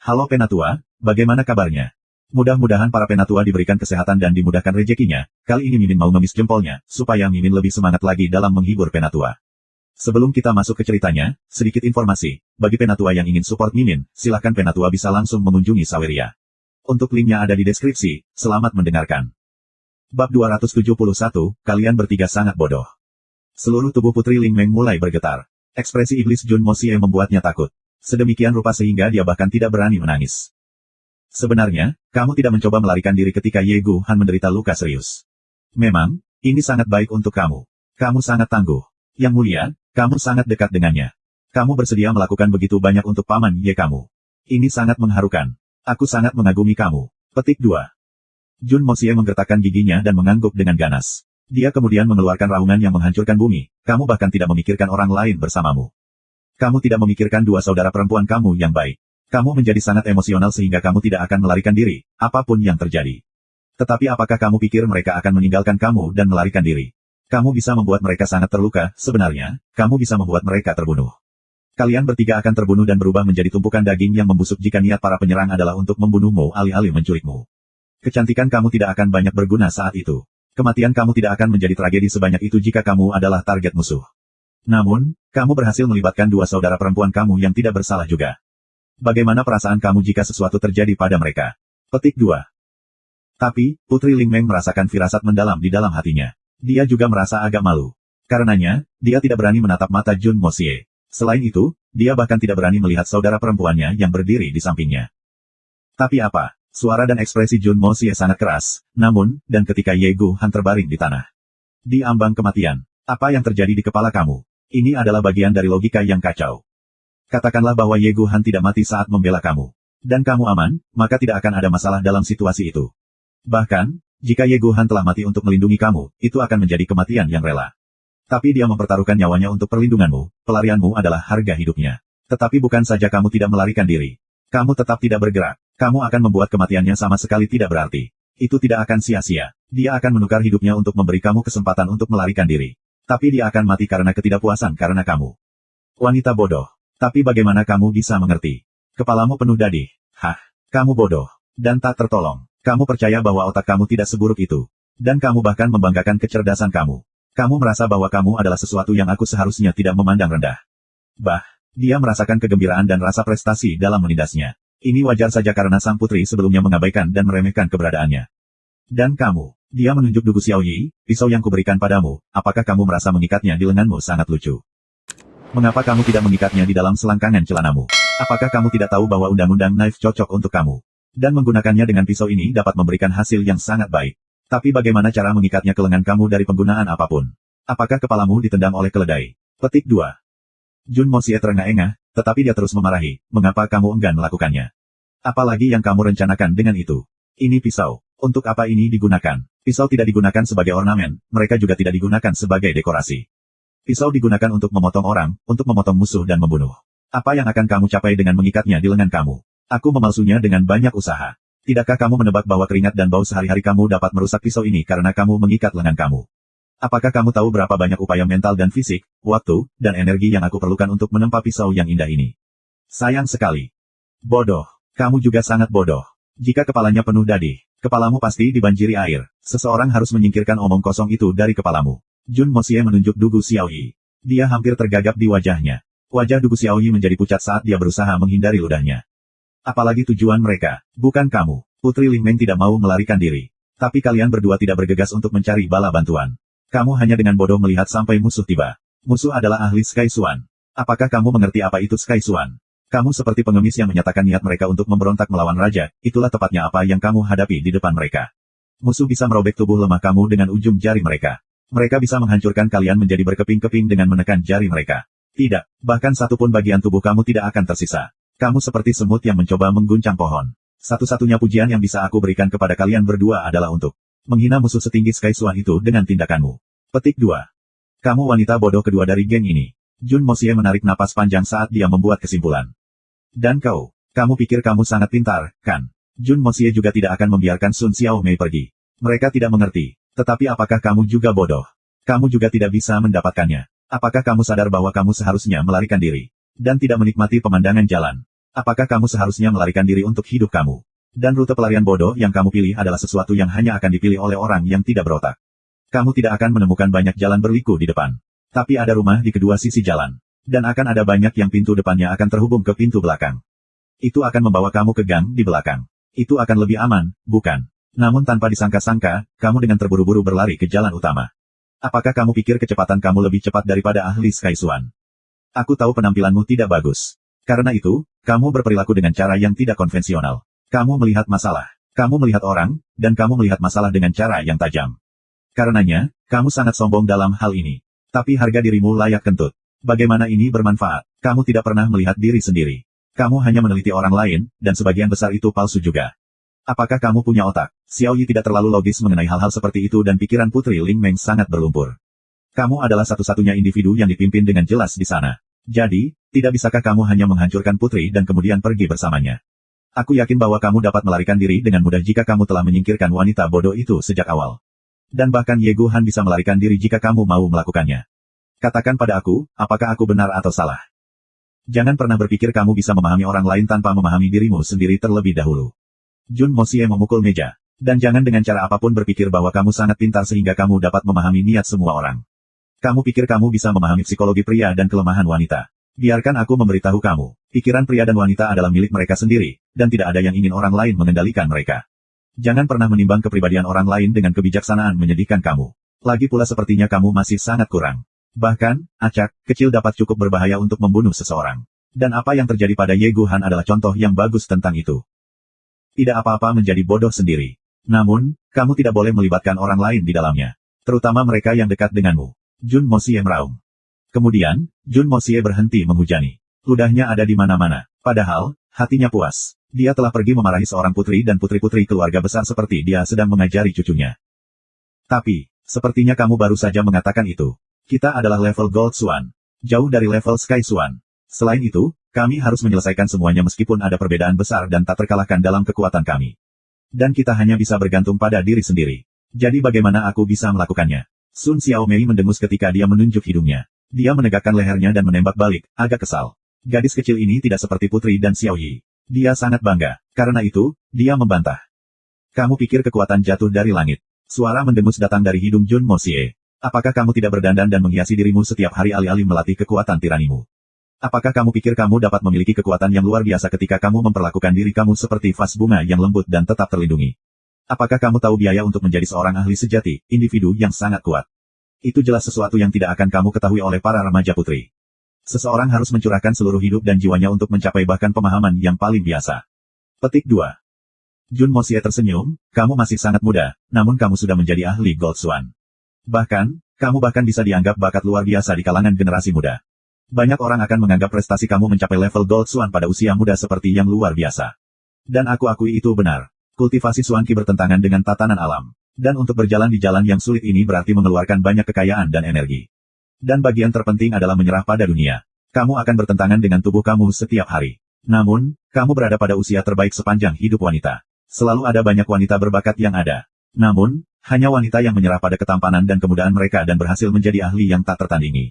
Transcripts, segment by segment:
Halo Penatua, bagaimana kabarnya? Mudah-mudahan para Penatua diberikan kesehatan dan dimudahkan rezekinya. Kali ini Mimin mau ngemis jempolnya, supaya Mimin lebih semangat lagi dalam menghibur Penatua. Sebelum kita masuk ke ceritanya, sedikit informasi. Bagi Penatua yang ingin support Mimin, silahkan Penatua bisa langsung mengunjungi Saweria. Untuk linknya ada di deskripsi, selamat mendengarkan. Bab 271, kalian bertiga sangat bodoh. Seluruh tubuh Putri Ling Meng mulai bergetar. Ekspresi iblis Jun Moxie membuatnya takut. Sedemikian rupa sehingga dia bahkan tidak berani menangis. Sebenarnya, kamu tidak mencoba melarikan diri ketika Ye Gu Han menderita luka serius. Memang, ini sangat baik untuk kamu. Kamu sangat tangguh. Yang mulia, kamu sangat dekat dengannya. Kamu bersedia melakukan begitu banyak untuk paman Ye kamu. Ini sangat mengharukan. Aku sangat mengagumi kamu. Petik 2. Jun Moxie menggertakkan giginya dan mengangguk dengan ganas. Dia kemudian mengeluarkan raungan yang menghancurkan bumi. Kamu bahkan tidak memikirkan orang lain bersamamu. Kamu tidak memikirkan dua saudara perempuan kamu yang baik. Kamu menjadi sangat emosional sehingga kamu tidak akan melarikan diri, apapun yang terjadi. Tetapi apakah kamu pikir mereka akan meninggalkan kamu dan melarikan diri? Kamu bisa membuat mereka sangat terluka, sebenarnya, kamu bisa membuat mereka terbunuh. Kalian bertiga akan terbunuh dan berubah menjadi tumpukan daging yang membusuk jika niat para penyerang adalah untuk membunuhmu alih-alih menculikmu. Kecantikan kamu tidak akan banyak berguna saat itu. Kematian kamu tidak akan menjadi tragedi sebanyak itu jika kamu adalah target musuh. Namun, kamu berhasil melibatkan dua saudara perempuan kamu yang tidak bersalah juga. Bagaimana perasaan kamu jika sesuatu terjadi pada mereka? Petik 2. Tapi, Putri Ling Meng merasakan firasat mendalam di dalam hatinya. Dia juga merasa agak malu. Karenanya, dia tidak berani menatap mata Jun Moxie. Selain itu, dia bahkan tidak berani melihat saudara perempuannya yang berdiri di sampingnya. Tapi apa? Suara dan ekspresi Jun Moxie sangat keras, namun, dan ketika Ye Gu Han terbaring di tanah. Di ambang kematian. Apa yang terjadi di kepala kamu? Ini adalah bagian dari logika yang kacau. Katakanlah bahwa Ye Gu Han tidak mati saat membela kamu. Dan kamu aman, maka tidak akan ada masalah dalam situasi itu. Bahkan, jika Ye Gu Han telah mati untuk melindungi kamu, itu akan menjadi kematian yang rela. Tapi dia mempertaruhkan nyawanya untuk perlindunganmu, pelarianmu adalah harga hidupnya. Tetapi bukan saja kamu tidak melarikan diri. Kamu tetap tidak bergerak. Kamu akan membuat kematiannya sama sekali tidak berarti. Itu tidak akan sia-sia. Dia akan menukar hidupnya untuk memberi kamu kesempatan untuk melarikan diri. Tapi dia akan mati karena ketidakpuasan karena kamu. Wanita bodoh. Tapi bagaimana kamu bisa mengerti? Kepalamu penuh dadih. Hah, kamu bodoh. Dan tak tertolong. Kamu percaya bahwa otak kamu tidak seburuk itu. Dan kamu bahkan membanggakan kecerdasan kamu. Kamu merasa bahwa kamu adalah sesuatu yang aku seharusnya tidak memandang rendah. Dia merasakan kegembiraan dan rasa prestasi dalam menindasnya. Ini wajar saja karena sang putri sebelumnya mengabaikan dan meremehkan keberadaannya. Dan kamu, dia menunjuk Dugu Xiaoyi, pisau yang kuberikan padamu, apakah kamu merasa mengikatnya di lenganmu sangat lucu? Mengapa kamu tidak mengikatnya di dalam selangkangan celanamu? Apakah kamu tidak tahu bahwa undang-undang knife cocok untuk kamu? Dan menggunakannya dengan pisau ini dapat memberikan hasil yang sangat baik. Tapi bagaimana cara mengikatnya ke lengan kamu dari penggunaan apapun? Apakah kepalamu ditendang oleh keledai? Petik 2. Jun Moxie terengah-engah, tetapi dia terus memarahi, mengapa kamu enggan melakukannya? Apalagi yang kamu rencanakan dengan itu? Ini pisau. Untuk apa ini digunakan? Pisau tidak digunakan sebagai ornamen, mereka juga tidak digunakan sebagai dekorasi. Pisau digunakan untuk memotong orang, untuk memotong musuh dan membunuh. Apa yang akan kamu capai dengan mengikatnya di lengan kamu? Aku memalsunya dengan banyak usaha. Tidakkah kamu menebak bahwa keringat dan bau sehari-hari kamu dapat merusak pisau ini karena kamu mengikat lengan kamu? Apakah kamu tahu berapa banyak upaya mental dan fisik, waktu, dan energi yang aku perlukan untuk menempa pisau yang indah ini? Sayang sekali. Bodoh. Kamu juga sangat bodoh. Jika kepalanya penuh dadih, kepalamu pasti dibanjiri air. Seseorang harus menyingkirkan omong kosong itu dari kepalamu. Jun Moxie menunjuk Dugu Xiaoyi. Dia hampir tergagap di wajahnya. Wajah Dugu Xiaoyi menjadi pucat saat dia berusaha menghindari ludahnya. Apalagi tujuan mereka, bukan kamu. Putri Ling Meng tidak mau melarikan diri. Tapi kalian berdua tidak bergegas untuk mencari bala bantuan. Kamu hanya dengan bodoh melihat sampai musuh tiba. Musuh adalah ahli Sky Swan. Apakah kamu mengerti apa itu Sky Swan? Kamu seperti pengemis yang menyatakan niat mereka untuk memberontak melawan raja, itulah tepatnya apa yang kamu hadapi di depan mereka. Musuh bisa merobek tubuh lemah kamu dengan ujung jari mereka. Mereka bisa menghancurkan kalian menjadi berkeping-keping dengan menekan jari mereka. Tidak, bahkan satupun bagian tubuh kamu tidak akan tersisa. Kamu seperti semut yang mencoba mengguncang pohon. Satu-satunya pujian yang bisa aku berikan kepada kalian berdua adalah untuk menghina musuh setinggi Sky Swan itu dengan tindakanmu. Petik 2. Kamu wanita bodoh kedua dari geng ini. Jun Moxie menarik napas panjang saat dia membuat kesimpulan. Dan kamu pikir kamu sangat pintar, kan? Jun Moxie juga tidak akan membiarkan Sun Xiaomei pergi. Mereka tidak mengerti. Tetapi apakah kamu juga bodoh? Kamu juga tidak bisa mendapatkannya. Apakah kamu sadar bahwa kamu seharusnya melarikan diri? Dan tidak menikmati pemandangan jalan? Apakah kamu seharusnya melarikan diri untuk hidup kamu? Dan rute pelarian bodoh yang kamu pilih adalah sesuatu yang hanya akan dipilih oleh orang yang tidak berotak. Kamu tidak akan menemukan banyak jalan berliku di depan. Tapi ada rumah di kedua sisi jalan. Dan akan ada banyak yang pintu depannya akan terhubung ke pintu belakang. Itu akan membawa kamu ke gang di belakang. Itu akan lebih aman, bukan? Namun tanpa disangka-sangka, kamu dengan terburu-buru berlari ke jalan utama. Apakah kamu pikir kecepatan kamu lebih cepat daripada ahli Sky Swan? Aku tahu penampilanmu tidak bagus. Karena itu, kamu berperilaku dengan cara yang tidak konvensional. Kamu melihat masalah. Kamu melihat orang, dan kamu melihat masalah dengan cara yang tajam. Karenanya, kamu sangat sombong dalam hal ini. Tapi harga dirimu layak kentut. Bagaimana ini bermanfaat? Kamu tidak pernah melihat diri sendiri. Kamu hanya meneliti orang lain, dan sebagian besar itu palsu juga. Apakah kamu punya otak? Xiao Yi tidak terlalu logis mengenai hal-hal seperti itu dan pikiran Putri Ling Meng sangat berlumpur. Kamu adalah satu-satunya individu yang dipimpin dengan jelas di sana. Jadi, tidak bisakah kamu hanya menghancurkan Putri dan kemudian pergi bersamanya? Aku yakin bahwa kamu dapat melarikan diri dengan mudah jika kamu telah menyingkirkan wanita bodoh itu sejak awal. Dan bahkan Ye Guhan bisa melarikan diri jika kamu mau melakukannya. Katakan pada aku, apakah aku benar atau salah? Jangan pernah berpikir kamu bisa memahami orang lain tanpa memahami dirimu sendiri terlebih dahulu. Jun Moxie memukul meja. Dan jangan dengan cara apapun berpikir bahwa kamu sangat pintar sehingga kamu dapat memahami niat semua orang. Kamu pikir kamu bisa memahami psikologi pria dan kelemahan wanita. Biarkan aku memberitahu kamu, pikiran pria dan wanita adalah milik mereka sendiri, dan tidak ada yang ingin orang lain mengendalikan mereka. Jangan pernah menimbang kepribadian orang lain dengan kebijaksanaan menyedihkan kamu. Lagi pula sepertinya kamu masih sangat kurang. Bahkan, acak kecil dapat cukup berbahaya untuk membunuh seseorang. Dan apa yang terjadi pada Ye Guhan adalah contoh yang bagus tentang itu. Tidak apa-apa menjadi bodoh sendiri. Namun, kamu tidak boleh melibatkan orang lain di dalamnya. Terutama mereka yang dekat denganmu. Jun Moxie meraung. Kemudian, Jun Moxie berhenti menghujani. Ludahnya ada di mana-mana. Padahal, hatinya puas. Dia telah pergi memarahi seorang putri dan putri-putri keluarga besar seperti dia sedang mengajari cucunya. Tapi, sepertinya kamu baru saja mengatakan itu. Kita adalah level Gold Swan. Jauh dari level Sky Swan. Selain itu, kami harus menyelesaikan semuanya meskipun ada perbedaan besar dan tak terkalahkan dalam kekuatan kami. Dan kita hanya bisa bergantung pada diri sendiri. Jadi bagaimana aku bisa melakukannya? Sun Xiaomei mendengus ketika dia menunjuk hidungnya. Dia menegakkan lehernya dan menembak balik, agak kesal. Gadis kecil ini tidak seperti Putri dan Xiao Yi. Dia sangat bangga. Karena itu, dia membantah. Kamu pikir kekuatan jatuh dari langit? Suara mendengus datang dari hidung Jun Moxie. Apakah kamu tidak berdandan dan menghiasi dirimu setiap hari alih-alih melatih kekuatan tiranimu? Apakah kamu pikir kamu dapat memiliki kekuatan yang luar biasa ketika kamu memperlakukan diri kamu seperti vas bunga yang lembut dan tetap terlindungi? Apakah kamu tahu biaya untuk menjadi seorang ahli sejati, individu yang sangat kuat? Itu jelas sesuatu yang tidak akan kamu ketahui oleh para remaja putri. Seseorang harus mencurahkan seluruh hidup dan jiwanya untuk mencapai bahkan pemahaman yang paling biasa. Petik 2. Jun Moxie tersenyum, kamu masih sangat muda, namun kamu sudah menjadi ahli Gold Swan. Bahkan, kamu bahkan bisa dianggap bakat luar biasa di kalangan generasi muda. Banyak orang akan menganggap prestasi kamu mencapai level Gold Swan pada usia muda seperti yang luar biasa. Dan aku akui itu benar. Kultivasi Swanki bertentangan dengan tatanan alam. Dan untuk berjalan di jalan yang sulit ini berarti mengeluarkan banyak kekayaan dan energi. Dan bagian terpenting adalah menyerah pada dunia. Kamu akan bertentangan dengan tubuh kamu setiap hari. Namun, kamu berada pada usia terbaik sepanjang hidup wanita. Selalu ada banyak wanita berbakat yang ada. Namun, hanya wanita yang menyerah pada ketampanan dan kemudahan mereka dan berhasil menjadi ahli yang tak tertandingi.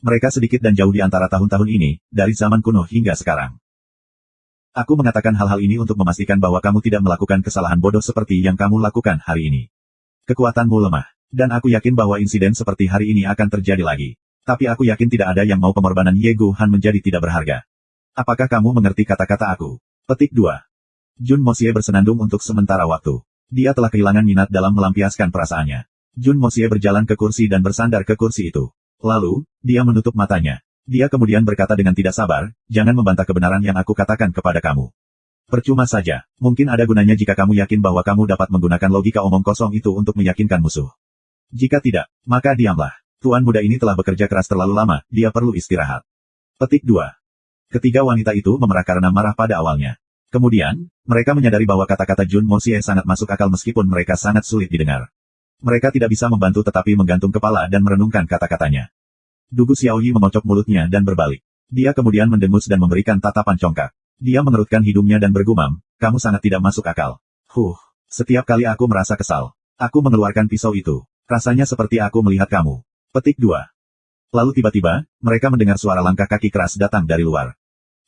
Mereka sedikit dan jauh di antara tahun-tahun ini, dari zaman kuno hingga sekarang. Aku mengatakan hal-hal ini untuk memastikan bahwa kamu tidak melakukan kesalahan bodoh seperti yang kamu lakukan hari ini. Kekuatanmu lemah. Dan aku yakin bahwa insiden seperti hari ini akan terjadi lagi. Tapi aku yakin tidak ada yang mau pengorbanan Ye Guhan menjadi tidak berharga. Apakah kamu mengerti kata-kata aku? Petik 2. Jun Moxie bersenandung untuk sementara waktu. Dia telah kehilangan minat dalam melampiaskan perasaannya. Jun Moxie berjalan ke kursi dan bersandar ke kursi itu. Lalu, dia menutup matanya. Dia kemudian berkata dengan tidak sabar, jangan membantah kebenaran yang aku katakan kepada kamu. Percuma saja, mungkin ada gunanya jika kamu yakin bahwa kamu dapat menggunakan logika omong kosong itu untuk meyakinkan musuh. Jika tidak, maka diamlah. Tuan muda ini telah bekerja keras terlalu lama, dia perlu istirahat. Petik 2. Ketiga wanita itu memerah karena marah pada awalnya. Kemudian, mereka menyadari bahwa kata-kata Jun Moxie sangat masuk akal meskipun mereka sangat sulit didengar. Mereka tidak bisa membantu tetapi menggantung kepala dan merenungkan kata-katanya. Dugu Xiao Yi memocok mulutnya dan berbalik. Dia kemudian mendengus dan memberikan tatapan congkak. Dia mengerutkan hidungnya dan bergumam, kamu sangat tidak masuk akal. Setiap kali aku merasa kesal, aku mengeluarkan pisau itu. Rasanya seperti aku melihat kamu. Petik 2. Lalu tiba-tiba, mereka mendengar suara langkah kaki keras datang dari luar.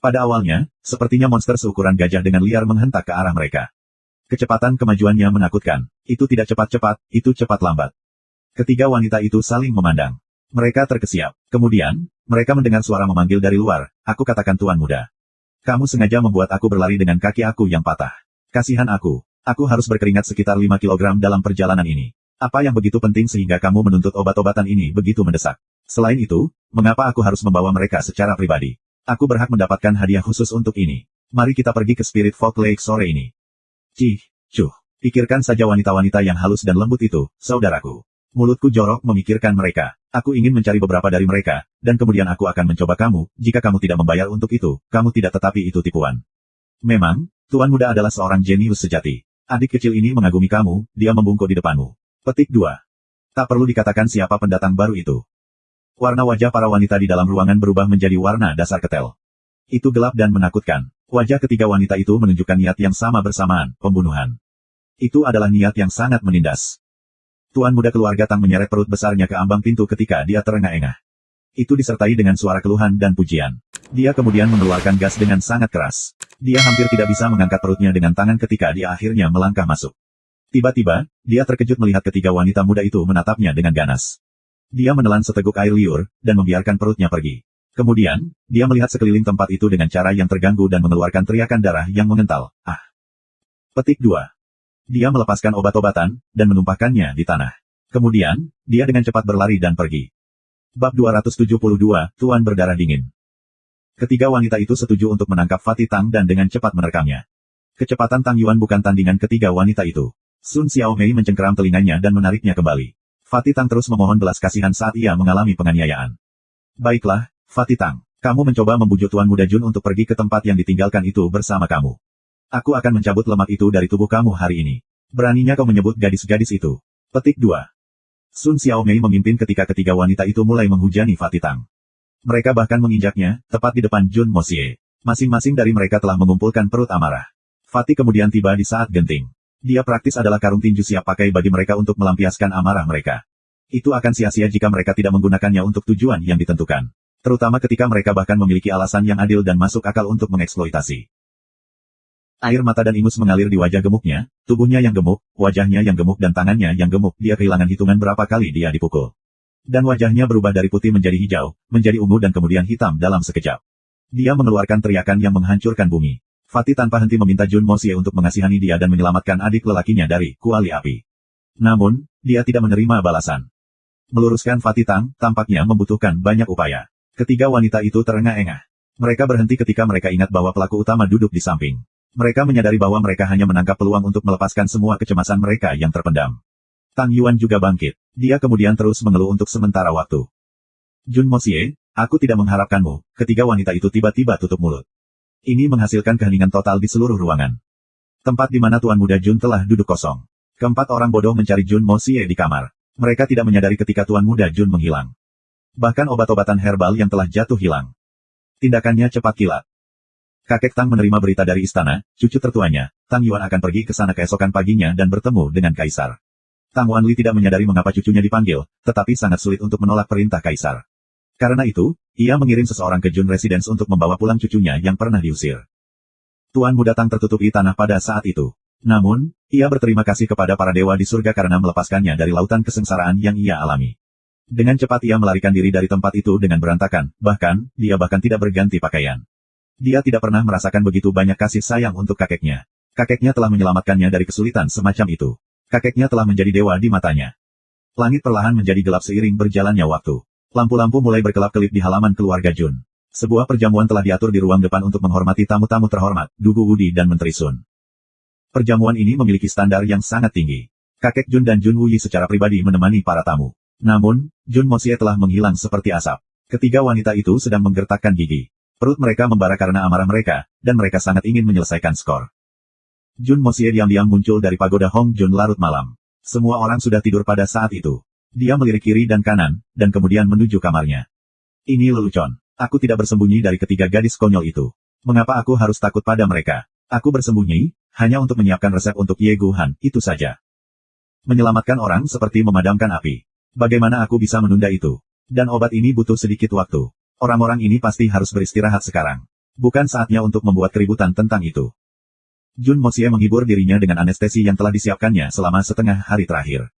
Pada awalnya, sepertinya monster seukuran gajah dengan liar menghentak ke arah mereka. Kecepatan kemajuannya menakutkan. Itu tidak cepat-cepat, itu cepat lambat. Ketiga wanita itu saling memandang. Mereka terkesiap. Kemudian, mereka mendengar suara memanggil dari luar, "Aku katakan Tuan Muda. Kamu sengaja membuat aku berlari dengan kaki aku yang patah. Kasihan aku. Aku harus berkeringat sekitar 5 kilogram dalam perjalanan ini. Apa yang begitu penting sehingga kamu menuntut obat-obatan ini begitu mendesak? Selain itu, mengapa aku harus membawa mereka secara pribadi? Aku berhak mendapatkan hadiah khusus untuk ini. Mari kita pergi ke Spirit Folk Lake sore ini." Cih, cuh. Pikirkan saja wanita-wanita yang halus dan lembut itu, saudaraku. Mulutku jorok memikirkan mereka. Aku ingin mencari beberapa dari mereka, dan kemudian aku akan mencoba kamu. Jika kamu tidak membayar untuk itu, kamu tidak, tetapi itu tipuan. Memang, Tuan Muda adalah seorang jenius sejati. Adik kecil ini mengagumi kamu, dia membungkuk di depanmu. Petik 2. Tak perlu dikatakan siapa pendatang baru itu. Warna wajah para wanita di dalam ruangan berubah menjadi warna dasar ketel. Itu gelap dan menakutkan. Wajah ketiga wanita itu menunjukkan niat yang sama bersamaan, pembunuhan. Itu adalah niat yang sangat menindas. Tuan Muda keluarga Tang menyeret perut besarnya ke ambang pintu ketika dia terengah-engah. Itu disertai dengan suara keluhan dan pujian. Dia kemudian mengeluarkan gas dengan sangat keras. Dia hampir tidak bisa mengangkat perutnya dengan tangan ketika dia akhirnya melangkah masuk. Tiba-tiba, dia terkejut melihat ketiga wanita muda itu menatapnya dengan ganas. Dia menelan seteguk air liur, dan membiarkan perutnya pergi. Kemudian, dia melihat sekeliling tempat itu dengan cara yang terganggu dan mengeluarkan teriakan darah yang mengental. Ah! Petik 2. Dia melepaskan obat-obatan, dan menumpahkannya di tanah. Kemudian, dia dengan cepat berlari dan pergi. Bab 272, Tuan Berdarah Dingin. Ketiga wanita itu setuju untuk menangkap Fatih Tang dan dengan cepat merekamnya. Kecepatan Tang Yuan bukan tandingan ketiga wanita itu. Sun Xiaomei mencengkeram telinganya dan menariknya kembali. Fatih Tang terus memohon belas kasihan saat ia mengalami penganiayaan. "Baiklah, Fatih Tang. Kamu mencoba membujuk Tuan Muda Jun untuk pergi ke tempat yang ditinggalkan itu bersama kamu. Aku akan mencabut lemak itu dari tubuh kamu hari ini. Beraninya kau menyebut gadis-gadis itu." Petik 2. Sun Xiaomei memimpin ketika ketiga wanita itu mulai menghujani Fatih Tang. Mereka bahkan menginjaknya, tepat di depan Jun Moxie. Masing-masing dari mereka telah mengumpulkan perut amarah. Fatih kemudian tiba di saat genting. Dia praktis adalah karung tinju siap pakai bagi mereka untuk melampiaskan amarah mereka. Itu akan sia-sia jika mereka tidak menggunakannya untuk tujuan yang ditentukan. Terutama ketika mereka bahkan memiliki alasan yang adil dan masuk akal untuk mengeksploitasi. Air mata dan ingus mengalir di wajah gemuknya, tubuhnya yang gemuk, wajahnya yang gemuk dan tangannya yang gemuk. Dia kehilangan hitungan berapa kali dia dipukul. Dan wajahnya berubah dari putih menjadi hijau, menjadi ungu dan kemudian hitam dalam sekejap. Dia mengeluarkan teriakan yang menghancurkan bumi. Fatih tanpa henti meminta Jun Moxie untuk mengasihani dia dan menyelamatkan adik lelakinya dari kuali api. Namun, dia tidak menerima balasan. Meluruskan Fatih Tang, tampaknya membutuhkan banyak upaya. Ketiga wanita itu terengah-engah. Mereka berhenti ketika mereka ingat bahwa pelaku utama duduk di samping. Mereka menyadari bahwa mereka hanya menangkap peluang untuk melepaskan semua kecemasan mereka yang terpendam. Tang Yuan juga bangkit. Dia kemudian terus mengeluh untuk sementara waktu. "Jun Moxie, aku tidak mengharapkanmu." Ketiga wanita itu tiba-tiba tutup mulut. Ini menghasilkan keheningan total di seluruh ruangan. Tempat di mana Tuan Muda Jun telah duduk kosong. Keempat orang bodoh mencari Jun Moxie di kamar. Mereka tidak menyadari ketika Tuan Muda Jun menghilang. Bahkan obat-obatan herbal yang telah jatuh hilang. Tindakannya cepat kilat. Kakek Tang menerima berita dari istana, cucu tertuanya, Tang Yuan akan pergi ke sana keesokan paginya dan bertemu dengan Kaisar. Tang Wanli tidak menyadari mengapa cucunya dipanggil, tetapi sangat sulit untuk menolak perintah Kaisar. Karena itu, ia mengirim seseorang ke Jun Residence untuk membawa pulang cucunya yang pernah diusir. Tuan Muda Tang tertutupi tanah pada saat itu. Namun, ia berterima kasih kepada para dewa di surga karena melepaskannya dari lautan kesengsaraan yang ia alami. Dengan cepat ia melarikan diri dari tempat itu dengan berantakan, dia bahkan tidak berganti pakaian. Dia tidak pernah merasakan begitu banyak kasih sayang untuk kakeknya. Kakeknya telah menyelamatkannya dari kesulitan semacam itu. Kakeknya telah menjadi dewa di matanya. Langit perlahan menjadi gelap seiring berjalannya waktu. Lampu-lampu mulai berkelap-kelip di halaman keluarga Jun. Sebuah perjamuan telah diatur di ruang depan untuk menghormati tamu-tamu terhormat, Dugu Wudi dan Menteri Sun. Perjamuan ini memiliki standar yang sangat tinggi. Kakek Jun dan Jun Wuyi secara pribadi menemani para tamu. Namun, Jun Moxie telah menghilang seperti asap. Ketiga wanita itu sedang menggertakkan gigi. Perut mereka membara karena amarah mereka, dan mereka sangat ingin menyelesaikan skor. Jun Moxie diam-diam muncul dari pagoda Hong Jun larut malam. Semua orang sudah tidur pada saat itu. Dia melirik kiri dan kanan, dan kemudian menuju kamarnya. "Ini lelucon. Aku tidak bersembunyi dari ketiga gadis konyol itu. Mengapa aku harus takut pada mereka? Aku bersembunyi, hanya untuk menyiapkan resep untuk Ye Gu Han, itu saja. Menyelamatkan orang seperti memadamkan api. Bagaimana aku bisa menunda itu? Dan obat ini butuh sedikit waktu. Orang-orang ini pasti harus beristirahat sekarang. Bukan saatnya untuk membuat keributan tentang itu. Jun Moxie menghibur dirinya dengan anestesi yang telah disiapkannya selama setengah hari terakhir.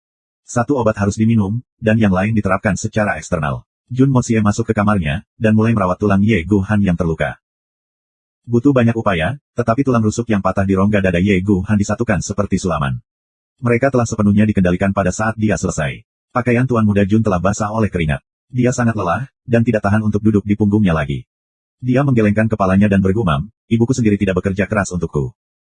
Satu obat harus diminum, dan yang lain diterapkan secara eksternal. Jun Moxie masuk ke kamarnya, dan mulai merawat tulang Ye Guhan yang terluka. Butuh banyak upaya, tetapi tulang rusuk yang patah di rongga dada Ye Guhan disatukan seperti sulaman. Mereka telah sepenuhnya dikendalikan pada saat dia selesai. Pakaian Tuan Muda Jun telah basah oleh keringat. Dia sangat lelah, dan tidak tahan untuk duduk di punggungnya lagi. Dia menggelengkan kepalanya dan bergumam, ibuku sendiri tidak bekerja keras untukku.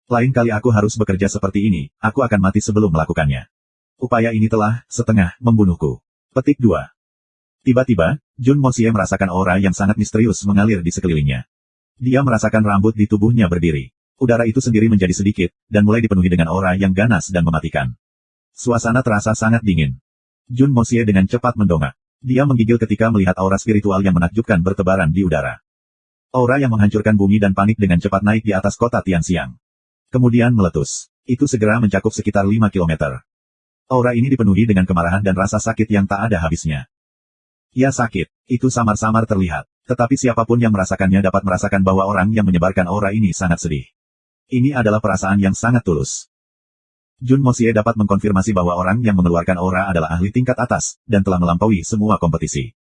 Lain kali aku harus bekerja seperti ini, aku akan mati sebelum melakukannya. Upaya ini telah, setengah, membunuhku. Petik 2. Tiba-tiba, Jun Moxie merasakan aura yang sangat misterius mengalir di sekelilingnya. Dia merasakan rambut di tubuhnya berdiri. Udara itu sendiri menjadi sedikit, dan mulai dipenuhi dengan aura yang ganas dan mematikan. Suasana terasa sangat dingin. Jun Moxie dengan cepat mendongak. Dia menggigil ketika melihat aura spiritual yang menakjubkan bertebaran di udara. Aura yang menghancurkan bumi dan panik dengan cepat naik di atas kota Tianxiang. Kemudian meletus. Itu segera mencakup sekitar 5 kilometer. Aura ini dipenuhi dengan kemarahan dan rasa sakit yang tak ada habisnya. Ya sakit, itu samar-samar terlihat. Tetapi siapapun yang merasakannya dapat merasakan bahwa orang yang menyebarkan aura ini sangat sedih. Ini adalah perasaan yang sangat tulus. Jun Moxie dapat mengkonfirmasi bahwa orang yang mengeluarkan aura adalah ahli tingkat atas, dan telah melampaui semua kompetisi.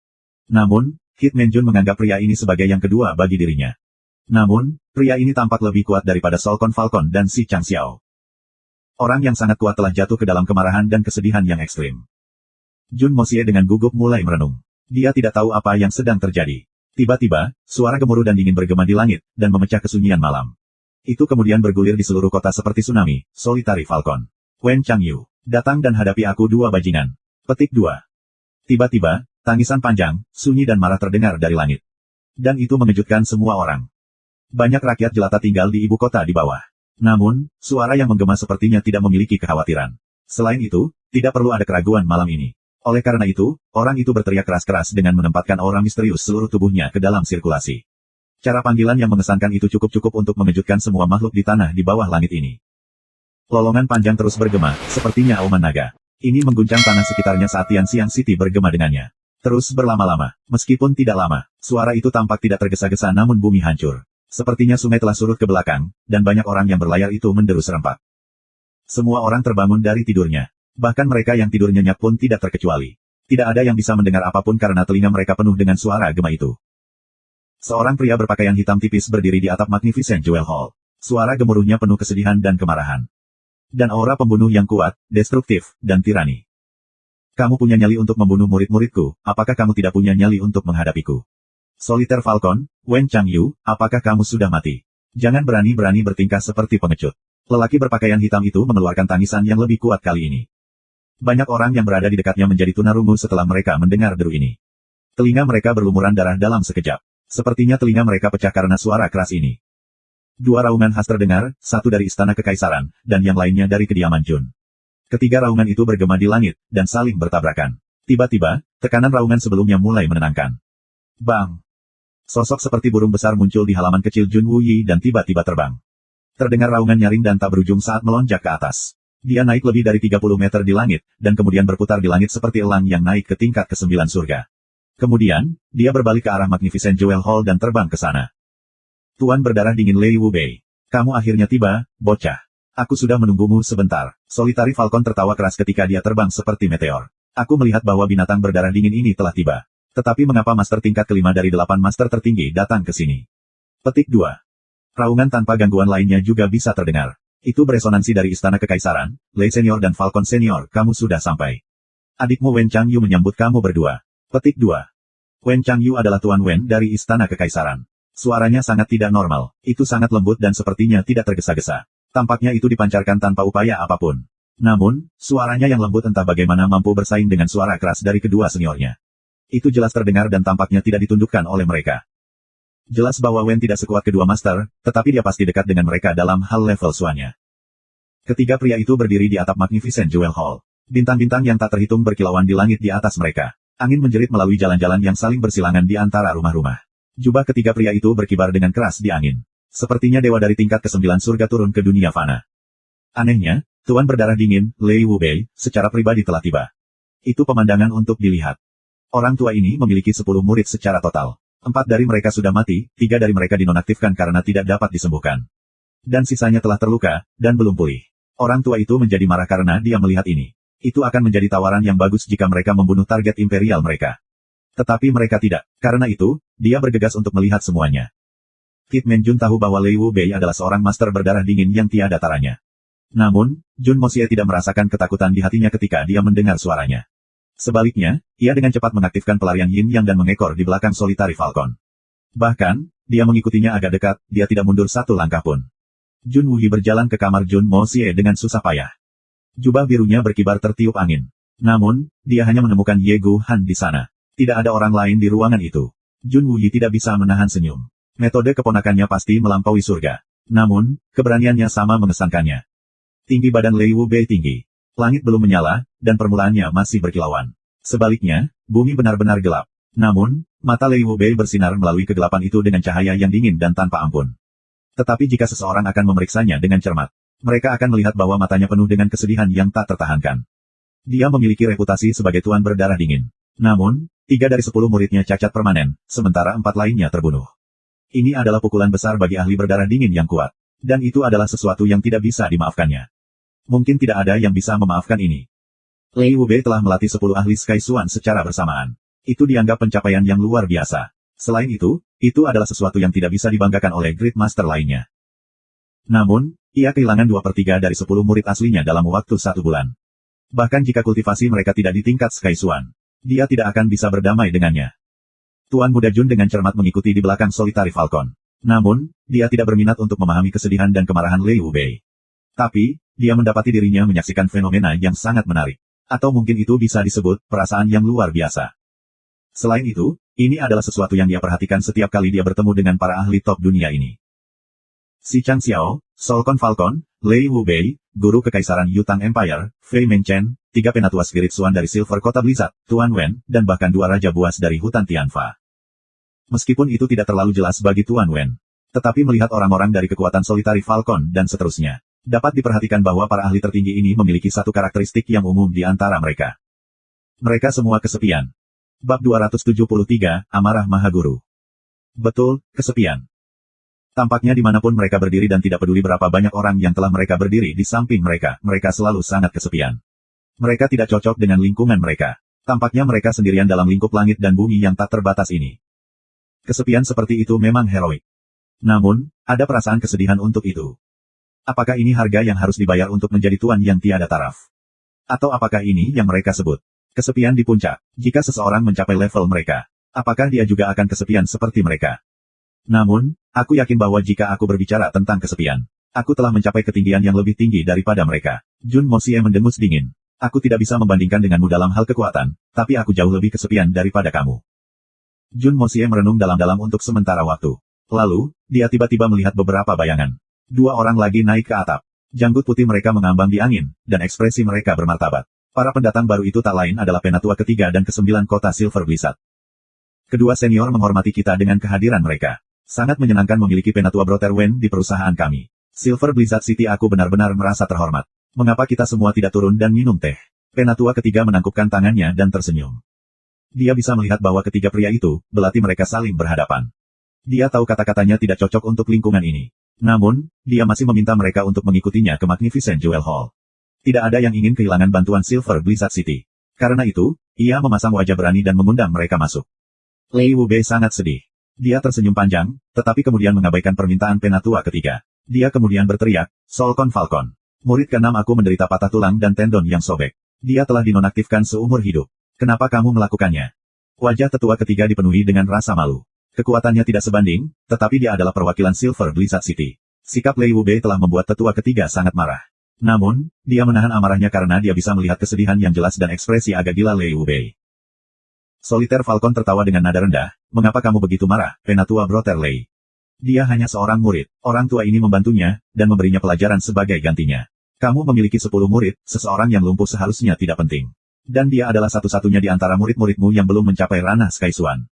Namun, Hitman Jun menganggap pria ini sebagai yang kedua bagi dirinya. Namun, pria ini tampak lebih kuat daripada Solkon Falcon dan si Chang Xiao. Orang yang sangat kuat telah jatuh ke dalam kemarahan dan kesedihan yang ekstrim. Jun Moxie dengan gugup mulai merenung. Dia tidak tahu apa yang sedang terjadi. Tiba-tiba, suara gemuruh dan dingin bergema di langit, dan memecah kesunyian malam. Itu kemudian bergulir di seluruh kota seperti tsunami. Solitary Falcon. Wen Changyu, datang dan hadapi aku dua bajingan. Petik 2. Tiba-tiba, tangisan panjang, sunyi dan marah terdengar dari langit. Dan itu mengejutkan semua orang. Banyak rakyat jelata tinggal di ibu kota di bawah. Namun, suara yang menggema sepertinya tidak memiliki kekhawatiran. Selain itu, tidak perlu ada keraguan malam ini. Oleh karena itu, orang itu berteriak keras-keras dengan menempatkan aura misterius seluruh tubuhnya ke dalam sirkulasi. Cara panggilan yang mengesankan itu cukup-cukup untuk mengejutkan semua makhluk di tanah di bawah langit ini. Lolongan panjang terus bergema, sepertinya auman naga. Ini mengguncang tanah sekitarnya saat Tianxiang City bergema dengannya. Terus berlama-lama, meskipun tidak lama, suara itu tampak tidak tergesa-gesa namun bumi hancur. Sepertinya sungai telah surut ke belakang, dan banyak orang yang berlayar itu menderu serempak. Semua orang terbangun dari tidurnya. Bahkan mereka yang tidur nyenyak pun tidak terkecuali. Tidak ada yang bisa mendengar apapun karena telinga mereka penuh dengan suara gema itu. Seorang pria berpakaian hitam tipis berdiri di atap Magnificent Jewel Hall. Suara gemuruhnya penuh kesedihan dan kemarahan. Dan aura pembunuh yang kuat, destruktif, dan tirani. Kamu punya nyali untuk membunuh murid-muridku, apakah kamu tidak punya nyali untuk menghadapiku? Solitaire Falcon, Wen Changyu, apakah kamu sudah mati? Jangan berani-berani bertingkah seperti pengecut. Lelaki berpakaian hitam itu mengeluarkan tangisan yang lebih kuat kali ini. Banyak orang yang berada di dekatnya menjadi tunarungu setelah mereka mendengar deru ini. Telinga mereka berlumuran darah dalam sekejap. Sepertinya telinga mereka pecah karena suara keras ini. Dua raungan khas terdengar, satu dari istana kekaisaran, dan yang lainnya dari kediaman Jun. Ketiga raungan itu bergema di langit, dan saling bertabrakan. Tiba-tiba, tekanan raungan sebelumnya mulai menenangkan. Bang! Sosok seperti burung besar muncul di halaman kecil Jun Wuyi dan tiba-tiba terbang. Terdengar raungan nyaring dan tak berujung saat melonjak ke atas. Dia naik lebih dari 30 meter di langit, dan kemudian berputar di langit seperti elang yang naik ke tingkat ke-9 surga. Kemudian, dia berbalik ke arah Magnificent Jewel Hall dan terbang ke sana. Tuan berdarah dingin Lei Wubei. Kamu akhirnya tiba, bocah. Aku sudah menunggumu sebentar. Solitary Falcon tertawa keras ketika dia terbang seperti meteor. Aku melihat bahwa binatang berdarah dingin ini telah tiba. Tetapi mengapa master tingkat kelima dari 8 master tertinggi datang ke sini? Petik 2. Raungan tanpa gangguan lainnya juga bisa terdengar. Itu beresonansi dari Istana Kekaisaran, Lei Senior dan Falcon Senior, kamu sudah sampai. Adikmu Wen Changyu menyambut kamu berdua. Petik 2. Wen Changyu adalah Tuan Wen dari Istana Kekaisaran. Suaranya sangat tidak normal, itu sangat lembut dan sepertinya tidak tergesa-gesa. Tampaknya itu dipancarkan tanpa upaya apapun. Namun, suaranya yang lembut entah bagaimana mampu bersaing dengan suara keras dari kedua seniornya. Itu jelas terdengar dan tampaknya tidak ditundukkan oleh mereka. Jelas bahwa Wen tidak sekuat kedua master, tetapi dia pasti dekat dengan mereka dalam hal level suanya. Ketiga pria itu berdiri di atap Magnificent Jewel Hall. Bintang-bintang yang tak terhitung berkilauan di langit di atas mereka. Angin menjerit melalui jalan-jalan yang saling bersilangan di antara rumah-rumah. Jubah ketiga pria itu berkibar dengan keras di angin. Sepertinya dewa dari tingkat ke-9 surga turun ke dunia fana. Anehnya, Tuan berdarah dingin, Lei Wubei, secara pribadi telah tiba. Itu pemandangan untuk dilihat. Orang tua ini memiliki 10 murid secara total. 4 dari mereka sudah mati, 3 dari mereka dinonaktifkan karena tidak dapat disembuhkan. Dan sisanya telah terluka, dan belum pulih. Orang tua itu menjadi marah karena dia melihat ini. Itu akan menjadi tawaran yang bagus jika mereka membunuh target imperial mereka. Tetapi mereka tidak. Karena itu, dia bergegas untuk melihat semuanya. Kit Menjun tahu bahwa Lei Wubei adalah seorang master berdarah dingin yang tiada taranya. Namun, Jun Moxie tidak merasakan ketakutan di hatinya ketika dia mendengar suaranya. Sebaliknya, ia dengan cepat mengaktifkan pelarian Yin Yang dan mengekor di belakang Solitary Falcon. Bahkan, dia mengikutinya agak dekat, dia tidak mundur satu langkah pun. Jun Wuyi berjalan ke kamar Jun Moxie dengan susah payah. Jubah birunya berkibar tertiup angin. Namun, dia hanya menemukan Ye Gu Han di sana. Tidak ada orang lain di ruangan itu. Jun Wuyi tidak bisa menahan senyum. Metode keponakannya pasti melampaui surga. Namun, keberaniannya sama mengesankannya. Tinggi badan Lei Wubei tinggi. Langit belum menyala, dan permulaannya masih berkilauan. Sebaliknya, bumi benar-benar gelap. Namun, mata Lei Wubei bersinar melalui kegelapan itu dengan cahaya yang dingin dan tanpa ampun. Tetapi jika seseorang akan memeriksanya dengan cermat, mereka akan melihat bahwa matanya penuh dengan kesedihan yang tak tertahankan. Dia memiliki reputasi sebagai tuan berdarah dingin. Namun, 3 dari 10 muridnya cacat permanen, sementara 4 lainnya terbunuh. Ini adalah pukulan besar bagi ahli berdarah dingin yang kuat. Dan itu adalah sesuatu yang tidak bisa dimaafkannya. Mungkin tidak ada yang bisa memaafkan ini. Lei Wubei telah melatih 10 ahli Sky Swan secara bersamaan. Itu dianggap pencapaian yang luar biasa. Selain itu adalah sesuatu yang tidak bisa dibanggakan oleh Great Master lainnya. Namun, ia kehilangan 2/3 dari 10 murid aslinya dalam waktu 1 bulan. Bahkan jika kultivasi mereka tidak di tingkat Sky Swan, dia tidak akan bisa berdamai dengannya. Tuan Muda Jun dengan cermat mengikuti di belakang Solitary Falcon. Namun, dia tidak berminat untuk memahami kesedihan dan kemarahan Lei Wubei. Tapi, dia mendapati dirinya menyaksikan fenomena yang sangat menarik. Atau mungkin itu bisa disebut perasaan yang luar biasa. Selain itu, ini adalah sesuatu yang dia perhatikan setiap kali dia bertemu dengan para ahli top dunia ini. Si Chang Xiao, Solcon Falcon, Lei Wubei, Guru Kekaisaran Yutang Empire, Fei Menchen, 3 penatua Spirit Swan dari Silver Kota Blizzard, Tuan Wen, dan bahkan 2 Raja Buas dari hutan Tianfa. Meskipun itu tidak terlalu jelas bagi Tuan Wen. Tetapi melihat orang-orang dari kekuatan Solitary Falcon dan seterusnya, dapat diperhatikan bahwa para ahli tertinggi ini memiliki satu karakteristik yang umum di antara mereka. Mereka semua kesepian. Bab 273, Amarah Mahaguru. Betul, kesepian. Tampaknya dimanapun mereka berdiri dan tidak peduli berapa banyak orang yang telah mereka berdiri di samping mereka, mereka selalu sangat kesepian. Mereka tidak cocok dengan lingkungan mereka. Tampaknya mereka sendirian dalam lingkup langit dan bumi yang tak terbatas ini. Kesepian seperti itu memang heroik. Namun, ada perasaan kesedihan untuk itu. Apakah ini harga yang harus dibayar untuk menjadi tuan yang tiada taraf? Atau apakah ini yang mereka sebut kesepian di puncak? Jika seseorang mencapai level mereka, apakah dia juga akan kesepian seperti mereka? Namun, aku yakin bahwa jika aku berbicara tentang kesepian, aku telah mencapai ketinggian yang lebih tinggi daripada mereka. Jun Moxie mendengus dingin. Aku tidak bisa membandingkan denganmu dalam hal kekuatan, tapi aku jauh lebih kesepian daripada kamu. Jun Moxie merenung dalam-dalam untuk sementara waktu. Lalu, dia tiba-tiba melihat beberapa bayangan. 2 orang lagi naik ke atap. Janggut putih mereka mengambang di angin, dan ekspresi mereka bermartabat. Para pendatang baru itu tak lain adalah penatua ketiga dan ke-9 kota Silver Blizzard. Kedua senior menghormati kita dengan kehadiran mereka. Sangat menyenangkan memiliki penatua Brother Wen di perusahaan kami. Silver Blizzard City aku benar-benar merasa terhormat. Mengapa kita semua tidak turun dan minum teh? Penatua ketiga menangkupkan tangannya dan tersenyum. Dia bisa melihat bahwa ketiga pria itu, belati mereka saling berhadapan. Dia tahu kata-katanya tidak cocok untuk lingkungan ini. Namun, dia masih meminta mereka untuk mengikutinya ke Magnificent Jewel Hall. Tidak ada yang ingin kehilangan bantuan Silver Blizzard City. Karena itu, ia memasang wajah berani dan mengundang mereka masuk. Lei Wubei sangat sedih. Dia tersenyum panjang, tetapi kemudian mengabaikan permintaan penatua ketiga. Dia kemudian berteriak, Solcon Falcon. Murid ke-6 aku menderita patah tulang dan tendon yang sobek. Dia telah dinonaktifkan seumur hidup. Kenapa kamu melakukannya? Wajah tetua ketiga dipenuhi dengan rasa malu. Kekuatannya tidak sebanding, tetapi dia adalah perwakilan Silver Blizzard City. Sikap Lei Wubei telah membuat tetua ketiga sangat marah. Namun, dia menahan amarahnya karena dia bisa melihat kesedihan yang jelas dan ekspresi agak gila Lei Wubei. Solitaire Falcon tertawa dengan nada rendah, mengapa kamu begitu marah, penatua Brother Lei? Dia hanya seorang murid, orang tua ini membantunya, dan memberinya pelajaran sebagai gantinya. Kamu memiliki 10 murid, seseorang yang lumpuh seharusnya tidak penting. Dan dia adalah satu-satunya di antara murid-muridmu yang belum mencapai ranah Sky Swan.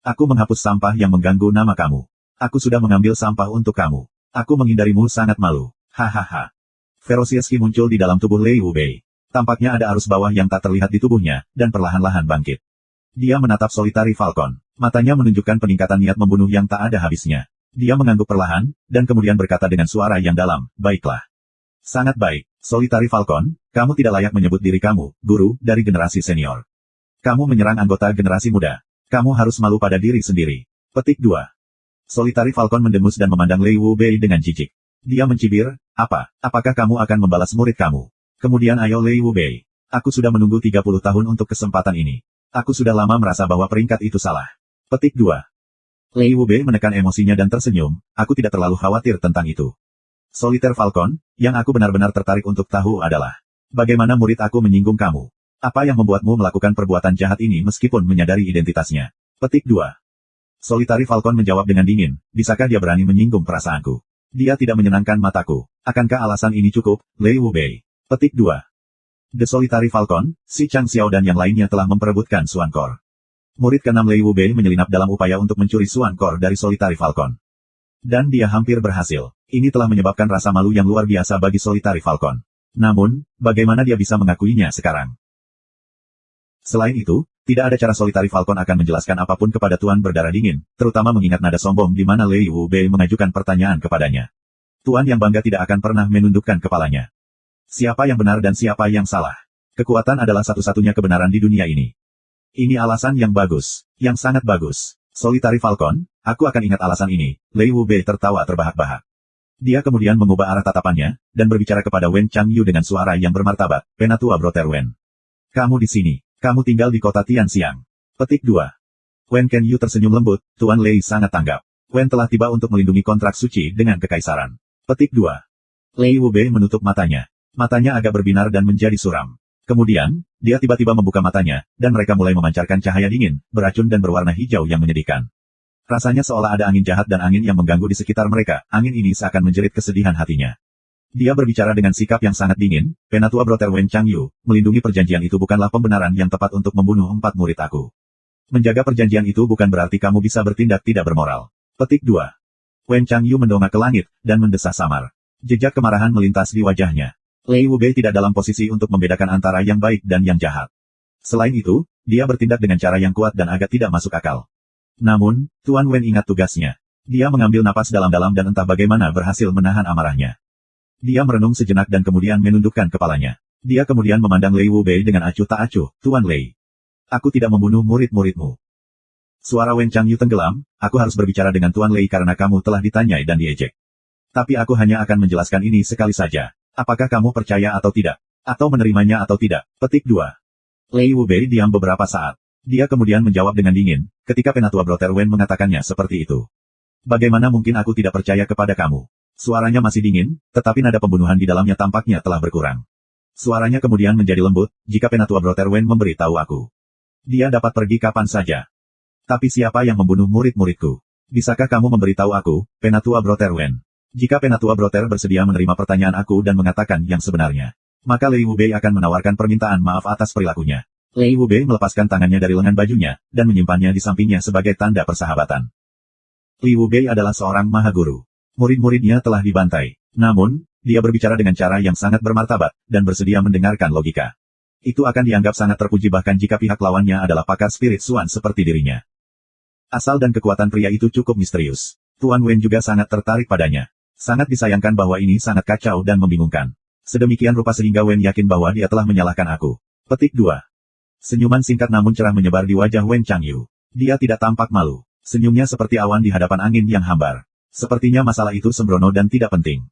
Aku menghapus sampah yang mengganggu nama kamu. Aku sudah mengambil sampah untuk kamu. Aku menghindarimu sangat malu. Hahaha. Ferociously muncul di dalam tubuh Lei Wubei. Tampaknya ada arus bawah yang tak terlihat di tubuhnya, dan perlahan-lahan bangkit. Dia menatap Solitary Falcon. Matanya menunjukkan peningkatan niat membunuh yang tak ada habisnya. Dia mengangguk perlahan, dan kemudian berkata dengan suara yang dalam, baiklah. Sangat baik, Solitary Falcon, kamu tidak layak menyebut diri kamu, guru, dari generasi senior. Kamu menyerang anggota generasi muda. Kamu harus malu pada diri sendiri. Petik 2. Solitary Falcon mendengus dan memandang Lei Wubei dengan jijik. Dia mencibir, apakah kamu akan membalas murid kamu? Kemudian ayo Lei Wubei. Aku sudah menunggu 30 tahun untuk kesempatan ini. Aku sudah lama merasa bahwa peringkat itu salah. Petik 2. Lei Wubei menekan emosinya dan tersenyum, aku tidak terlalu khawatir tentang itu. Solitaire Falcon, yang aku benar-benar tertarik untuk tahu adalah, bagaimana murid aku menyinggung kamu? Apa yang membuatmu melakukan perbuatan jahat ini meskipun menyadari identitasnya? Petik 2. Solitary Falcon menjawab dengan dingin, bisakah dia berani menyinggung perasaanku? Dia tidak menyenangkan mataku. Akankah alasan ini cukup, Lei Wubei? Petik 2. The Solitary Falcon, si Chang Xiao dan yang lainnya telah memperebutkan Xuan Core. Murid ke-6 Lei Wubei menyelinap dalam upaya untuk mencuri Xuan Core dari Solitary Falcon. Dan dia hampir berhasil. Ini telah menyebabkan rasa malu yang luar biasa bagi Solitary Falcon. Namun, bagaimana dia bisa mengakuinya sekarang? Selain itu, tidak ada cara Solitary Falcon akan menjelaskan apapun kepada Tuan berdarah dingin, terutama mengingat nada sombong di mana Lei Wubei mengajukan pertanyaan kepadanya. Tuan yang bangga tidak akan pernah menundukkan kepalanya. Siapa yang benar dan siapa yang salah? Kekuatan adalah satu-satunya kebenaran di dunia ini. Ini alasan yang bagus, yang sangat bagus. Solitary Falcon, aku akan ingat alasan ini. Lei Wubei tertawa terbahak-bahak. Dia kemudian mengubah arah tatapannya, dan berbicara kepada Wen Changyu dengan suara yang bermartabat, Penatua Brother Wen. Kamu di sini. Kamu tinggal di kota Tianxiang. Petik 2. Wen Kenyu tersenyum lembut, Tuan Lei sangat tanggap. Wen telah tiba untuk melindungi kontrak suci dengan kekaisaran. Petik 2. Lei Wubei menutup matanya. Matanya agak berbinar dan menjadi suram. Kemudian, dia tiba-tiba membuka matanya, dan mereka mulai memancarkan cahaya dingin, beracun dan berwarna hijau yang menyedihkan. Rasanya seolah ada angin jahat dan angin yang mengganggu di sekitar mereka, angin ini seakan menjerit kesedihan hatinya. Dia berbicara dengan sikap yang sangat dingin, Penatua Brother Wen Changyu, melindungi perjanjian itu bukanlah pembenaran yang tepat untuk membunuh 4 murid aku. Menjaga perjanjian itu bukan berarti kamu bisa bertindak tidak bermoral. Petik 2. Wen Changyu mendongak ke langit, dan mendesah samar. Jejak kemarahan melintas di wajahnya. Lei Wubei tidak dalam posisi untuk membedakan antara yang baik dan yang jahat. Selain itu, dia bertindak dengan cara yang kuat dan agak tidak masuk akal. Namun, Tuan Wen ingat tugasnya. Dia mengambil napas dalam-dalam dan entah bagaimana berhasil menahan amarahnya. Dia merenung sejenak dan kemudian menundukkan kepalanya. Dia kemudian memandang Lei Wubei dengan acuh tak acuh, Tuan Lei. Aku tidak membunuh murid-muridmu. Suara Wen Changyu tenggelam, aku harus berbicara dengan Tuan Lei karena kamu telah ditanyai dan diejek. Tapi aku hanya akan menjelaskan ini sekali saja. Apakah kamu percaya atau tidak? Atau menerimanya atau tidak? Petik 2. Lei Wubei diam beberapa saat. Dia kemudian menjawab dengan dingin, ketika Penatua Brother Wen mengatakannya seperti itu. Bagaimana mungkin aku tidak percaya kepada kamu? Suaranya masih dingin, tetapi nada pembunuhan di dalamnya tampaknya telah berkurang. Suaranya kemudian menjadi lembut, jika Penatua Brother Wen memberitahu aku. Dia dapat pergi kapan saja. Tapi siapa yang membunuh murid-muridku? Bisakah kamu memberitahu aku, Penatua Brother Wen? Jika Penatua Brother bersedia menerima pertanyaan aku dan mengatakan yang sebenarnya, maka Lei Wubei akan menawarkan permintaan maaf atas perilakunya. Lei Wubei melepaskan tangannya dari lengan bajunya, dan menyimpannya di sampingnya sebagai tanda persahabatan. Lei Wubei adalah seorang mahaguru. Murid-muridnya telah dibantai. Namun, dia berbicara dengan cara yang sangat bermartabat, dan bersedia mendengarkan logika. Itu akan dianggap sangat terpuji bahkan jika pihak lawannya adalah pakar spirit Xuan seperti dirinya. Asal dan kekuatan pria itu cukup misterius. Tuan Wen juga sangat tertarik padanya. Sangat disayangkan bahwa ini sangat kacau dan membingungkan. Sedemikian rupa sehingga Wen yakin bahwa dia telah menyalahkan aku. Petik 2. Senyuman singkat namun cerah menyebar di wajah Wen Changyu. Dia tidak tampak malu. Senyumnya seperti awan di hadapan angin yang hambar. Sepertinya masalah itu sembrono dan tidak penting.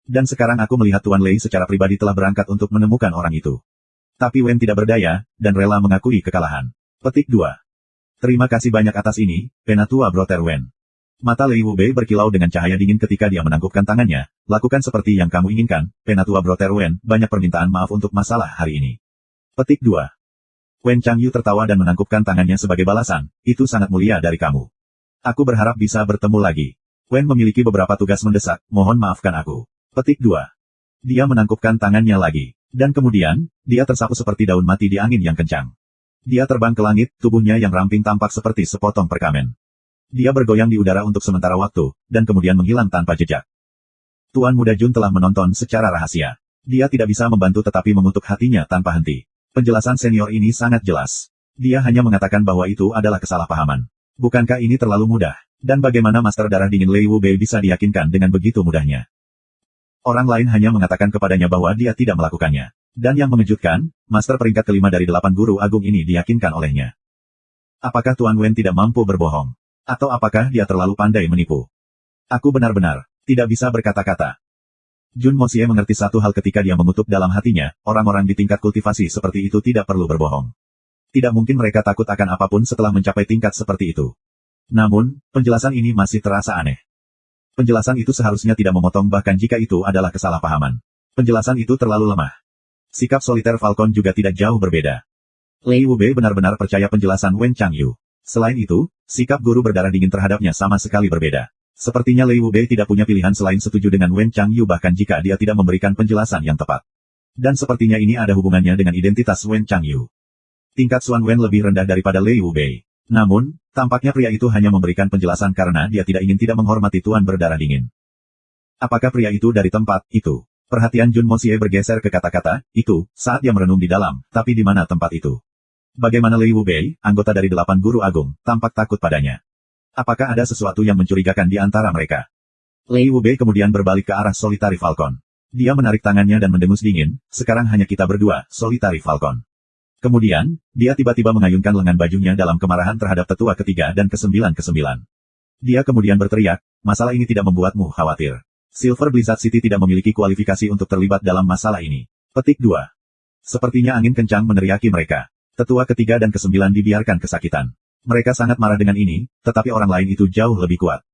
Dan sekarang aku melihat Tuan Lei secara pribadi telah berangkat untuk menemukan orang itu. Tapi Wen tidak berdaya, dan rela mengakui kekalahan. Petik 2. Terima kasih banyak atas ini, Penatua Brother Wen. Mata Lei Wubei berkilau dengan cahaya dingin ketika dia menangkupkan tangannya. Lakukan seperti yang kamu inginkan, Penatua Brother Wen, banyak permintaan maaf untuk masalah hari ini. Petik 2. Wen Changyu tertawa dan menangkupkan tangannya sebagai balasan, itu sangat mulia dari kamu. Aku berharap bisa bertemu lagi. Wen memiliki beberapa tugas mendesak, mohon maafkan aku. Petik 2. Dia menangkupkan tangannya lagi. Dan kemudian, dia tersapu seperti daun mati di angin yang kencang. Dia terbang ke langit, tubuhnya yang ramping tampak seperti sepotong perkamen. Dia bergoyang di udara untuk sementara waktu, dan kemudian menghilang tanpa jejak. Tuan Muda Jun telah menonton secara rahasia. Dia tidak bisa membantu tetapi mengutuk hatinya tanpa henti. Penjelasan senior ini sangat jelas. Dia hanya mengatakan bahwa itu adalah kesalahpahaman. Bukankah ini terlalu mudah? Dan bagaimana Master Darah Dingin Lei Wubei bisa diyakinkan dengan begitu mudahnya? Orang lain hanya mengatakan kepadanya bahwa dia tidak melakukannya. Dan yang mengejutkan, Master peringkat kelima dari 8 guru agung ini diyakinkan olehnya. Apakah Tuan Wen tidak mampu berbohong? Atau apakah dia terlalu pandai menipu? Aku benar-benar tidak bisa berkata-kata. Jun Moxie mengerti satu hal ketika dia mengutuk dalam hatinya, orang-orang di tingkat kultivasi seperti itu tidak perlu berbohong. Tidak mungkin mereka takut akan apapun setelah mencapai tingkat seperti itu. Namun, penjelasan ini masih terasa aneh. Penjelasan itu seharusnya tidak memotong bahkan jika itu adalah kesalahpahaman. Penjelasan itu terlalu lemah. Sikap soliter Falcon juga tidak jauh berbeda. Lei Wubei benar-benar percaya penjelasan Wen Changyu. Selain itu, sikap guru berdarah dingin terhadapnya sama sekali berbeda. Sepertinya Lei Wubei tidak punya pilihan selain setuju dengan Wen Changyu bahkan jika dia tidak memberikan penjelasan yang tepat. Dan sepertinya ini ada hubungannya dengan identitas Wen Changyu. Tingkat Xuan Wen lebih rendah daripada Lei Wubei. Namun, tampaknya pria itu hanya memberikan penjelasan karena dia tidak ingin tidak menghormati Tuan berdarah dingin. Apakah pria itu dari tempat itu? Perhatian Jun Moxie bergeser ke kata-kata, itu, saat dia merenung di dalam, tapi di mana tempat itu? Bagaimana Lei Wubei, anggota dari 8 guru agung, tampak takut padanya? Apakah ada sesuatu yang mencurigakan di antara mereka? Lei Wubei kemudian berbalik ke arah Solitary Falcon. Dia menarik tangannya dan mendengus dingin, sekarang hanya kita berdua, Solitary Falcon. Kemudian, dia tiba-tiba mengayunkan lengan bajunya dalam kemarahan terhadap tetua ketiga dan ke-9. Dia kemudian berteriak, masalah ini tidak membuatmu khawatir. Silver Blizzard City tidak memiliki kualifikasi untuk terlibat dalam masalah ini. Petik 2. Sepertinya angin kencang meneriaki mereka. Tetua ketiga dan ke-9 dibiarkan kesakitan. Mereka sangat marah dengan ini, tetapi orang lain itu jauh lebih kuat.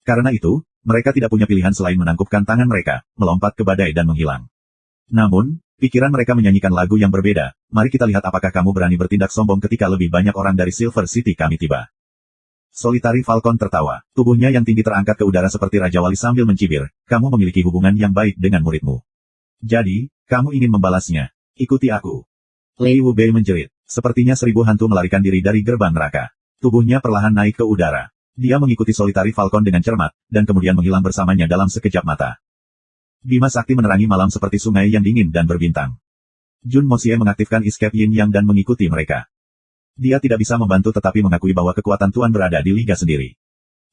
Karena itu, mereka tidak punya pilihan selain menangkupkan tangan mereka, melompat ke badai dan menghilang. Namun, pikiran mereka menyanyikan lagu yang berbeda. Mari kita lihat apakah kamu berani bertindak sombong ketika lebih banyak orang dari Silver City kami tiba. Solitary Falcon tertawa. Tubuhnya yang tinggi terangkat ke udara seperti Raja Wali sambil mencibir. Kamu memiliki hubungan yang baik dengan muridmu. Jadi, kamu ingin membalasnya. Ikuti aku. Lei Wubei menjerit. Sepertinya 1000 hantu melarikan diri dari gerbang neraka. Tubuhnya perlahan naik ke udara. Dia mengikuti Solitary Falcon dengan cermat, dan kemudian menghilang bersamanya dalam sekejap mata. Bima sakti menerangi malam seperti sungai yang dingin dan berbintang. Jun Moxie mengaktifkan Escape Yin Yang dan mengikuti mereka. Dia tidak bisa membantu tetapi mengakui bahwa kekuatan Tuan berada di liga sendiri.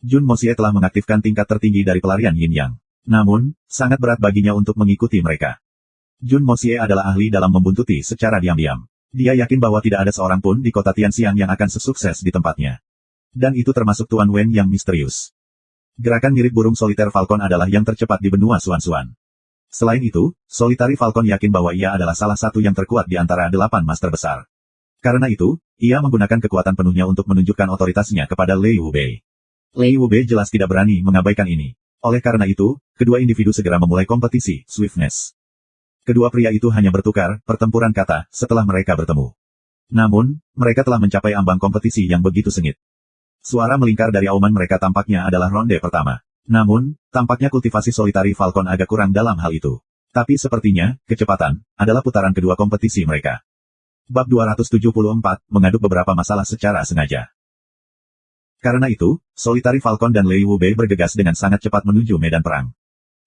Jun Moxie telah mengaktifkan tingkat tertinggi dari pelarian Yin Yang. Namun, sangat berat baginya untuk mengikuti mereka. Jun Moxie adalah ahli dalam membuntuti secara diam-diam. Dia yakin bahwa tidak ada seorang pun di kota Tianxiang yang akan sesukses di tempatnya. Dan itu termasuk Tuan Wen yang misterius. Gerakan mirip burung soliter Falcon adalah yang tercepat di benua Xuan. Selain itu, Solitary Falcon yakin bahwa ia adalah salah satu yang terkuat di antara 8 master besar. Karena itu, ia menggunakan kekuatan penuhnya untuk menunjukkan otoritasnya kepada Lei Wubei. Lei Wubei jelas tidak berani mengabaikan ini. Oleh karena itu, kedua individu segera memulai kompetisi, Swiftness. Kedua pria itu hanya bertukar, pertempuran kata, setelah mereka bertemu. Namun, mereka telah mencapai ambang kompetisi yang begitu sengit. Suara melingkar dari auman mereka tampaknya adalah ronde pertama. Namun, tampaknya kultivasi Solitary Falcon agak kurang dalam hal itu. Tapi sepertinya, kecepatan, adalah putaran kedua kompetisi mereka. Bab 274, mengaduk beberapa masalah secara sengaja. Karena itu, Solitary Falcon dan Lei Wubei bergegas dengan sangat cepat menuju medan perang.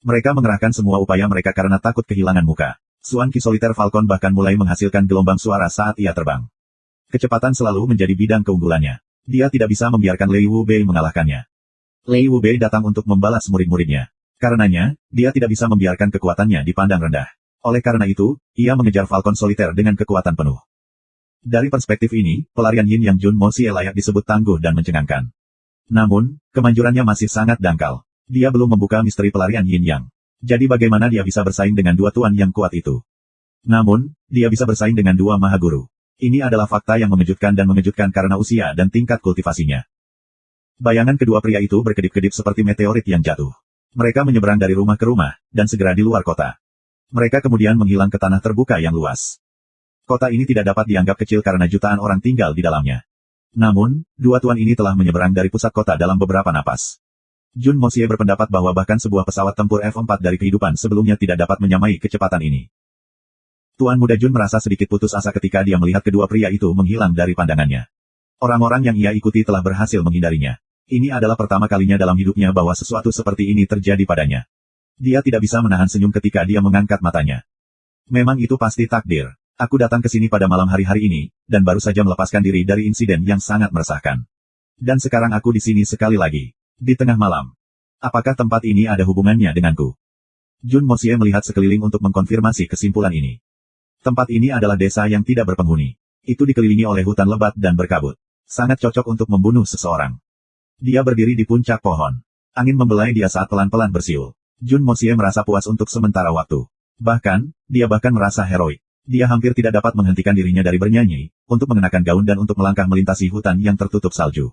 Mereka mengerahkan semua upaya mereka karena takut kehilangan muka. Xuan Qi Solitaire Falcon bahkan mulai menghasilkan gelombang suara saat ia terbang. Kecepatan selalu menjadi bidang keunggulannya. Dia tidak bisa membiarkan Lei Wubei mengalahkannya. Lei Wubei datang untuk membalas murid-muridnya. Karenanya, dia tidak bisa membiarkan kekuatannya dipandang rendah. Oleh karena itu, ia mengejar Falcon Solitaire dengan kekuatan penuh. Dari perspektif ini, pelarian Yin Yang Jun Moxie layak disebut tangguh dan mencengangkan. Namun, kemanjurannya masih sangat dangkal. Dia belum membuka misteri pelarian Yin Yang. Jadi bagaimana dia bisa bersaing dengan dua tuan yang kuat itu? Namun, dia bisa bersaing dengan dua mahaguru. Ini adalah fakta yang mengejutkan karena usia dan tingkat kultivasinya. Bayangan kedua pria itu berkedip-kedip seperti meteorit yang jatuh. Mereka menyeberang dari rumah ke rumah, dan segera di luar kota. Mereka kemudian menghilang ke tanah terbuka yang luas. Kota ini tidak dapat dianggap kecil karena jutaan orang tinggal di dalamnya. Namun, dua tuan ini telah menyeberang dari pusat kota dalam beberapa napas. Jun Moxie berpendapat bahwa bahkan sebuah pesawat tempur F-4 dari kehidupan sebelumnya tidak dapat menyamai kecepatan ini. Tuan muda Jun merasa sedikit putus asa ketika dia melihat kedua pria itu menghilang dari pandangannya. Orang-orang yang ia ikuti telah berhasil menghindarinya. Ini adalah pertama kalinya dalam hidupnya bahwa sesuatu seperti ini terjadi padanya. Dia tidak bisa menahan senyum ketika dia mengangkat matanya. Memang itu pasti takdir. Aku datang ke sini pada malam hari ini, dan baru saja melepaskan diri dari insiden yang sangat meresahkan. Dan sekarang aku di sini sekali lagi. Di tengah malam. Apakah tempat ini ada hubungannya denganku? Jun Moxie melihat sekeliling untuk mengkonfirmasi kesimpulan ini. Tempat ini adalah desa yang tidak berpenghuni. Itu dikelilingi oleh hutan lebat dan berkabut. Sangat cocok untuk membunuh seseorang. Dia berdiri di puncak pohon. Angin membelai dia saat pelan-pelan bersiul. Jun Moxie merasa puas untuk sementara waktu. Bahkan, dia bahkan merasa heroik. Dia hampir tidak dapat menghentikan dirinya dari bernyanyi, untuk mengenakan gaun dan untuk melangkah melintasi hutan yang tertutup salju.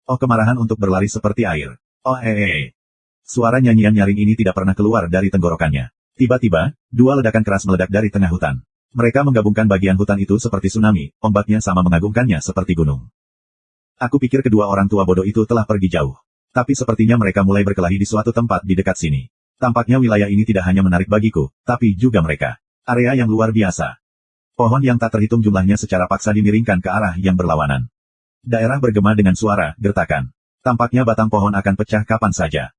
Oh kemarahan untuk berlari seperti air. Oh Suara nyanyian nyaring ini tidak pernah keluar dari tenggorokannya. Tiba-tiba, dua ledakan keras meledak dari tengah hutan. Mereka menggabungkan bagian hutan itu seperti tsunami, ombaknya sama mengagumkannya seperti gunung. Aku pikir kedua orang tua bodoh itu telah pergi jauh. Tapi sepertinya mereka mulai berkelahi di suatu tempat di dekat sini. Tampaknya wilayah ini tidak hanya menarik bagiku, tapi juga mereka. Area yang luar biasa. Pohon yang tak terhitung jumlahnya secara paksa dimiringkan ke arah yang berlawanan. Daerah bergema dengan suara gertakan. Tampaknya batang pohon akan pecah kapan saja.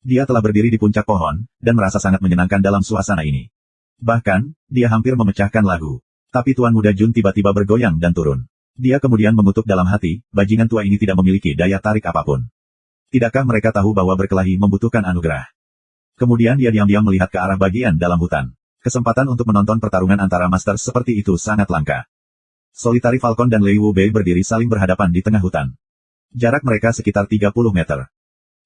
Dia telah berdiri di puncak pohon, dan merasa sangat menyenangkan dalam suasana ini. Bahkan, dia hampir memecahkan lagu. Tapi Tuan Muda Jun tiba-tiba bergoyang dan turun. Dia kemudian mengutuk dalam hati, bajingan tua ini tidak memiliki daya tarik apapun. Tidakkah mereka tahu bahwa berkelahi membutuhkan anugerah? Kemudian dia diam-diam melihat ke arah bagian dalam hutan. Kesempatan untuk menonton pertarungan antara master seperti itu sangat langka. Solitary Falcon dan Lei Wubei berdiri saling berhadapan di tengah hutan. Jarak mereka sekitar 30 meter.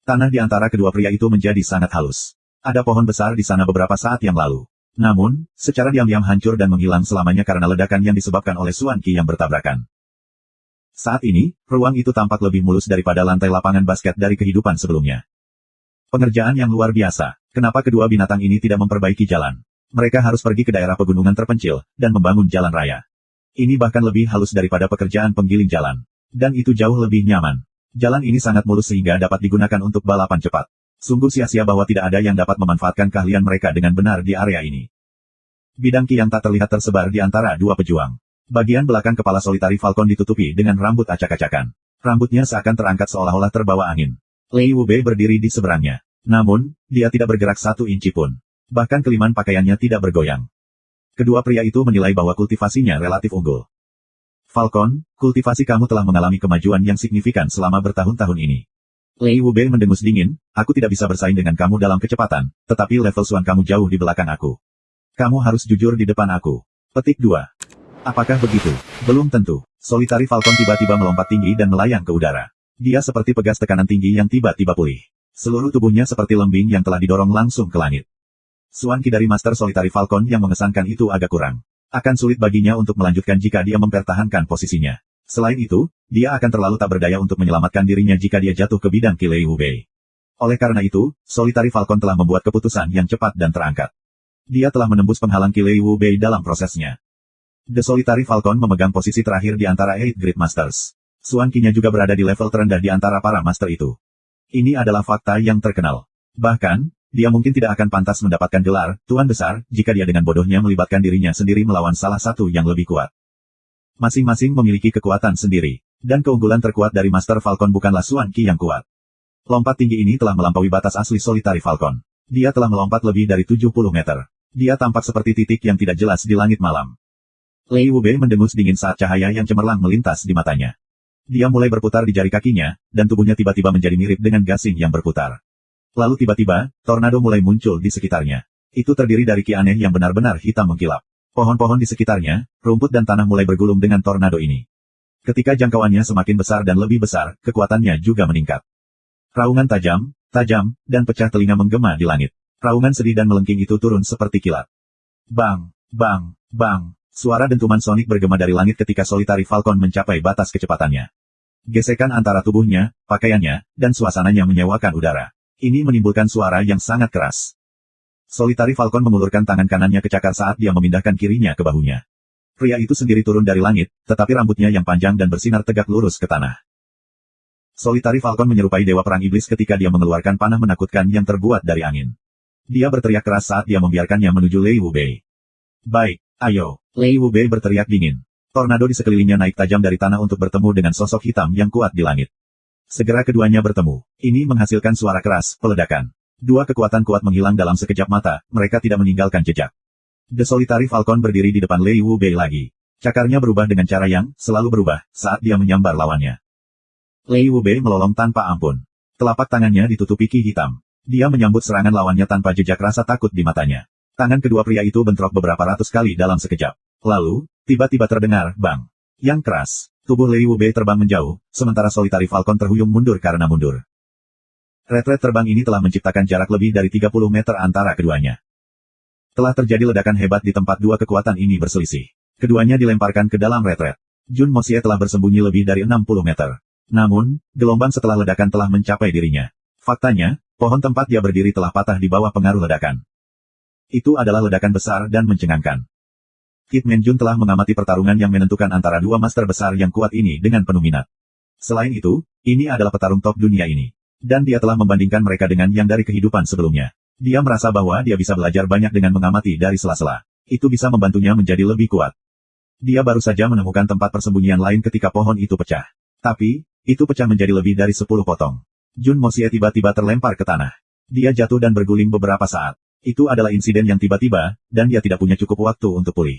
Tanah di antara kedua pria itu menjadi sangat halus. Ada pohon besar di sana beberapa saat yang lalu. Namun, secara diam-diam hancur dan menghilang selamanya karena ledakan yang disebabkan oleh Xuan Qi yang bertabrakan. Saat ini, ruang itu tampak lebih mulus daripada lantai lapangan basket dari kehidupan sebelumnya. Pengerjaan yang luar biasa. Kenapa kedua binatang ini tidak memperbaiki jalan? Mereka harus pergi ke daerah pegunungan terpencil, dan membangun jalan raya. Ini bahkan lebih halus daripada pekerjaan penggiling jalan. Dan itu jauh lebih nyaman. Jalan ini sangat mulus sehingga dapat digunakan untuk balapan cepat. Sungguh sia-sia bahwa tidak ada yang dapat memanfaatkan keahlian mereka dengan benar di area ini. Bidang Qi yang tak terlihat tersebar di antara dua pejuang. Bagian belakang kepala Solitary Falcon ditutupi dengan rambut acak-acakan. Rambutnya seakan terangkat seolah-olah terbawa angin. Lei Wubei berdiri di seberangnya. Namun, dia tidak bergerak satu inci pun. Bahkan keliman pakaiannya tidak bergoyang. Kedua pria itu menilai bahwa kultivasinya relatif unggul. Falcon, kultivasi kamu telah mengalami kemajuan yang signifikan selama bertahun-tahun ini. Lei Wubei mendengus dingin, aku tidak bisa bersaing dengan kamu dalam kecepatan, tetapi level Xuan kamu jauh di belakang aku. Kamu harus jujur di depan aku. Petik 2. Apakah begitu? Belum tentu. Solitary Falcon tiba-tiba melompat tinggi dan melayang ke udara. Dia seperti pegas tekanan tinggi yang tiba-tiba pulih. Seluruh tubuhnya seperti lembing yang telah didorong langsung ke langit. Xuan Qi dari Master Solitary Falcon yang mengesankan itu agak kurang. Akan sulit baginya untuk melanjutkan jika dia mempertahankan posisinya. Selain itu, dia akan terlalu tak berdaya untuk menyelamatkan dirinya jika dia jatuh ke bidang Qi Lei Wubei. Oleh karena itu, Solitary Falcon telah membuat keputusan yang cepat dan terangkat. Dia telah menembus penghalang Qi Lei Wubei dalam prosesnya. The Solitary Falcon memegang posisi terakhir di antara 8 Great Masters. Xuan Qi-nya juga berada di level terendah di antara para master itu. Ini adalah fakta yang terkenal. Bahkan, dia mungkin tidak akan pantas mendapatkan gelar Tuan Besar jika dia dengan bodohnya melibatkan dirinya sendiri melawan salah satu yang lebih kuat. Masing-masing memiliki kekuatan sendiri, dan keunggulan terkuat dari Master Falcon bukanlah Xuan Qi yang kuat. Lompat tinggi ini telah melampaui batas asli Solitary Falcon. Dia telah melompat lebih dari 70 meter. Dia tampak seperti titik yang tidak jelas di langit malam. Lei Wubei mendengus dingin saat cahaya yang cemerlang melintas di matanya. Dia mulai berputar di jari kakinya, dan tubuhnya tiba-tiba menjadi mirip dengan gasing yang berputar. Lalu tiba-tiba, tornado mulai muncul di sekitarnya. Itu terdiri dari ki aneh yang benar-benar hitam mengkilap. Pohon-pohon di sekitarnya, rumput dan tanah mulai bergulung dengan tornado ini. Ketika jangkauannya semakin besar dan lebih besar, kekuatannya juga meningkat. Raungan tajam, dan pecah telinga menggema di langit. Raungan sedih dan melengking itu turun seperti kilat. Bang, bang, bang. Suara dentuman sonik bergema dari langit ketika Solitary Falcon mencapai batas kecepatannya. Gesekan antara tubuhnya, pakaiannya, dan suasananya menyewakan udara. Ini menimbulkan suara yang sangat keras. Solitary Falcon mengulurkan tangan kanannya ke cakar saat dia memindahkan kirinya ke bahunya. Pria itu sendiri turun dari langit, tetapi rambutnya yang panjang dan bersinar tegak lurus ke tanah. Solitary Falcon menyerupai dewa perang iblis ketika dia mengeluarkan panah menakutkan yang terbuat dari angin. Dia berteriak keras saat dia membiarkannya menuju Lei Wubei. Baik, ayo. Lei Wubei berteriak dingin. Tornado di sekelilingnya naik tajam dari tanah untuk bertemu dengan sosok hitam yang kuat di langit. Segera keduanya bertemu. Ini menghasilkan suara keras, peledakan. Dua kekuatan kuat menghilang dalam sekejap mata, mereka tidak meninggalkan jejak. The Solitary Falcon berdiri di depan Lei Wubei lagi. Cakarnya berubah dengan cara yang selalu berubah saat dia menyambar lawannya. Lei Wubei melolong tanpa ampun. Telapak tangannya ditutupi ki hitam. Dia menyambut serangan lawannya tanpa jejak rasa takut di matanya. Tangan kedua pria itu bentrok beberapa ratus kali dalam sekejap. Lalu, tiba-tiba terdengar bang yang keras. Tubuh Lei Wubei terbang menjauh, sementara Solitary Falcon terhuyung mundur karena mundur. Retret terbang ini telah menciptakan jarak lebih dari 30 meter antara keduanya. Telah terjadi ledakan hebat di tempat dua kekuatan ini berselisih. Keduanya dilemparkan ke dalam retret. Jun Moxie telah bersembunyi lebih dari 60 meter. Namun, gelombang setelah ledakan telah mencapai dirinya. Faktanya, pohon tempat dia berdiri telah patah di bawah pengaruh ledakan. Itu adalah ledakan besar dan mencengangkan. Kit Man Jun telah mengamati pertarungan yang menentukan antara dua master besar yang kuat ini dengan penuh minat. Selain itu, ini adalah petarung top dunia ini. Dan dia telah membandingkan mereka dengan yang dari kehidupan sebelumnya. Dia merasa bahwa dia bisa belajar banyak dengan mengamati dari sela-sela. Itu bisa membantunya menjadi lebih kuat. Dia baru saja menemukan tempat persembunyian lain ketika pohon itu pecah. Tapi, itu pecah menjadi lebih dari 10 potong. Jun Moxie tiba-tiba terlempar ke tanah. Dia jatuh dan berguling beberapa saat. Itu adalah insiden yang tiba-tiba, dan dia tidak punya cukup waktu untuk pulih.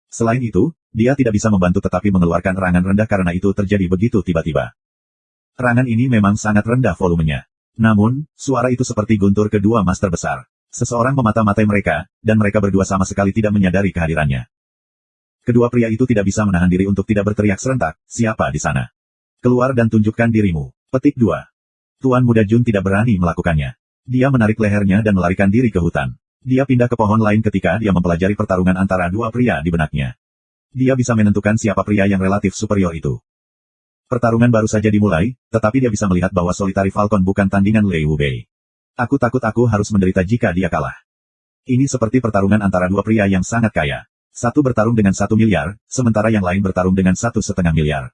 Selain itu, dia tidak bisa membantu tetapi mengeluarkan erangan rendah karena itu terjadi begitu tiba-tiba. Erangan ini memang sangat rendah volumenya. Namun, suara itu seperti guntur kedua master besar. Seseorang memata-matai mereka, dan mereka berdua sama sekali tidak menyadari kehadirannya. Kedua pria itu tidak bisa menahan diri untuk tidak berteriak serentak, siapa di sana? Keluar dan tunjukkan dirimu. Petik 2. Tuan Muda Jun tidak berani melakukannya. Dia menarik lehernya dan melarikan diri ke hutan. Dia pindah ke pohon lain ketika dia mempelajari pertarungan antara dua pria di benaknya. Dia bisa menentukan siapa pria yang relatif superior itu. Pertarungan baru saja dimulai, tetapi dia bisa melihat bahwa Solitary Falcon bukan tandingan Lei Wubei. Aku takut aku harus menderita jika dia kalah. Ini seperti pertarungan antara dua pria yang sangat kaya. Satu bertarung dengan 1 miliar, sementara yang lain bertarung dengan 1,5 miliar.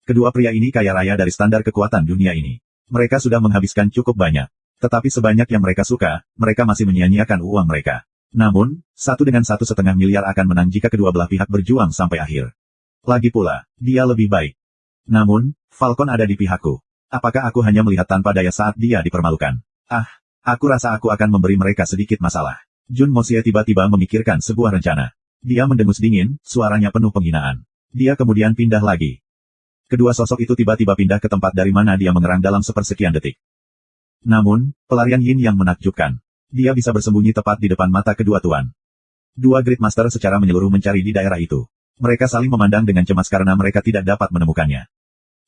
Kedua pria ini kaya raya dari standar kekuatan dunia ini. Mereka sudah menghabiskan cukup banyak. Tetapi sebanyak yang mereka suka, mereka masih menyia-nyiakan uang mereka. Namun, satu dengan 1,5 miliar akan menang jika kedua belah pihak berjuang sampai akhir. Lagi pula, dia lebih baik. Namun, Falcon ada di pihakku. Apakah aku hanya melihat tanpa daya saat dia dipermalukan? Aku rasa aku akan memberi mereka sedikit masalah. Jun Moxie tiba-tiba memikirkan sebuah rencana. Dia mendengus dingin, suaranya penuh penghinaan. Dia kemudian pindah lagi. Kedua sosok itu tiba-tiba pindah ke tempat dari mana dia mengerang dalam sepersekian detik. Namun, pelarian Yin yang menakjubkan. Dia bisa bersembunyi tepat di depan mata kedua tuan. Dua Great Master secara menyeluruh mencari di daerah itu. Mereka saling memandang dengan cemas karena mereka tidak dapat menemukannya.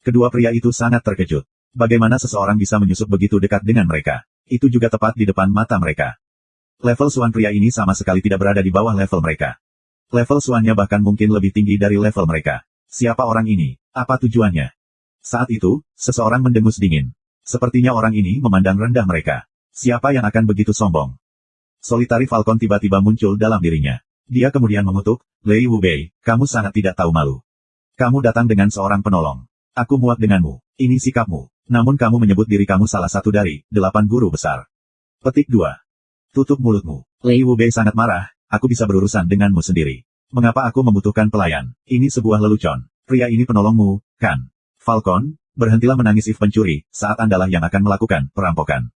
Kedua pria itu sangat terkejut. Bagaimana seseorang bisa menyusup begitu dekat dengan mereka? Itu juga tepat di depan mata mereka. Level Suan pria ini sama sekali tidak berada di bawah level mereka. Level Suannya bahkan mungkin lebih tinggi dari level mereka. Siapa orang ini? Apa tujuannya? Saat itu, seseorang mendengus dingin. Sepertinya orang ini memandang rendah mereka. Siapa yang akan begitu sombong? Solitary Falcon tiba-tiba muncul dalam dirinya. Dia kemudian mengutuk, Lei Wubei, kamu sangat tidak tahu malu. Kamu datang dengan seorang penolong. Aku muak denganmu. Ini sikapmu. Namun kamu menyebut diri kamu salah satu dari 8 guru besar. Petik 2. Tutup mulutmu. Lei Wubei sangat marah, aku bisa berurusan denganmu sendiri. Mengapa aku membutuhkan pelayan? Ini sebuah lelucon. Pria ini penolongmu, kan? Falcon, berhentilah menangis if pencuri, saat Andalah yang akan melakukan perampokan.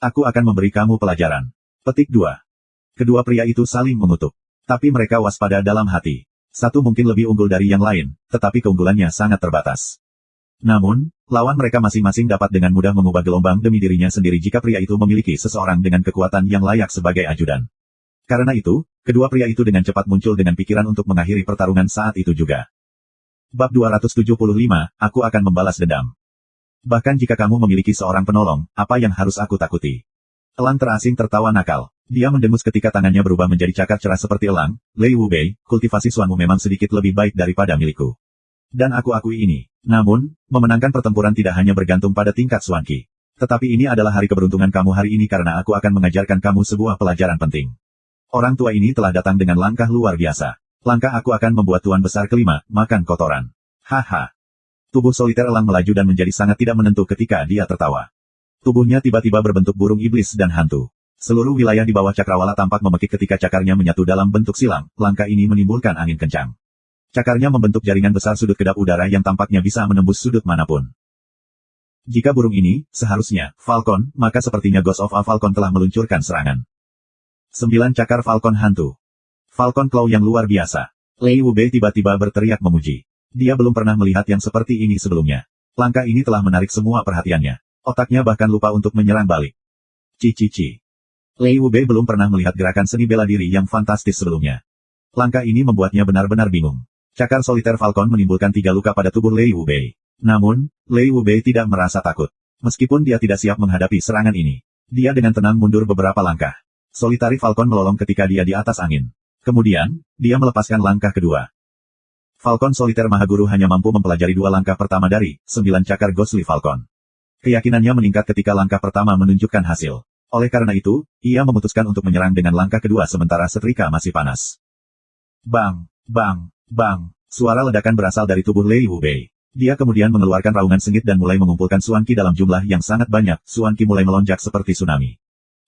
Aku akan memberi kamu pelajaran. Petik 2. Kedua pria itu saling mengutuk. Tapi mereka waspada dalam hati. Satu mungkin lebih unggul dari yang lain, tetapi keunggulannya sangat terbatas. Namun, lawan mereka masing-masing dapat dengan mudah mengubah gelombang demi dirinya sendiri jika pria itu memiliki seseorang dengan kekuatan yang layak sebagai ajudan. Karena itu, kedua pria itu dengan cepat muncul dengan pikiran untuk mengakhiri pertarungan saat itu juga. Bab 275, aku akan membalas dendam. Bahkan jika kamu memiliki seorang penolong, apa yang harus aku takuti? Elang terasing tertawa nakal. Dia mendengus ketika tangannya berubah menjadi cakar cerah seperti elang. Lei Wubei, kultivasi suanmu memang sedikit lebih baik daripada milikku. Dan aku akui ini. Namun, memenangkan pertempuran tidak hanya bergantung pada tingkat suanki. Tetapi ini adalah hari keberuntungan kamu hari ini karena aku akan mengajarkan kamu sebuah pelajaran penting. Orang tua ini telah datang dengan langkah luar biasa. Langkah aku akan membuat tuan besar kelima, makan kotoran. Haha. Tubuh soliter elang melaju dan menjadi sangat tidak menentu ketika dia tertawa. Tubuhnya tiba-tiba berbentuk burung iblis dan hantu. Seluruh wilayah di bawah cakrawala tampak memekik ketika cakarnya menyatu dalam bentuk silang. Langkah ini menimbulkan angin kencang. Cakarnya membentuk jaringan besar sudut kedap udara yang tampaknya bisa menembus sudut manapun. Jika burung ini, seharusnya, Falcon, maka sepertinya Ghost of a Falcon telah meluncurkan serangan. 9 cakar Falcon hantu. Falcon Claw yang luar biasa. Lei Wubei tiba-tiba berteriak memuji. Dia belum pernah melihat yang seperti ini sebelumnya. Langkah ini telah menarik semua perhatiannya. Otaknya bahkan lupa untuk menyerang balik. Cici. Lei Wubei belum pernah melihat gerakan seni bela diri yang fantastis sebelumnya. Langkah ini membuatnya benar-benar bingung. Cakar soliter Falcon menimbulkan 3 luka pada tubuh Lei Wubei. Namun, Lei Wubei tidak merasa takut. Meskipun dia tidak siap menghadapi serangan ini. Dia dengan tenang mundur beberapa langkah. Solitary Falcon melolong ketika dia di atas angin. Kemudian, dia melepaskan langkah kedua. Falcon Soliter Mahaguru hanya mampu mempelajari 2 langkah pertama dari 9 cakar Ghostly Falcon. Keyakinannya meningkat ketika langkah pertama menunjukkan hasil. Oleh karena itu, ia memutuskan untuk menyerang dengan langkah kedua sementara setrika masih panas. Bang, bang, bang. Suara ledakan berasal dari tubuh Lei Wubei. Dia kemudian mengeluarkan raungan sengit dan mulai mengumpulkan Suan Qi dalam jumlah yang sangat banyak. Suan Qi mulai melonjak seperti tsunami.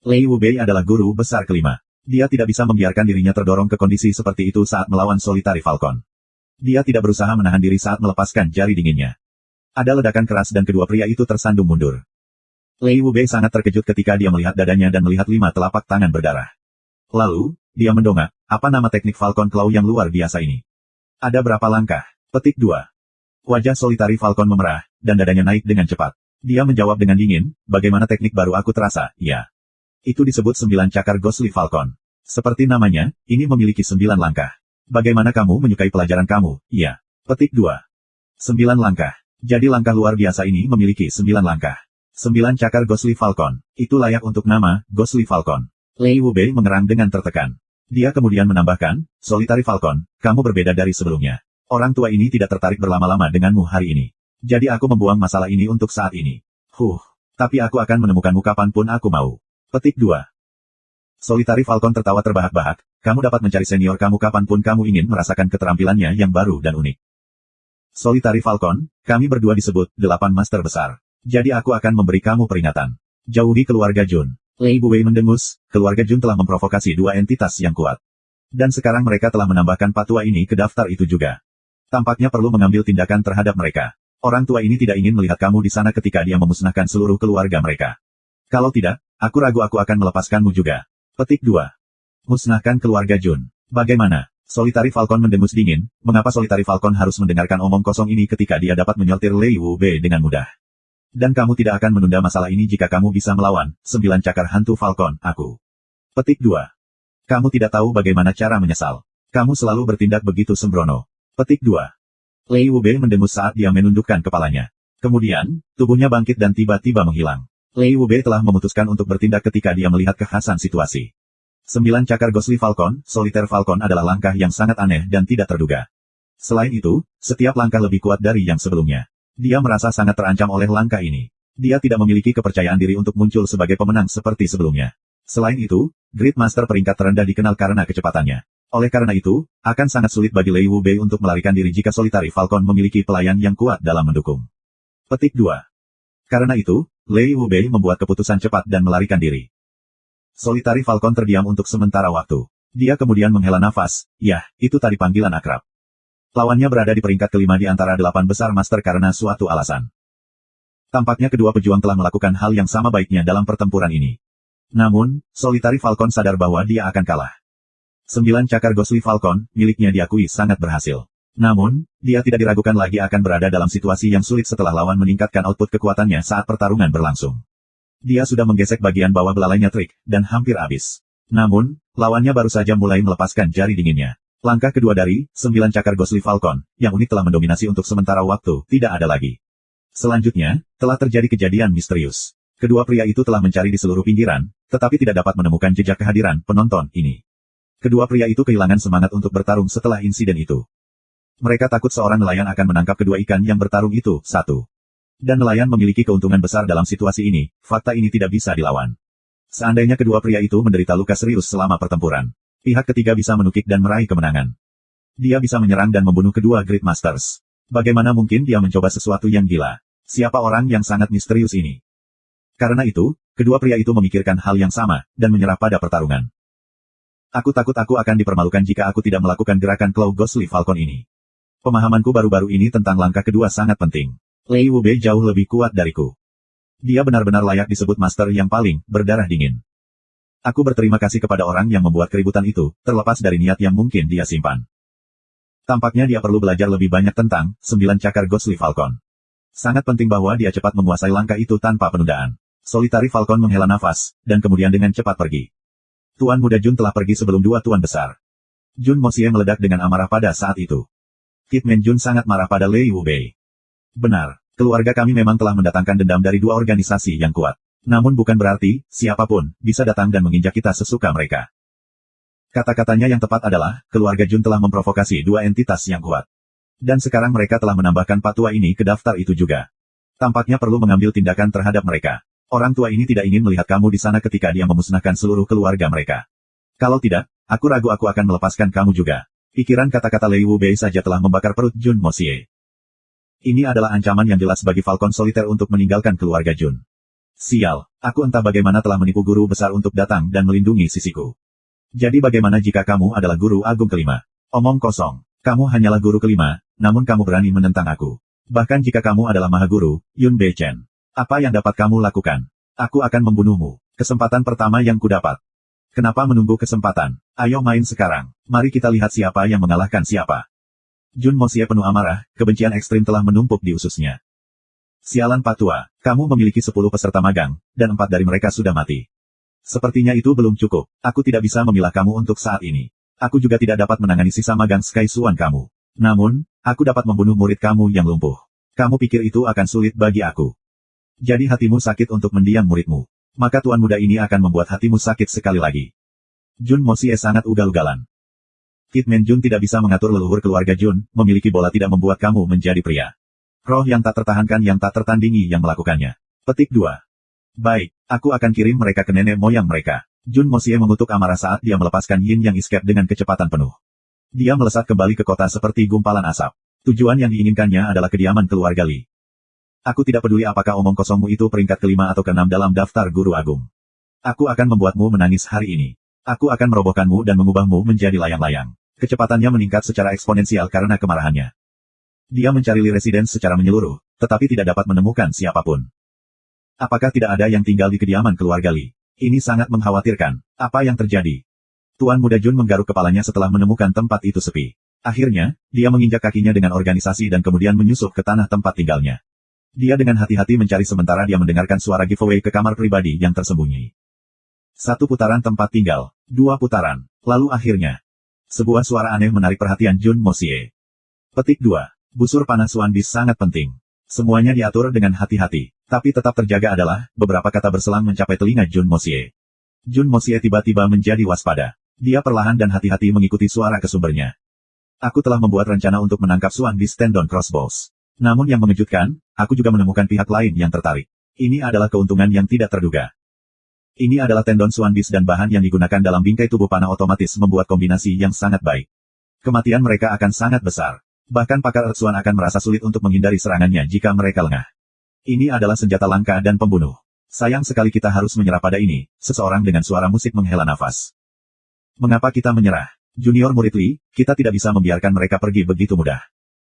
Lei Wubei adalah guru besar kelima. Dia tidak bisa membiarkan dirinya terdorong ke kondisi seperti itu saat melawan Solitary Falcon. Dia tidak berusaha menahan diri saat melepaskan jari dinginnya. Ada ledakan keras dan kedua pria itu tersandung mundur. Lei Wubei sangat terkejut ketika dia melihat dadanya dan melihat 5 telapak tangan berdarah. Lalu, dia mendongak, apa nama teknik Falcon Claw yang luar biasa ini? Ada berapa langkah? Petik 2. Wajah Solitary Falcon memerah, dan dadanya naik dengan cepat. Dia menjawab dengan dingin, bagaimana teknik baru aku terasa, ya. Itu disebut 9 cakar Ghostly Falcon. Seperti namanya, ini memiliki 9 langkah. Bagaimana kamu menyukai pelajaran kamu? Iya. Petik 2. 9 langkah. Jadi langkah luar biasa ini memiliki 9 langkah. 9 cakar Ghostly Falcon. Itu layak untuk nama, Ghostly Falcon. Lei Wubei mengerang dengan tertekan. Dia kemudian menambahkan, Solitary Falcon, kamu berbeda dari sebelumnya. Orang tua ini tidak tertarik berlama-lama denganmu hari ini. Jadi aku membuang masalah ini untuk saat ini. Tapi aku akan menemukanmu kapanpun aku mau. Petik 2. Solitary Falcon tertawa terbahak-bahak, kamu dapat mencari senior kamu kapanpun kamu ingin merasakan keterampilannya yang baru dan unik. Solitary Falcon, kami berdua disebut 8 Master Besar. Jadi aku akan memberi kamu peringatan. Jauhi keluarga Jun. Lei Wubei mendengus, keluarga Jun telah memprovokasi 2 entitas yang kuat. Dan sekarang mereka telah menambahkan patua ini ke daftar itu juga. Tampaknya perlu mengambil tindakan terhadap mereka. Orang tua ini tidak ingin melihat kamu di sana ketika dia memusnahkan seluruh keluarga mereka. Kalau tidak, aku ragu aku akan melepaskanmu juga. Petik 2. Musnahkan keluarga Jun. Bagaimana? Solitary Falcon mendengus dingin, mengapa Solitary Falcon harus mendengarkan omong kosong ini ketika dia dapat menyortir Lei Wubei dengan mudah? Dan kamu tidak akan menunda masalah ini jika kamu bisa melawan 9 cakar hantu Falcon, aku. Petik 2. Kamu tidak tahu bagaimana cara menyesal. Kamu selalu bertindak begitu sembrono. Petik 2. Lei Wubei mendengus saat dia menundukkan kepalanya. Kemudian, tubuhnya bangkit dan tiba-tiba menghilang. Lei Wubei telah memutuskan untuk bertindak ketika dia melihat kekhasan situasi. 9 cakar Ghostly Falcon, Solitaire Falcon adalah langkah yang sangat aneh dan tidak terduga. Selain itu, setiap langkah lebih kuat dari yang sebelumnya. Dia merasa sangat terancam oleh langkah ini. Dia tidak memiliki kepercayaan diri untuk muncul sebagai pemenang seperti sebelumnya. Selain itu, Great Master peringkat terendah dikenal karena kecepatannya. Oleh karena itu, akan sangat sulit bagi Lei Wubei untuk melarikan diri jika Solitary Falcon memiliki pelayan yang kuat dalam mendukung. Petik 2. Karena itu, Lei Wubei membuat keputusan cepat dan melarikan diri. Solitary Falcon terdiam untuk sementara waktu. Dia kemudian menghela nafas, yah, itu tadi panggilan akrab. Lawannya berada di peringkat kelima di antara 8 besar master karena suatu alasan. Tampaknya kedua pejuang telah melakukan hal yang sama baiknya dalam pertempuran ini. Namun, Solitary Falcon sadar bahwa dia akan kalah. 9 cakar Ghostly Falcon, miliknya diakui sangat berhasil. Namun, dia tidak diragukan lagi akan berada dalam situasi yang sulit setelah lawan meningkatkan output kekuatannya saat pertarungan berlangsung. Dia sudah menggesek bagian bawah belalainya trik, dan hampir habis. Namun, lawannya baru saja mulai melepaskan jari dinginnya. Langkah kedua dari 9 cakar Ghostly Falcon, yang unik telah mendominasi untuk sementara waktu, tidak ada lagi. Selanjutnya, telah terjadi kejadian misterius. Kedua pria itu telah mencari di seluruh pinggiran, tetapi tidak dapat menemukan jejak kehadiran penonton ini. Kedua pria itu kehilangan semangat untuk bertarung setelah insiden itu. Mereka takut seorang nelayan akan menangkap kedua ikan yang bertarung itu, satu. Dan nelayan memiliki keuntungan besar dalam situasi ini, fakta ini tidak bisa dilawan. Seandainya kedua pria itu menderita luka serius selama pertempuran, pihak ketiga bisa menukik dan meraih kemenangan. Dia bisa menyerang dan membunuh kedua Great Masters. Bagaimana mungkin dia mencoba sesuatu yang gila? Siapa orang yang sangat misterius ini? Karena itu, kedua pria itu memikirkan hal yang sama, dan menyerah pada pertarungan. Aku takut aku akan dipermalukan jika aku tidak melakukan gerakan Claw Ghostly Falcon ini. Pemahamanku baru-baru ini tentang langkah kedua sangat penting. Lei Wubei jauh lebih kuat dariku. Dia benar-benar layak disebut master yang paling berdarah dingin. Aku berterima kasih kepada orang yang membuat keributan itu, terlepas dari niat yang mungkin dia simpan. Tampaknya dia perlu belajar lebih banyak tentang 9 cakar Ghostly Falcon. Sangat penting bahwa dia cepat menguasai langkah itu tanpa penundaan. Solitary Falcon menghela nafas, dan kemudian dengan cepat pergi. Tuan Muda Jun telah pergi sebelum 2 tuan besar. Jun Moxie meledak dengan amarah pada saat itu. Kidman Jun sangat marah pada Lei Wubei. Benar, keluarga kami memang telah mendatangkan dendam dari 2 organisasi yang kuat. Namun bukan berarti, siapapun, bisa datang dan menginjak kita sesuka mereka. Kata-katanya yang tepat adalah, keluarga Jun telah memprovokasi 2 entitas yang kuat. Dan sekarang mereka telah menambahkan patua ini ke daftar itu juga. Tampaknya perlu mengambil tindakan terhadap mereka. Orang tua ini tidak ingin melihat kamu di sana ketika dia memusnahkan seluruh keluarga mereka. Kalau tidak, aku ragu aku akan melepaskan kamu juga. Pikiran kata-kata Lei Wubei saja telah membakar perut Jun Moxie. Ini adalah ancaman yang jelas bagi Falcon Soliter untuk meninggalkan keluarga Jun. Sial, aku entah bagaimana telah menipu guru besar untuk datang dan melindungi sisiku. Jadi bagaimana jika kamu adalah guru agung kelima? Omong kosong, kamu hanyalah guru kelima, namun kamu berani menentang aku. Bahkan jika kamu adalah maha guru, Yun Bei Chen. Apa yang dapat kamu lakukan? Aku akan membunuhmu. Kesempatan pertama yang kudapat. Kenapa menunggu kesempatan? Ayo main sekarang. Mari kita lihat siapa yang mengalahkan siapa. Jun Moxie penuh amarah, kebencian ekstrim telah menumpuk di ususnya. Sialan patua, kamu memiliki 10 peserta magang, dan 4 dari mereka sudah mati. Sepertinya itu belum cukup, aku tidak bisa memilah kamu untuk saat ini. Aku juga tidak dapat menangani sisa magang Sky Swan kamu. Namun, aku dapat membunuh murid kamu yang lumpuh. Kamu pikir itu akan sulit bagi aku? Jadi hatimu sakit untuk mendiam muridmu. Maka tuan muda ini akan membuat hatimu sakit sekali lagi. Jun Moxie sangat ugal-ugalan. Kidman Jun tidak bisa mengatur leluhur keluarga Jun, memiliki bola tidak membuat kamu menjadi pria. Roh yang tak tertahankan yang tak tertandingi yang melakukannya. Petik 2. Baik, aku akan kirim mereka ke nenek moyang mereka. Jun Moxie mengutuk amarah saat dia melepaskan Yin Yang Escape dengan kecepatan penuh. Dia melesat kembali ke kota seperti gumpalan asap. Tujuan yang diinginkannya adalah kediaman keluarga Li. Aku tidak peduli apakah omong kosongmu itu peringkat ke-5 atau ke-6 dalam daftar guru agung. Aku akan membuatmu menangis hari ini. Aku akan merobohkanmu dan mengubahmu menjadi layang-layang. Kecepatannya meningkat secara eksponensial karena kemarahannya. Dia mencari Li Residence secara menyeluruh, tetapi tidak dapat menemukan siapapun. Apakah tidak ada yang tinggal di kediaman keluarga Li? Ini sangat mengkhawatirkan. Apa yang terjadi? Tuan Muda Jun menggaruk kepalanya setelah menemukan tempat itu sepi. Akhirnya, dia menginjak kakinya dengan organisasi dan kemudian menyusup ke tanah tempat tinggalnya. Dia dengan hati-hati mencari sementara dia mendengarkan suara giveaway ke kamar pribadi yang tersembunyi. 1 putaran tempat tinggal, 2 putaran, lalu akhirnya. Sebuah suara aneh menarik perhatian Jun Moxie. Petik 2. Busur panah Swan Beast sangat penting. Semuanya diatur dengan hati-hati, tapi tetap terjaga adalah, beberapa kata berselang mencapai telinga Jun Moxie. Jun Moxie tiba-tiba menjadi waspada. Dia perlahan dan hati-hati mengikuti suara ke sumbernya. Aku telah membuat rencana untuk menangkap Swan Beast Tendon Crossbows. Namun yang mengejutkan, aku juga menemukan pihak lain yang tertarik. Ini adalah keuntungan yang tidak terduga. Ini adalah tendon Swan Beast dan bahan yang digunakan dalam bingkai tubuh panah otomatis membuat kombinasi yang sangat baik. Kematian mereka akan sangat besar. Bahkan pakar Earth Swan akan merasa sulit untuk menghindari serangannya jika mereka lengah. Ini adalah senjata langka dan pembunuh. Sayang sekali kita harus menyerah pada ini, seseorang dengan suara musik menghela nafas. Mengapa kita menyerah? Junior murid Li, kita tidak bisa membiarkan mereka pergi begitu mudah.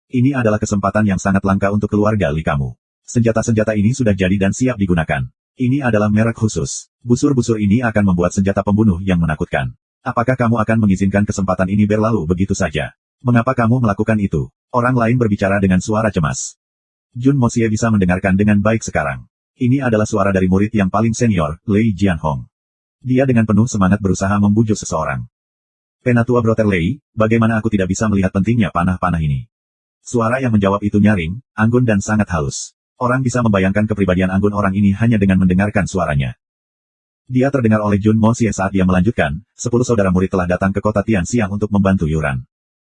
Ini adalah kesempatan yang sangat langka untuk keluarga Li kamu. Senjata-senjata ini sudah jadi dan siap digunakan. Ini adalah merek khusus. Busur-busur ini akan membuat senjata pembunuh yang menakutkan. Apakah kamu akan mengizinkan kesempatan ini berlalu begitu saja? Mengapa kamu melakukan itu? Orang lain berbicara dengan suara cemas. Jun Moxie bisa mendengarkan dengan baik sekarang. Ini adalah suara dari murid yang paling senior, Lei Jianhong. Dia dengan penuh semangat berusaha membujuk seseorang. Penatua Brother Lei, bagaimana aku tidak bisa melihat pentingnya panah-panah ini? Suara yang menjawab itu nyaring, anggun dan sangat halus. Orang bisa membayangkan kepribadian anggun orang ini hanya dengan mendengarkan suaranya. Dia terdengar oleh Jun Moxie saat dia melanjutkan, 10 saudara murid telah datang ke kota Tianxiang untuk membantu Yuran.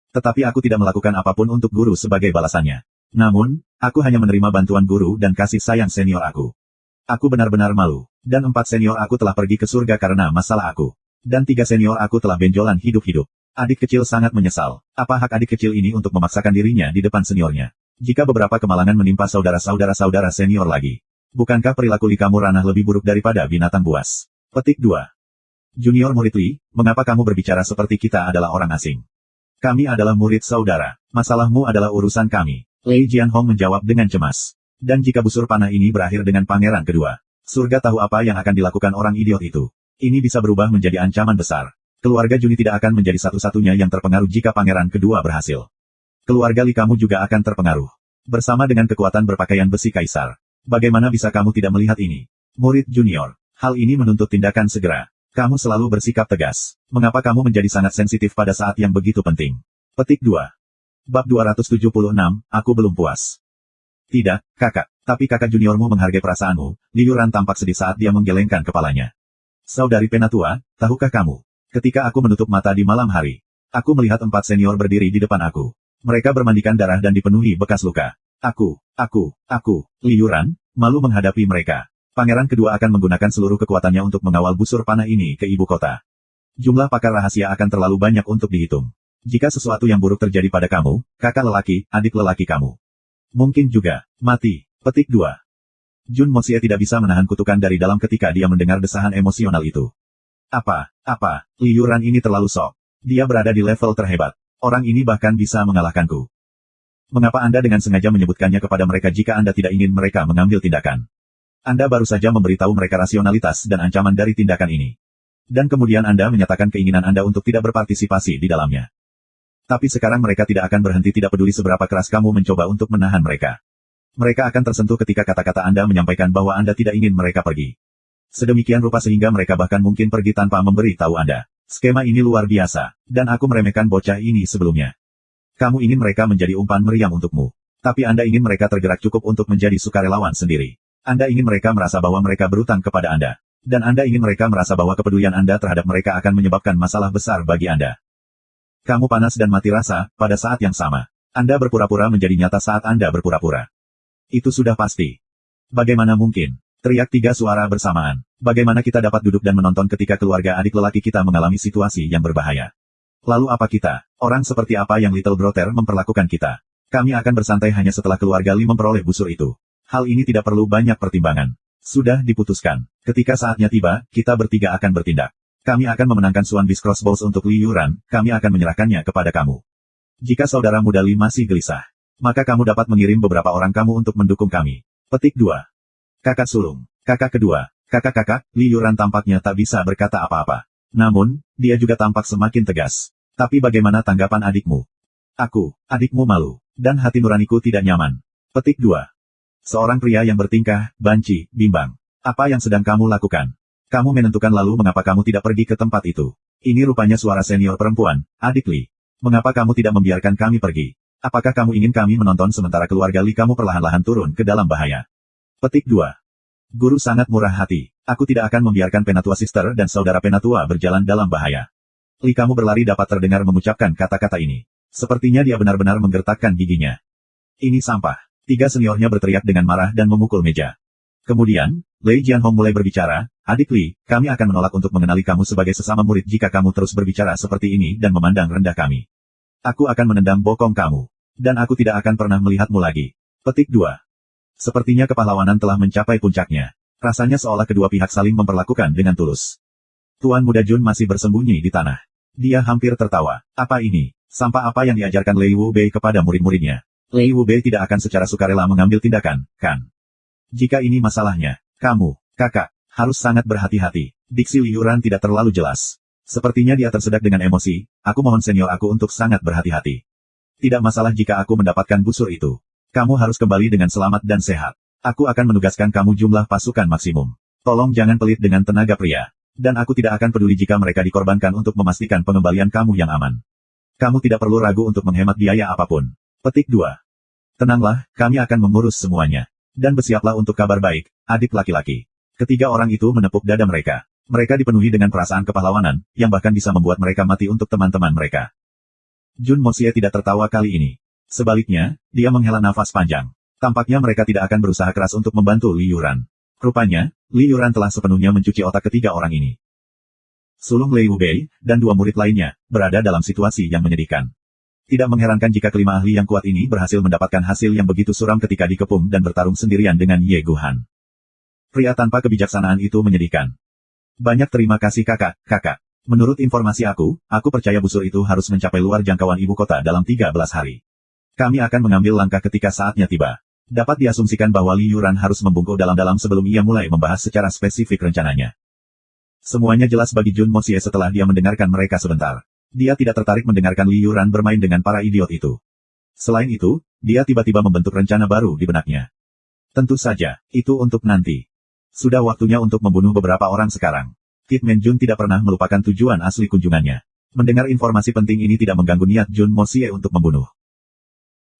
Tetapi aku tidak melakukan apapun untuk guru sebagai balasannya. Namun, aku hanya menerima bantuan guru dan kasih sayang senior aku. Aku benar-benar malu. Dan 4 senior aku telah pergi ke surga karena masalah aku. Dan 3 senior aku telah benjolan hidup-hidup. Adik kecil sangat menyesal. Apa hak adik kecil ini untuk memaksakan dirinya di depan seniornya? Jika beberapa kemalangan menimpa saudara-saudara senior lagi. Bukankah perilaku Li kamu ranah lebih buruk daripada binatang buas? Petik 2. Junior murid Li, mengapa kamu berbicara seperti kita adalah orang asing? Kami adalah murid saudara. Masalahmu adalah urusan kami. Lei Jianhong menjawab dengan cemas. Dan jika busur panah ini berakhir dengan pangeran kedua, surga tahu apa yang akan dilakukan orang idiot itu. Ini bisa berubah menjadi ancaman besar. Keluarga Juni tidak akan menjadi satu-satunya yang terpengaruh jika pangeran kedua berhasil. Keluarga Li kamu juga akan terpengaruh. Bersama dengan kekuatan berpakaian besi kaisar. Bagaimana bisa kamu tidak melihat ini? Murid junior. Hal ini menuntut tindakan segera. Kamu selalu bersikap tegas. Mengapa kamu menjadi sangat sensitif pada saat yang begitu penting? Petik 2. Bab 276, aku belum puas. Tidak, kakak. Tapi kakak juniormu menghargai perasaanmu. Li Yuran tampak sedih saat dia menggelengkan kepalanya. Saudari Penatua, tahukah kamu? Ketika aku menutup mata di malam hari, aku melihat 4 senior berdiri di depan aku. Mereka bermandikan darah dan dipenuhi bekas luka. Aku, Li Yuran, malu menghadapi mereka. Pangeran kedua akan menggunakan seluruh kekuatannya untuk mengawal busur panah ini ke ibu kota. Jumlah pakar rahasia akan terlalu banyak untuk dihitung. Jika sesuatu yang buruk terjadi pada kamu, kakak lelaki, adik lelaki kamu, mungkin juga mati. Petik 2. Jun Moxie tidak bisa menahan kutukan dari dalam ketika dia mendengar desahan emosional itu. Apa, Li Yuran ini terlalu sok. Dia berada di level terhebat. Orang ini bahkan bisa mengalahkanku. Mengapa Anda dengan sengaja menyebutkannya kepada mereka jika Anda tidak ingin mereka mengambil tindakan? Anda baru saja memberitahu mereka rasionalitas dan ancaman dari tindakan ini. Dan kemudian Anda menyatakan keinginan Anda untuk tidak berpartisipasi di dalamnya. Tapi sekarang mereka tidak akan berhenti tidak peduli seberapa keras kamu mencoba untuk menahan mereka. Mereka akan tersentuh ketika kata-kata Anda menyampaikan bahwa Anda tidak ingin mereka pergi. Sedemikian rupa sehingga mereka bahkan mungkin pergi tanpa memberi tahu Anda. Skema ini luar biasa, dan aku meremehkan bocah ini sebelumnya. Kamu ingin mereka menjadi umpan meriam untukmu. Tapi Anda ingin mereka tergerak cukup untuk menjadi sukarelawan sendiri. Anda ingin mereka merasa bahwa mereka berutang kepada Anda. Dan Anda ingin mereka merasa bahwa kepedulian Anda terhadap mereka akan menyebabkan masalah besar bagi Anda. Kamu panas dan mati rasa, pada saat yang sama. Anda berpura-pura menjadi nyata saat Anda berpura-pura. Itu sudah pasti. Bagaimana mungkin? Teriak 3 suara bersamaan. Bagaimana kita dapat duduk dan menonton ketika keluarga adik lelaki kita mengalami situasi yang berbahaya? Lalu apa kita? Orang seperti apa yang Little Brother memperlakukan kita? Kami akan bersantai hanya setelah keluarga Li memperoleh busur itu. Hal ini tidak perlu banyak pertimbangan. Sudah diputuskan. Ketika saatnya tiba, kita bertiga akan bertindak. Kami akan memenangkan Swan Beast Crossbows untuk Li Yuran, kami akan menyerahkannya kepada kamu. Jika saudara muda Li masih gelisah, maka kamu dapat mengirim beberapa orang kamu untuk mendukung kami. Petik 2. Kakak sulung. Kakak kedua. Kakak-kakak, Li Yuran tampaknya tak bisa berkata apa-apa. Namun, dia juga tampak semakin tegas. Tapi bagaimana tanggapan adikmu? Adikmu malu. Dan hati nuraniku tidak nyaman. Petik 2. Seorang pria yang bertingkah, banci, bimbang. Apa yang sedang kamu lakukan? Kamu menentukan lalu mengapa kamu tidak pergi ke tempat itu. Ini rupanya suara senior perempuan, adik Li. Mengapa kamu tidak membiarkan kami pergi? Apakah kamu ingin kami menonton sementara keluarga Li kamu perlahan-lahan turun ke dalam bahaya? Petik 2. Guru sangat murah hati. Aku tidak akan membiarkan Penatua Sister dan saudara Penatua berjalan dalam bahaya. Li kamu berlari dapat terdengar mengucapkan kata-kata ini. Sepertinya dia benar-benar menggertakkan giginya. Ini sampah. 3 seniornya berteriak dengan marah dan memukul meja. Kemudian, Lei Jianhong mulai berbicara, adik Li, kami akan menolak untuk mengenali kamu sebagai sesama murid jika kamu terus berbicara seperti ini dan memandang rendah kami. Aku akan menendang bokong kamu. Dan aku tidak akan pernah melihatmu lagi. Petik 2. Sepertinya kepahlawanan telah mencapai puncaknya. Rasanya seolah kedua pihak saling memperlakukan dengan tulus. Tuan Muda Jun masih bersembunyi di tanah. Dia hampir tertawa. Apa ini? Sampah apa yang diajarkan Lei Wu Bei kepada murid-muridnya? Lei Wu Bei tidak akan secara sukarela mengambil tindakan, kan? Jika ini masalahnya, kamu, kakak, harus sangat berhati-hati. Diksi Li Yuran tidak terlalu jelas. Sepertinya dia tersedak dengan emosi, aku mohon senior aku untuk sangat berhati-hati. Tidak masalah jika aku mendapatkan busur itu. Kamu harus kembali dengan selamat dan sehat. Aku akan menugaskan kamu jumlah pasukan maksimum. Tolong jangan pelit dengan tenaga pria. Dan aku tidak akan peduli jika mereka dikorbankan untuk memastikan pengembalian kamu yang aman. Kamu tidak perlu ragu untuk menghemat biaya apapun. Petik 2. Tenanglah, kami akan mengurus semuanya. Dan bersiaplah untuk kabar baik, adik laki-laki. Ketiga orang itu menepuk dada mereka. Mereka dipenuhi dengan perasaan kepahlawanan, yang bahkan bisa membuat mereka mati untuk teman-teman mereka. Jun Moxie tidak tertawa kali ini. Sebaliknya, dia menghela nafas panjang. Tampaknya mereka tidak akan berusaha keras untuk membantu Li Yuran. Rupanya, Li Yuran telah sepenuhnya mencuci otak ketiga orang ini. Sulung Lei Wu Bei, dan 2 murid lainnya, berada dalam situasi yang menyedihkan. Tidak mengherankan jika kelima ahli yang kuat ini berhasil mendapatkan hasil yang begitu suram ketika dikepung dan bertarung sendirian dengan Ye Guhan. Pria tanpa kebijaksanaan itu menyedihkan. Banyak terima kasih kakak. Menurut informasi aku percaya busur itu harus mencapai luar jangkauan ibu kota dalam 13 hari. Kami akan mengambil langkah ketika saatnya tiba. Dapat diasumsikan bahwa Li Yuran harus membungkuk dalam-dalam sebelum ia mulai membahas secara spesifik rencananya. Semuanya jelas bagi Jun Moxie setelah dia mendengarkan mereka sebentar. Dia tidak tertarik mendengarkan Li Yuran bermain dengan para idiot itu. Selain itu, dia tiba-tiba membentuk rencana baru di benaknya. Tentu saja, itu untuk nanti. Sudah waktunya untuk membunuh beberapa orang sekarang. Kit Man Jun tidak pernah melupakan tujuan asli kunjungannya. Mendengar informasi penting ini tidak mengganggu niat Jun Moxie untuk membunuh.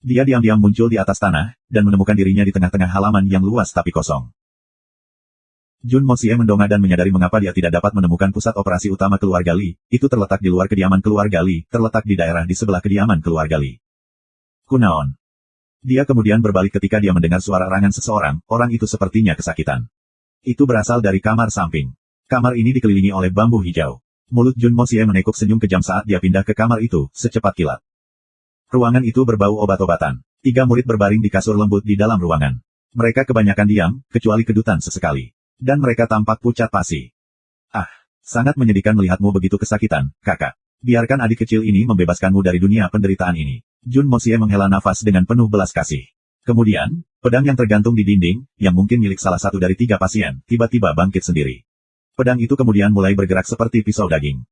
Dia diam-diam muncul di atas tanah, dan menemukan dirinya di tengah-tengah halaman yang luas tapi kosong. Jun Moxie mendongak dan menyadari mengapa dia tidak dapat menemukan pusat operasi utama keluarga Li. Itu terletak di luar kediaman keluarga Li, terletak di daerah di sebelah kediaman keluarga Li. Kunaon. Dia kemudian berbalik ketika dia mendengar suara erangan seseorang, orang itu sepertinya kesakitan. Itu berasal dari kamar samping. Kamar ini dikelilingi oleh bambu hijau. Mulut Jun Moxie menekuk senyum kejam saat dia pindah ke kamar itu, secepat kilat. Ruangan itu berbau obat-obatan. 3 murid berbaring di kasur lembut di dalam ruangan. Mereka kebanyakan diam, kecuali kedutan sesekali. Dan mereka tampak pucat pasi. Ah, sangat menyedihkan melihatmu begitu kesakitan, kakak. Biarkan adik kecil ini membebaskanmu dari dunia penderitaan ini. Jun Moxie menghela nafas dengan penuh belas kasih. Kemudian, pedang yang tergantung di dinding, yang mungkin milik salah satu dari 3 pasien, tiba-tiba bangkit sendiri. Pedang itu kemudian mulai bergerak seperti pisau daging.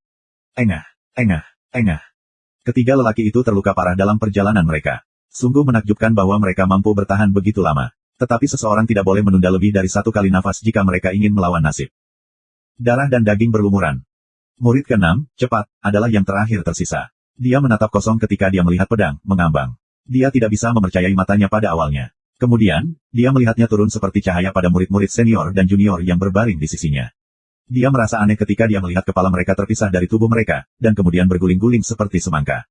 Engah, engah, engah. Ketiga lelaki itu terluka parah dalam perjalanan mereka. Sungguh menakjubkan bahwa mereka mampu bertahan begitu lama. Tetapi seseorang tidak boleh menunda lebih dari 1 kali nafas jika mereka ingin melawan nasib. Darah dan daging berlumuran. Murid ke-6, cepat, adalah yang terakhir tersisa. Dia menatap kosong ketika dia melihat pedang, mengambang. Dia tidak bisa mempercayai matanya pada awalnya. Kemudian, dia melihatnya turun seperti cahaya pada murid-murid senior dan junior yang berbaring di sisinya. Dia merasa aneh ketika dia melihat kepala mereka terpisah dari tubuh mereka, dan kemudian berguling-guling seperti semangka.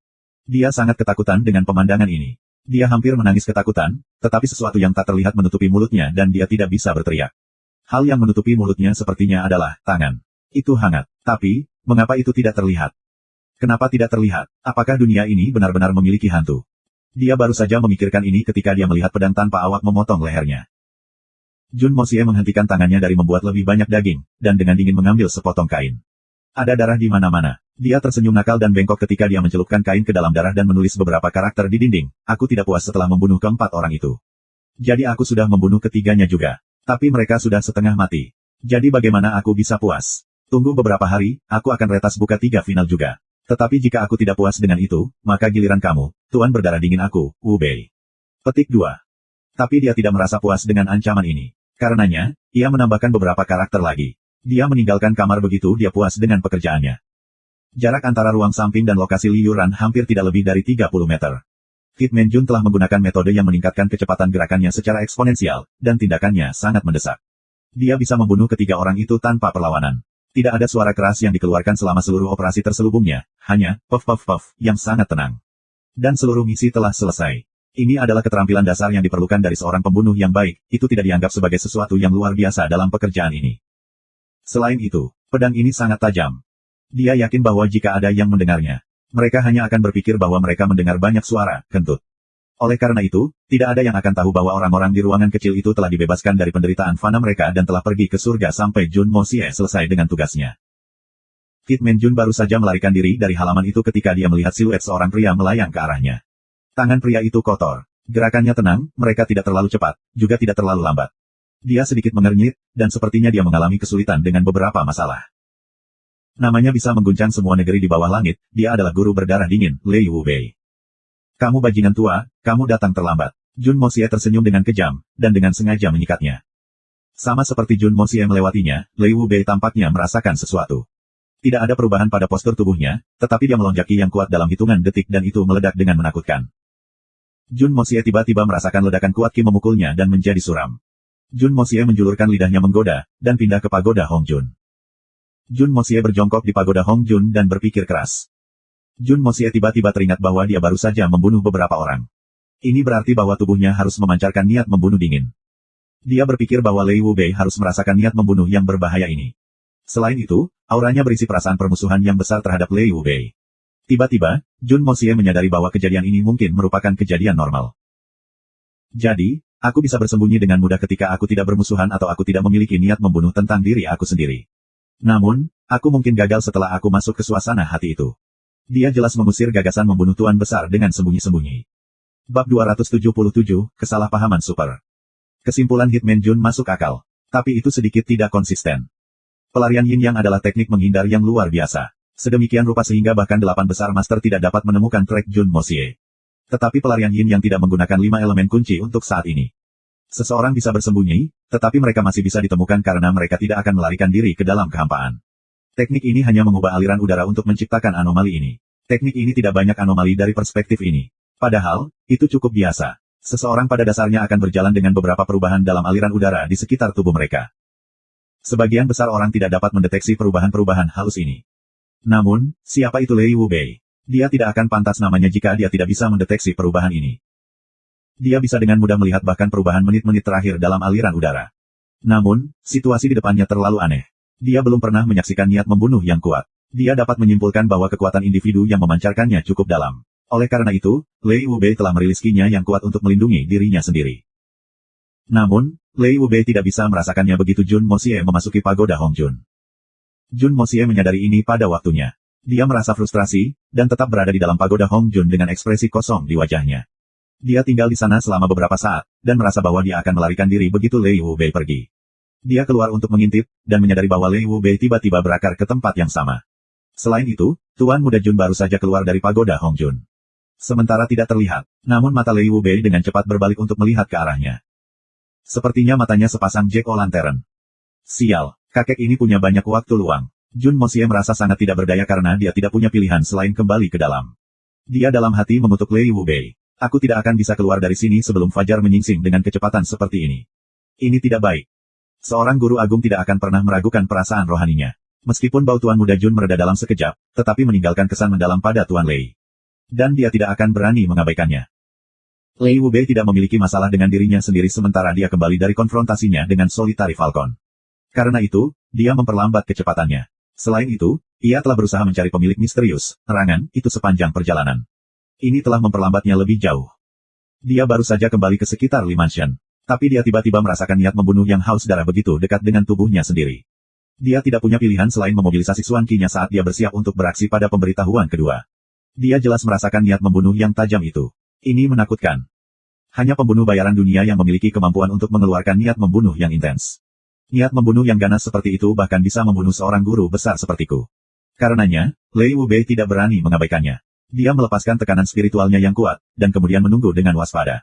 Dia sangat ketakutan dengan pemandangan ini. Dia hampir menangis ketakutan, tetapi sesuatu yang tak terlihat menutupi mulutnya dan dia tidak bisa berteriak. Hal yang menutupi mulutnya sepertinya adalah tangan. Itu hangat. Tapi, mengapa itu tidak terlihat? Kenapa tidak terlihat? Apakah dunia ini benar-benar memiliki hantu? Dia baru saja memikirkan ini ketika dia melihat pedang tanpa awak memotong lehernya. Jun Moxie menghentikan tangannya dari membuat lebih banyak daging, dan dengan dingin mengambil sepotong kain. Ada darah di mana-mana. Dia tersenyum nakal dan bengkok ketika dia mencelupkan kain ke dalam darah dan menulis beberapa karakter di dinding. Aku tidak puas setelah membunuh ke-4 orang itu. Jadi aku sudah membunuh ketiganya juga. Tapi mereka sudah setengah mati. Jadi bagaimana aku bisa puas? Tunggu beberapa hari, aku akan retas buka 3 final juga. Tetapi jika aku tidak puas dengan itu, maka giliran kamu, Tuan berdarah dingin aku, Wu Bei. Petik 2. Tapi dia tidak merasa puas dengan ancaman ini. Karenanya, ia menambahkan beberapa karakter lagi. Dia meninggalkan kamar begitu dia puas dengan pekerjaannya. Jarak antara ruang samping dan lokasi Li Yuran hampir tidak lebih dari 30 meter. Kit Man Jun telah menggunakan metode yang meningkatkan kecepatan gerakannya secara eksponensial, dan tindakannya sangat mendesak. Dia bisa membunuh ketiga orang itu tanpa perlawanan. Tidak ada suara keras yang dikeluarkan selama seluruh operasi terselubungnya, hanya puff-puff-puff yang sangat tenang. Dan seluruh misi telah selesai. Ini adalah keterampilan dasar yang diperlukan dari seorang pembunuh yang baik, itu tidak dianggap sebagai sesuatu yang luar biasa dalam pekerjaan ini. Selain itu, pedang ini sangat tajam. Dia yakin bahwa jika ada yang mendengarnya, mereka hanya akan berpikir bahwa mereka mendengar banyak suara, kentut. Oleh karena itu, tidak ada yang akan tahu bahwa orang-orang di ruangan kecil itu telah dibebaskan dari penderitaan fana mereka dan telah pergi ke surga sampai Jun Moxie selesai dengan tugasnya. Kit Man Jun baru saja melarikan diri dari halaman itu ketika dia melihat siluet seorang pria melayang ke arahnya. Tangan pria itu kotor. Gerakannya tenang, mereka tidak terlalu cepat, juga tidak terlalu lambat. Dia sedikit mengernyit, dan sepertinya dia mengalami kesulitan dengan beberapa masalah. Namanya bisa mengguncang semua negeri di bawah langit, dia adalah guru berdarah dingin, Lei Wu Bei. Kamu bajingan tua, kamu datang terlambat. Jun Moxie tersenyum dengan kejam, dan dengan sengaja menyikatnya. Sama seperti Jun Moxie melewatinya, Lei Wu Bei tampaknya merasakan sesuatu. Tidak ada perubahan pada postur tubuhnya, tetapi dia melonjaki yang kuat dalam hitungan detik dan itu meledak dengan menakutkan. Jun Moxie tiba-tiba merasakan ledakan kuat Qi memukulnya dan menjadi suram. Jun Moxie menjulurkan lidahnya menggoda, dan pindah ke pagoda Hong Jun. Jun Moxie berjongkok di pagoda Hong Jun dan berpikir keras. Jun Moxie tiba-tiba teringat bahwa dia baru saja membunuh beberapa orang. Ini berarti bahwa tubuhnya harus memancarkan niat membunuh dingin. Dia berpikir bahwa Lei Wu Bei harus merasakan niat membunuh yang berbahaya ini. Selain itu, auranya berisi perasaan permusuhan yang besar terhadap Lei Wu Bei. Tiba-tiba, Jun Moxie menyadari bahwa kejadian ini mungkin merupakan kejadian normal. Jadi, aku bisa bersembunyi dengan mudah ketika aku tidak bermusuhan atau aku tidak memiliki niat membunuh tentang diri aku sendiri. Namun, aku mungkin gagal setelah aku masuk ke suasana hati itu. Dia jelas mengusir gagasan membunuh Tuan Besar dengan sembunyi-sembunyi. Bab 277, Kesalahpahaman Super. Kesimpulan Hitman Jun masuk akal. Tapi itu sedikit tidak konsisten. Pelarian yin yang adalah teknik menghindar yang luar biasa. Sedemikian rupa sehingga bahkan 8 besar master tidak dapat menemukan track Jun Moxie. Tetapi pelarian yin yang tidak menggunakan 5 elemen kunci untuk saat ini. Seseorang bisa bersembunyi, tetapi mereka masih bisa ditemukan karena mereka tidak akan melarikan diri ke dalam kehampaan. Teknik ini hanya mengubah aliran udara untuk menciptakan anomali ini. Teknik ini tidak banyak anomali dari perspektif ini. Padahal, itu cukup biasa. Seseorang pada dasarnya akan berjalan dengan beberapa perubahan dalam aliran udara di sekitar tubuh mereka. Sebagian besar orang tidak dapat mendeteksi perubahan-perubahan halus ini. Namun, siapa itu Lei Wubei? Dia tidak akan pantas namanya jika dia tidak bisa mendeteksi perubahan ini. Dia bisa dengan mudah melihat bahkan perubahan menit-menit terakhir dalam aliran udara. Namun, situasi di depannya terlalu aneh. Dia belum pernah menyaksikan niat membunuh yang kuat. Dia dapat menyimpulkan bahwa kekuatan individu yang memancarkannya cukup dalam. Oleh karena itu, Lei Wubei telah merilis ki-nya yang kuat untuk melindungi dirinya sendiri. Namun, Lei Wubei tidak bisa merasakannya begitu Jun Moxie memasuki pagoda Hongjun. Jun Moxie menyadari ini pada waktunya. Dia merasa frustrasi, dan tetap berada di dalam pagoda Hongjun dengan ekspresi kosong di wajahnya. Dia tinggal di sana selama beberapa saat, dan merasa bahwa dia akan melarikan diri begitu Lei Wubei pergi. Dia keluar untuk mengintip, dan menyadari bahwa Lei Wubei tiba-tiba berakar ke tempat yang sama. Selain itu, Tuan Muda Jun baru saja keluar dari pagoda Hongjun. Sementara tidak terlihat, namun mata Lei Wubei dengan cepat berbalik untuk melihat ke arahnya. Sepertinya matanya sepasang jack-o'-lantern. Sial, kakek ini punya banyak waktu luang. Jun Moxie merasa sangat tidak berdaya karena dia tidak punya pilihan selain kembali ke dalam. Dia dalam hati mengutuk Lei Wubei. Aku tidak akan bisa keluar dari sini sebelum fajar menyingsing dengan kecepatan seperti ini. Ini tidak baik. Seorang guru agung tidak akan pernah meragukan perasaan rohaninya. Meskipun bau Tuan Muda Jun mereda dalam sekejap, tetapi meninggalkan kesan mendalam pada Tuan Lei. Dan dia tidak akan berani mengabaikannya. Lei Wubei tidak memiliki masalah dengan dirinya sendiri sementara dia kembali dari konfrontasinya dengan Solitary Falcon. Karena itu, dia memperlambat kecepatannya. Selain itu, ia telah berusaha mencari pemilik misterius, erangan, itu sepanjang perjalanan. Ini telah memperlambatnya lebih jauh. Dia baru saja kembali ke sekitar Limansian. Tapi dia tiba-tiba merasakan niat membunuh yang haus darah begitu dekat dengan tubuhnya sendiri. Dia tidak punya pilihan selain memobilisasi Xuan Qi-nya saat dia bersiap untuk beraksi pada pemberitahuan kedua. Dia jelas merasakan niat membunuh yang tajam itu. Ini menakutkan. Hanya pembunuh bayaran dunia yang memiliki kemampuan untuk mengeluarkan niat membunuh yang intens. Niat membunuh yang ganas seperti itu bahkan bisa membunuh seorang guru besar sepertiku. Karenanya, Lei Wubei tidak berani mengabaikannya. Dia melepaskan tekanan spiritualnya yang kuat, dan kemudian menunggu dengan waspada.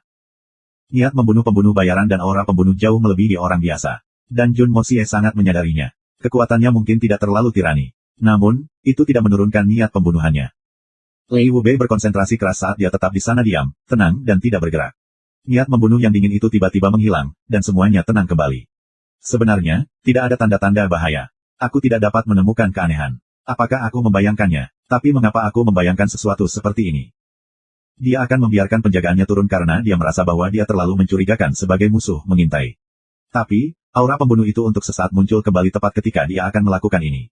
Niat membunuh pembunuh bayaran dan aura pembunuh jauh melebihi orang biasa. Dan Jun Moxie sangat menyadarinya. Kekuatannya mungkin tidak terlalu tirani. Namun, itu tidak menurunkan niat pembunuhannya. Lei Wubei berkonsentrasi keras saat dia tetap di sana diam, tenang dan tidak bergerak. Niat membunuh yang dingin itu tiba-tiba menghilang, dan semuanya tenang kembali. Sebenarnya, tidak ada tanda-tanda bahaya. Aku tidak dapat menemukan keanehan. Apakah aku membayangkannya? Tapi mengapa aku membayangkan sesuatu seperti ini? Dia akan membiarkan penjagaannya turun karena dia merasa bahwa dia terlalu mencurigakan sebagai musuh mengintai. Tapi, aura pembunuh itu untuk sesaat muncul kembali tepat ketika dia akan melakukan ini.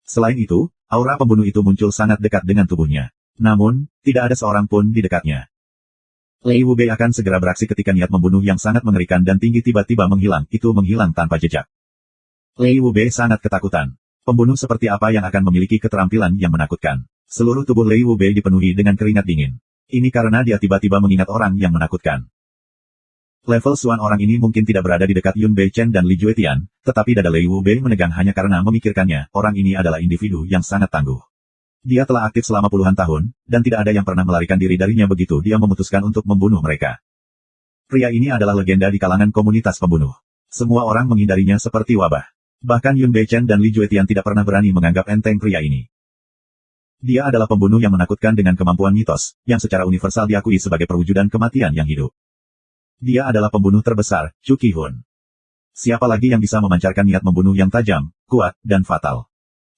Selain itu, aura pembunuh itu muncul sangat dekat dengan tubuhnya. Namun, tidak ada seorang pun di dekatnya. Lei Wubei akan segera beraksi ketika niat membunuh yang sangat mengerikan dan tinggi tiba-tiba menghilang, itu menghilang tanpa jejak. Lei Wubei sangat ketakutan. Pembunuh seperti apa yang akan memiliki keterampilan yang menakutkan? Seluruh tubuh Lei Wubei dipenuhi dengan keringat dingin. Ini karena dia tiba-tiba mengingat orang yang menakutkan. Level Xuan orang ini mungkin tidak berada di dekat Yun Bei Chen dan Li Juetian, tetapi dada Lei Wubei menegang hanya karena memikirkannya, orang ini adalah individu yang sangat tangguh. Dia telah aktif selama puluhan tahun, dan tidak ada yang pernah melarikan diri darinya begitu dia memutuskan untuk membunuh mereka. Pria ini adalah legenda di kalangan komunitas pembunuh. Semua orang menghindarinya seperti wabah. Bahkan Yun Bei Chen dan Li Juetian tidak pernah berani menganggap enteng pria ini. Dia adalah pembunuh yang menakutkan dengan kemampuan mitos, yang secara universal diakui sebagai perwujudan kematian yang hidup. Dia adalah pembunuh terbesar, Chu Qihun. Siapa lagi yang bisa memancarkan niat membunuh yang tajam, kuat, dan fatal?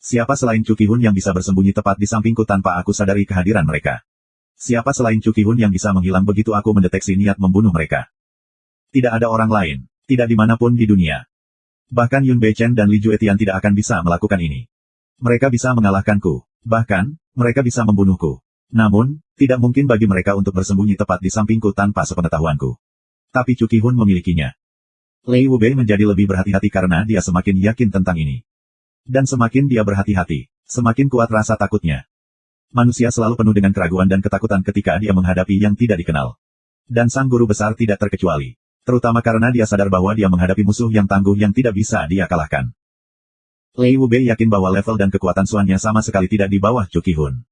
Siapa selain Chu Qihun yang bisa bersembunyi tepat di sampingku tanpa aku sadari kehadiran mereka? Siapa selain Chu Qihun yang bisa menghilang begitu aku mendeteksi niat membunuh mereka? Tidak ada orang lain, tidak dimanapun di dunia. Bahkan Yun Bei Chen dan Li Juetian tidak akan bisa melakukan ini. Mereka bisa mengalahkanku, bahkan, mereka bisa membunuhku. Namun, tidak mungkin bagi mereka untuk bersembunyi tepat di sampingku tanpa sepengetahuanku. Tapi Chu Qihun memilikinya. Lei Wubei menjadi lebih berhati-hati karena dia semakin yakin tentang ini. Dan semakin dia berhati-hati, semakin kuat rasa takutnya. Manusia selalu penuh dengan keraguan dan ketakutan ketika dia menghadapi yang tidak dikenal. Dan sang guru besar tidak terkecuali. Terutama karena dia sadar bahwa dia menghadapi musuh yang tangguh yang tidak bisa dia kalahkan. Lei Wubei yakin bahwa level dan kekuatan Xuannya sama sekali tidak di bawah Chu Qihun.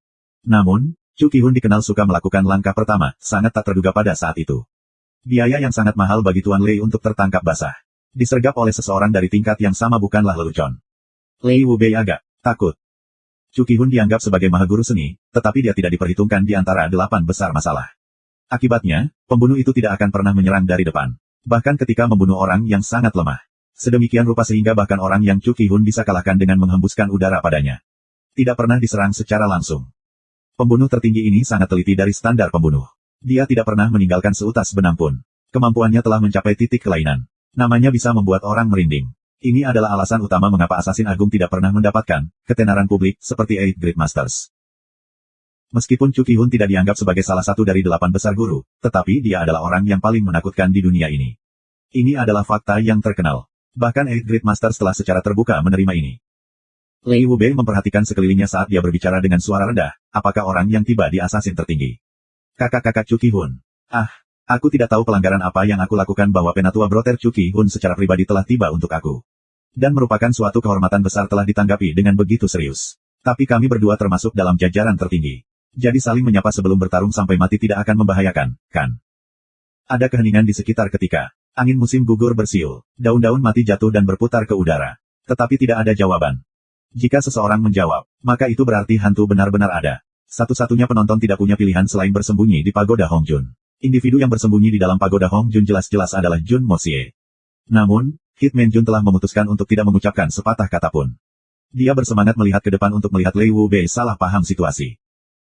Namun, Chu Qihun dikenal suka melakukan langkah pertama, sangat tak terduga pada saat itu. Biaya yang sangat mahal bagi Tuan Lei untuk tertangkap basah. Disergap oleh seseorang dari tingkat yang sama bukanlah lelucon. Lei Wubei agak takut. Chu Qihun dianggap sebagai mahaguru seni, tetapi dia tidak diperhitungkan di antara 8 besar masalah. Akibatnya, pembunuh itu tidak akan pernah menyerang dari depan. Bahkan ketika membunuh orang yang sangat lemah. Sedemikian rupa sehingga bahkan orang yang Chu Qihun bisa kalahkan dengan menghembuskan udara padanya. Tidak pernah diserang secara langsung. Pembunuh tertinggi ini sangat teliti dari standar pembunuh. Dia tidak pernah meninggalkan seutas benang pun. Kemampuannya telah mencapai titik kelainan. Namanya bisa membuat orang merinding. Ini adalah alasan utama mengapa Assassin Agung tidak pernah mendapatkan ketenaran publik seperti Eight Great Masters. Meskipun Chu Qihun tidak dianggap sebagai salah satu dari 8 besar guru, tetapi dia adalah orang yang paling menakutkan di dunia ini. Ini adalah fakta yang terkenal. Bahkan Eight Great Masters telah secara terbuka menerima ini. Lei Wubei memperhatikan sekelilingnya saat dia berbicara dengan suara rendah, apakah orang yang tiba di assassin tertinggi. Kakak-kakak Chu Qihun. Aku tidak tahu pelanggaran apa yang aku lakukan bahwa penatua Brother Chu Qihun secara pribadi telah tiba untuk aku. Dan merupakan suatu kehormatan besar telah ditanggapi dengan begitu serius. Tapi kami berdua termasuk dalam jajaran tertinggi. Jadi saling menyapa sebelum bertarung sampai mati tidak akan membahayakan, kan? Ada keheningan di sekitar ketika angin musim gugur bersiul, daun-daun mati jatuh dan berputar ke udara. Tetapi tidak ada jawaban. Jika seseorang menjawab, maka itu berarti hantu benar-benar ada. Satu-satunya penonton tidak punya pilihan selain bersembunyi di pagoda Hongjun. Individu yang bersembunyi di dalam pagoda Hongjun jelas-jelas adalah Jun Moxie. Namun, Hitman Jun telah memutuskan untuk tidak mengucapkan sepatah kata pun. Dia bersemangat melihat ke depan untuk melihat Lei Wubei salah paham situasi.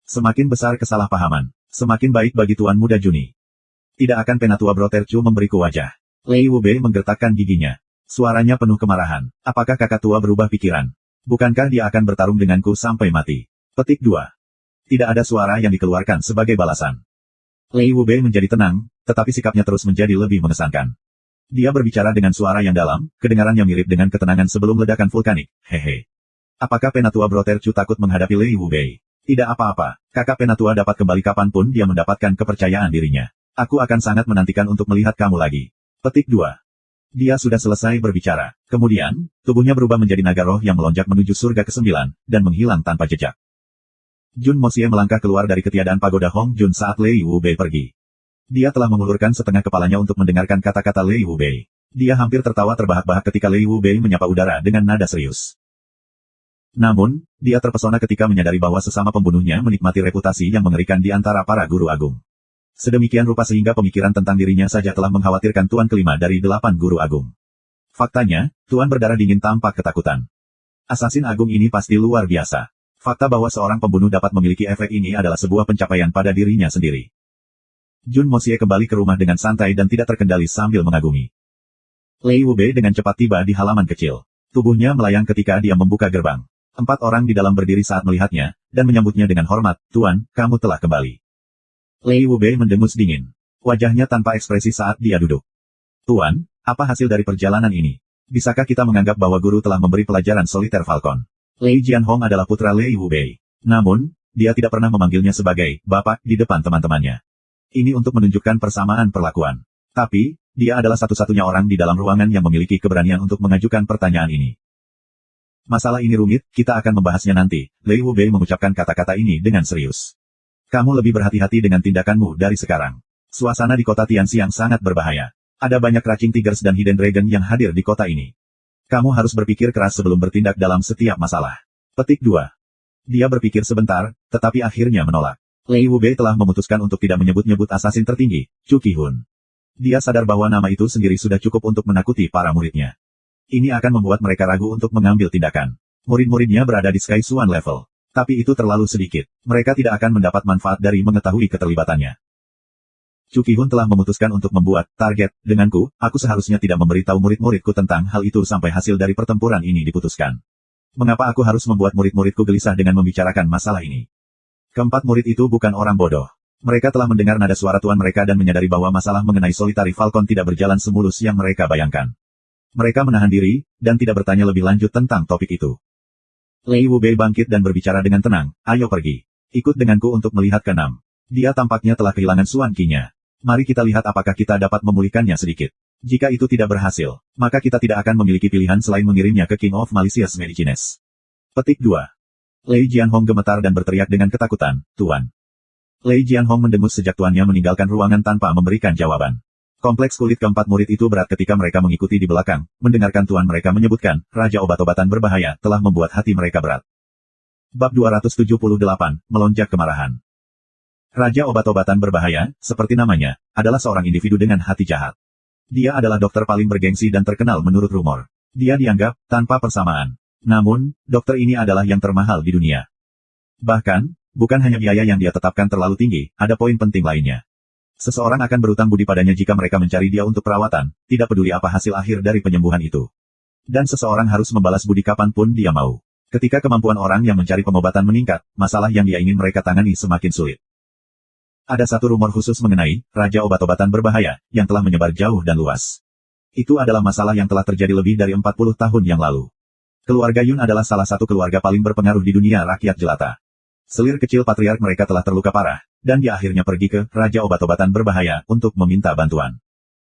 Semakin besar kesalahpahaman, semakin baik bagi Tuan Muda Juni. Tidak akan penatua Brother Chu memberiku wajah. Lei Wubei menggertakkan giginya. Suaranya penuh kemarahan. Apakah kakak tua berubah pikiran? Bukankah dia akan bertarung denganku sampai mati? Petik 2. Tidak ada suara yang dikeluarkan sebagai balasan. Lei Wubei menjadi tenang, tetapi sikapnya terus menjadi lebih mengesankan. Dia berbicara dengan suara yang dalam, kedengarannya mirip dengan ketenangan sebelum ledakan vulkanik. Hehe. Apakah penatua Brother Chu takut menghadapi Lei Wubei? Tidak apa-apa, kakak penatua dapat kembali kapanpun dia mendapatkan kepercayaan dirinya. Aku akan sangat menantikan untuk melihat kamu lagi. Petik 2. Dia sudah selesai berbicara. Kemudian, tubuhnya berubah menjadi naga roh yang melonjak menuju surga ke-9, dan menghilang tanpa jejak. Jun Moxie melangkah keluar dari ketiadaan pagoda Hongjun saat Lei Wubei pergi. Dia telah mengulurkan setengah kepalanya untuk mendengarkan kata-kata Lei Wubei. Dia hampir tertawa terbahak-bahak ketika Lei Wubei menyapa udara dengan nada serius. Namun, dia terpesona ketika menyadari bahwa sesama pembunuhnya menikmati reputasi yang mengerikan di antara para guru agung. Sedemikian rupa sehingga pemikiran tentang dirinya saja telah mengkhawatirkan Tuan kelima dari 8 guru agung. Faktanya, Tuan berdarah dingin tampak ketakutan. Assassin agung ini pasti luar biasa. Fakta bahwa seorang pembunuh dapat memiliki efek ini adalah sebuah pencapaian pada dirinya sendiri. Jun Moxie kembali ke rumah dengan santai dan tidak terkendali sambil mengagumi. Lei Wubei dengan cepat tiba di halaman kecil. Tubuhnya melayang ketika dia membuka gerbang. 4 orang di dalam berdiri saat melihatnya, dan menyambutnya dengan hormat. Tuan, kamu telah kembali. Lei Wubei mendengus dingin. Wajahnya tanpa ekspresi saat dia duduk. Tuan, apa hasil dari perjalanan ini? Bisakah kita menganggap bahwa guru telah memberi pelajaran soliter Falcon? Lei Jianhong adalah putra Lei Wubei. Namun, dia tidak pernah memanggilnya sebagai Bapak di depan teman-temannya. Ini untuk menunjukkan persamaan perlakuan. Tapi, dia adalah satu-satunya orang di dalam ruangan yang memiliki keberanian untuk mengajukan pertanyaan ini. Masalah ini rumit, kita akan membahasnya nanti. Lei Wubei mengucapkan kata-kata ini dengan serius. Kamu lebih berhati-hati dengan tindakanmu dari sekarang. Suasana di kota Tianxiang sangat berbahaya. Ada banyak Raging Tigers dan Hidden Dragon yang hadir di kota ini. Kamu harus berpikir keras sebelum bertindak dalam setiap masalah. Petik 2. Dia berpikir sebentar, tetapi akhirnya menolak. Lei Wubei telah memutuskan untuk tidak menyebut-nyebut assassin tertinggi, Chu Qihun. Dia sadar bahwa nama itu sendiri sudah cukup untuk menakuti para muridnya. Ini akan membuat mereka ragu untuk mengambil tindakan. Murid-muridnya berada di Sky Swan level. Tapi itu terlalu sedikit. Mereka tidak akan mendapat manfaat dari mengetahui keterlibatannya. Chu Qihun telah memutuskan untuk membuat target denganku. Aku seharusnya tidak memberitahu murid-muridku tentang hal itu sampai hasil dari pertempuran ini diputuskan. Mengapa aku harus membuat murid-muridku gelisah dengan membicarakan masalah ini? Keempat murid itu bukan orang bodoh. Mereka telah mendengar nada suara tuan mereka dan menyadari bahwa masalah mengenai Solitary Falcon tidak berjalan semulus yang mereka bayangkan. Mereka menahan diri, dan tidak bertanya lebih lanjut tentang topik itu. Lei Wubei bangkit dan berbicara dengan tenang, ayo pergi. Ikut denganku untuk melihat ke-6. Dia tampaknya telah kehilangan Suan Qi-nya. Mari kita lihat apakah kita dapat memulihkannya sedikit. Jika itu tidak berhasil, maka kita tidak akan memiliki pilihan selain mengirimnya ke King of Malicious Medicines. Petik 2. Lei Jianhong gemetar dan berteriak dengan ketakutan, Tuan. Lei Jianhong mendengus sejak tuannya meninggalkan ruangan tanpa memberikan jawaban. Kompleks kulit keempat murid itu berat ketika mereka mengikuti di belakang, mendengarkan tuan mereka menyebutkan, Raja Obat-obatan berbahaya telah membuat hati mereka berat. Bab 278, Melonjak Kemarahan. Raja Obat-obatan berbahaya, seperti namanya, adalah seorang individu dengan hati jahat. Dia adalah dokter paling bergengsi dan terkenal menurut rumor. Dia dianggap tanpa persamaan. Namun, dokter ini adalah yang termahal di dunia. Bahkan, bukan hanya biaya yang dia tetapkan terlalu tinggi, ada poin penting lainnya. Seseorang akan berutang budi padanya jika mereka mencari dia untuk perawatan, tidak peduli apa hasil akhir dari penyembuhan itu. Dan seseorang harus membalas budi kapanpun dia mau. Ketika kemampuan orang yang mencari pengobatan meningkat, masalah yang dia ingin mereka tangani semakin sulit. Ada satu rumor khusus mengenai Raja Obat-obatan berbahaya, yang telah menyebar jauh dan luas. Itu adalah masalah yang telah terjadi lebih dari 40 tahun yang lalu. Keluarga Yun adalah salah satu keluarga paling berpengaruh di dunia rakyat jelata. Selir kecil patriark mereka telah terluka parah, dan dia akhirnya pergi ke Raja Obat-obatan berbahaya untuk meminta bantuan.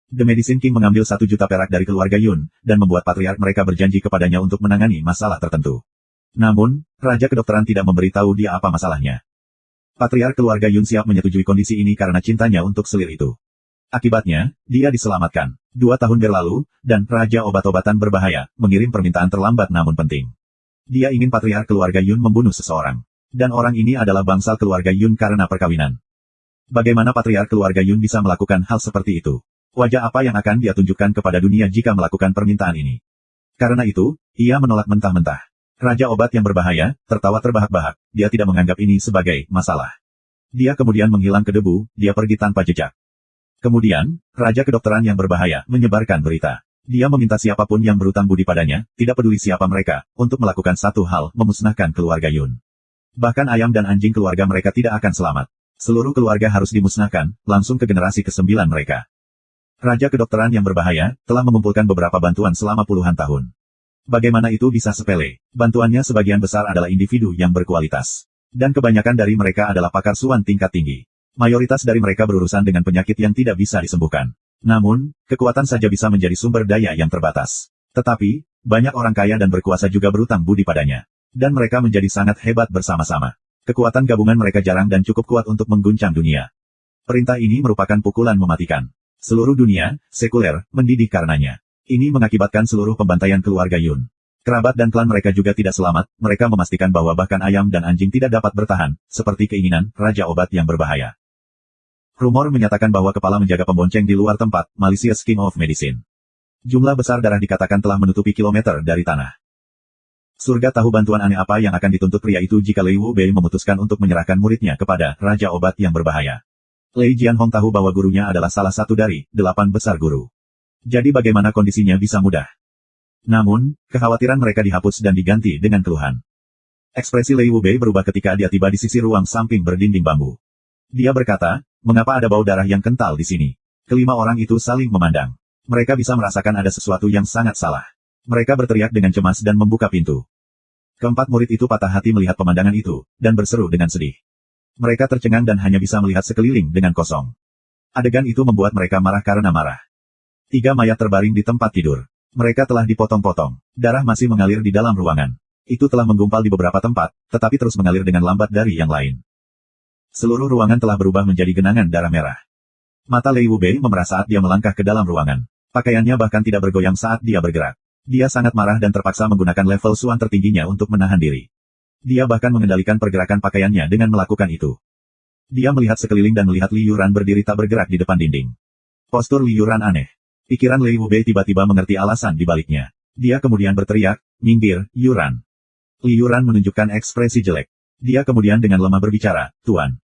The Medicine King mengambil 1 juta perak dari keluarga Yun, dan membuat patriark mereka berjanji kepadanya untuk menangani masalah tertentu. Namun, Raja Kedokteran tidak memberitahu dia apa masalahnya. Patriark keluarga Yun siap menyetujui kondisi ini karena cintanya untuk selir itu. Akibatnya, dia diselamatkan. 2 tahun berlalu, dan Raja Obat-obatan berbahaya mengirim permintaan terlambat namun penting. Dia ingin patriark keluarga Yun membunuh seseorang. Dan orang ini adalah bangsal keluarga Yun karena perkawinan. Bagaimana patriark keluarga Yun bisa melakukan hal seperti itu? Wajah apa yang akan dia tunjukkan kepada dunia jika melakukan permintaan ini? Karena itu, ia menolak mentah-mentah. Raja obat yang berbahaya, tertawa terbahak-bahak, dia tidak menganggap ini sebagai masalah. Dia kemudian menghilang ke debu, dia pergi tanpa jejak. Kemudian, Raja Kedokteran yang berbahaya menyebarkan berita. Dia meminta siapapun yang berutang budi padanya, tidak peduli siapa mereka, untuk melakukan satu hal, memusnahkan keluarga Yun. Bahkan ayam dan anjing keluarga mereka tidak akan selamat. Seluruh keluarga harus dimusnahkan, langsung ke generasi ke-9 mereka. Raja Kedokteran yang berbahaya, telah mengumpulkan beberapa bantuan selama puluhan tahun. Bagaimana itu bisa sepele? Bantuannya sebagian besar adalah individu yang berkualitas. Dan kebanyakan dari mereka adalah pakar suan tingkat tinggi. Mayoritas dari mereka berurusan dengan penyakit yang tidak bisa disembuhkan. Namun, kekuatan saja bisa menjadi sumber daya yang terbatas. Tetapi, banyak orang kaya dan berkuasa juga berutang budi padanya. Dan mereka menjadi sangat hebat bersama-sama. Kekuatan gabungan mereka jarang dan cukup kuat untuk mengguncang dunia. Perintah ini merupakan pukulan mematikan. Seluruh dunia, sekuler, mendidih karenanya. Ini mengakibatkan seluruh pembantaian keluarga Yun. Kerabat dan klan mereka juga tidak selamat, mereka memastikan bahwa bahkan ayam dan anjing tidak dapat bertahan, seperti keinginan Raja Obat yang berbahaya. Rumor menyatakan bahwa kepala menjaga pembonceng di luar tempat, Malicious King of Medicine. Jumlah besar darah dikatakan telah menutupi kilometer dari tanah. Surga tahu bantuan aneh apa yang akan dituntut pria itu jika Lei Wu Bei memutuskan untuk menyerahkan muridnya kepada Raja Obat yang berbahaya. Lei Jianhong tahu bahwa gurunya adalah salah satu dari 8 besar guru. Jadi bagaimana kondisinya bisa mudah? Namun, kekhawatiran mereka dihapus dan diganti dengan keluhan. Ekspresi Lei Wu Bei berubah ketika dia tiba di sisi ruang samping berdinding bambu. Dia berkata, mengapa ada bau darah yang kental di sini? Kelima orang itu saling memandang. Mereka bisa merasakan ada sesuatu yang sangat salah. Mereka berteriak dengan cemas dan membuka pintu. Keempat murid itu patah hati melihat pemandangan itu, dan berseru dengan sedih. Mereka tercengang dan hanya bisa melihat sekeliling dengan kosong. Adegan itu membuat mereka marah karena marah. 3 mayat terbaring di tempat tidur. Mereka telah dipotong-potong. Darah masih mengalir di dalam ruangan. Itu telah menggumpal di beberapa tempat, tetapi terus mengalir dengan lambat dari yang lain. Seluruh ruangan telah berubah menjadi genangan darah merah. Mata Lei Wu Bei memerah saat dia melangkah ke dalam ruangan. Pakaiannya bahkan tidak bergoyang saat dia bergerak. Dia sangat marah dan terpaksa menggunakan level suan tertingginya untuk menahan diri. Dia bahkan mengendalikan pergerakan pakaiannya dengan melakukan itu. Dia melihat sekeliling dan melihat Li Yuran berdiri tak bergerak di depan dinding. Postur Li Yuran aneh. Pikiran Lei Wu Bei tiba-tiba mengerti alasan di baliknya. Dia kemudian berteriak, "Minggir, Yuran." Li Yuran menunjukkan ekspresi jelek. Dia kemudian dengan lemah berbicara, "Tuan.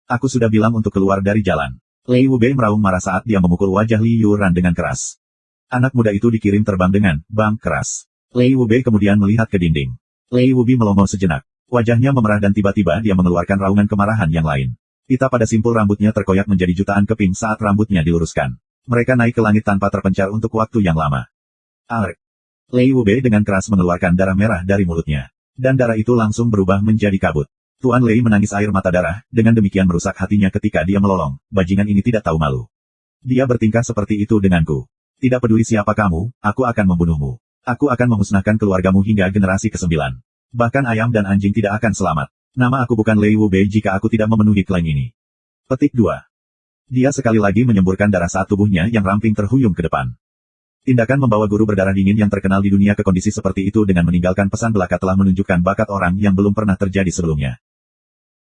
Aku sudah bilang untuk keluar dari jalan." Lei Wu Bei meraung marah saat dia memukul wajah Li Yuran dengan keras. Anak muda itu dikirim terbang dengan bang keras. Lei Wu Bei kemudian melihat ke dinding. Lei Wu Bei melongo sejenak. Wajahnya memerah dan tiba-tiba dia mengeluarkan raungan kemarahan yang lain. Pita pada simpul rambutnya terkoyak menjadi jutaan keping saat rambutnya diluruskan. Mereka naik ke langit tanpa terpencar untuk waktu yang lama. Arek. Lei Wu Bei dengan keras mengeluarkan darah merah dari mulutnya. Dan darah itu langsung berubah menjadi kabut. Tuan Lei menangis air mata darah, dengan demikian merusak hatinya ketika dia melolong, bajingan ini tidak tahu malu. Dia bertingkah seperti itu denganku. Tidak peduli siapa kamu, aku akan membunuhmu. Aku akan memusnahkan keluargamu hingga generasi ke-9. Bahkan ayam dan anjing tidak akan selamat. Nama aku bukan Lei Wubei jika aku tidak memenuhi klaim ini. Petik 2. Dia sekali lagi menyemburkan darah saat tubuhnya yang ramping terhuyung ke depan. Tindakan membawa guru berdarah dingin yang terkenal di dunia ke kondisi seperti itu dengan meninggalkan pesan belaka telah menunjukkan bakat orang yang belum pernah terjadi sebelumnya.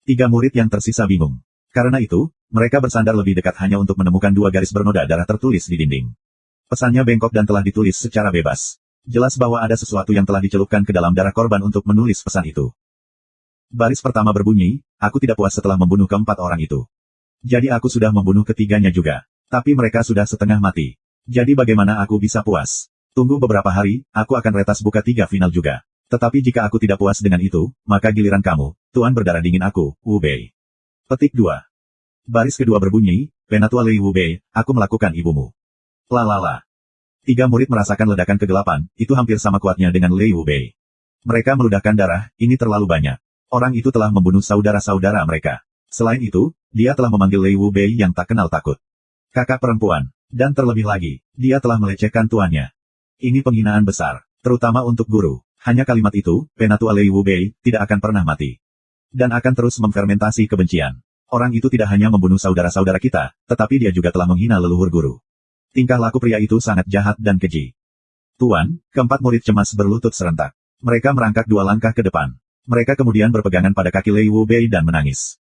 3 murid yang tersisa bingung. Karena itu, mereka bersandar lebih dekat hanya untuk menemukan 2 garis bernoda darah tertulis di dinding. Pesannya bengkok dan telah ditulis secara bebas. Jelas bahwa ada sesuatu yang telah dicelupkan ke dalam darah korban untuk menulis pesan itu. Baris pertama berbunyi, aku tidak puas setelah membunuh keempat orang itu. Jadi aku sudah membunuh ketiganya juga. Tapi mereka sudah setengah mati. Jadi bagaimana aku bisa puas? Tunggu beberapa hari, aku akan retas buka 3 final juga. Tetapi jika aku tidak puas dengan itu, maka giliran kamu, Tuan berdarah dingin aku, Wubei. Petik 2. Baris kedua berbunyi, Penatua Lei Wubei, aku melakukan ibumu. Lalala. 3 murid merasakan ledakan kegelapan, itu hampir sama kuatnya dengan Lei Wubei. Mereka meludahkan darah, ini terlalu banyak. Orang itu telah membunuh saudara-saudara mereka. Selain itu, dia telah memanggil Lei Wubei yang tak kenal takut. Kakak perempuan. Dan terlebih lagi, dia telah melecehkan tuannya. Ini penghinaan besar, terutama untuk guru. Hanya kalimat itu, Penatua Lei Wubei, tidak akan pernah mati. Dan akan terus memfermentasi kebencian. Orang itu tidak hanya membunuh saudara-saudara kita, tetapi dia juga telah menghina leluhur guru. Tingkah laku pria itu sangat jahat dan keji. Tuan, keempat murid cemas berlutut serentak. Mereka merangkak 2 langkah ke depan. Mereka kemudian berpegangan pada kaki Lei Wubei dan menangis.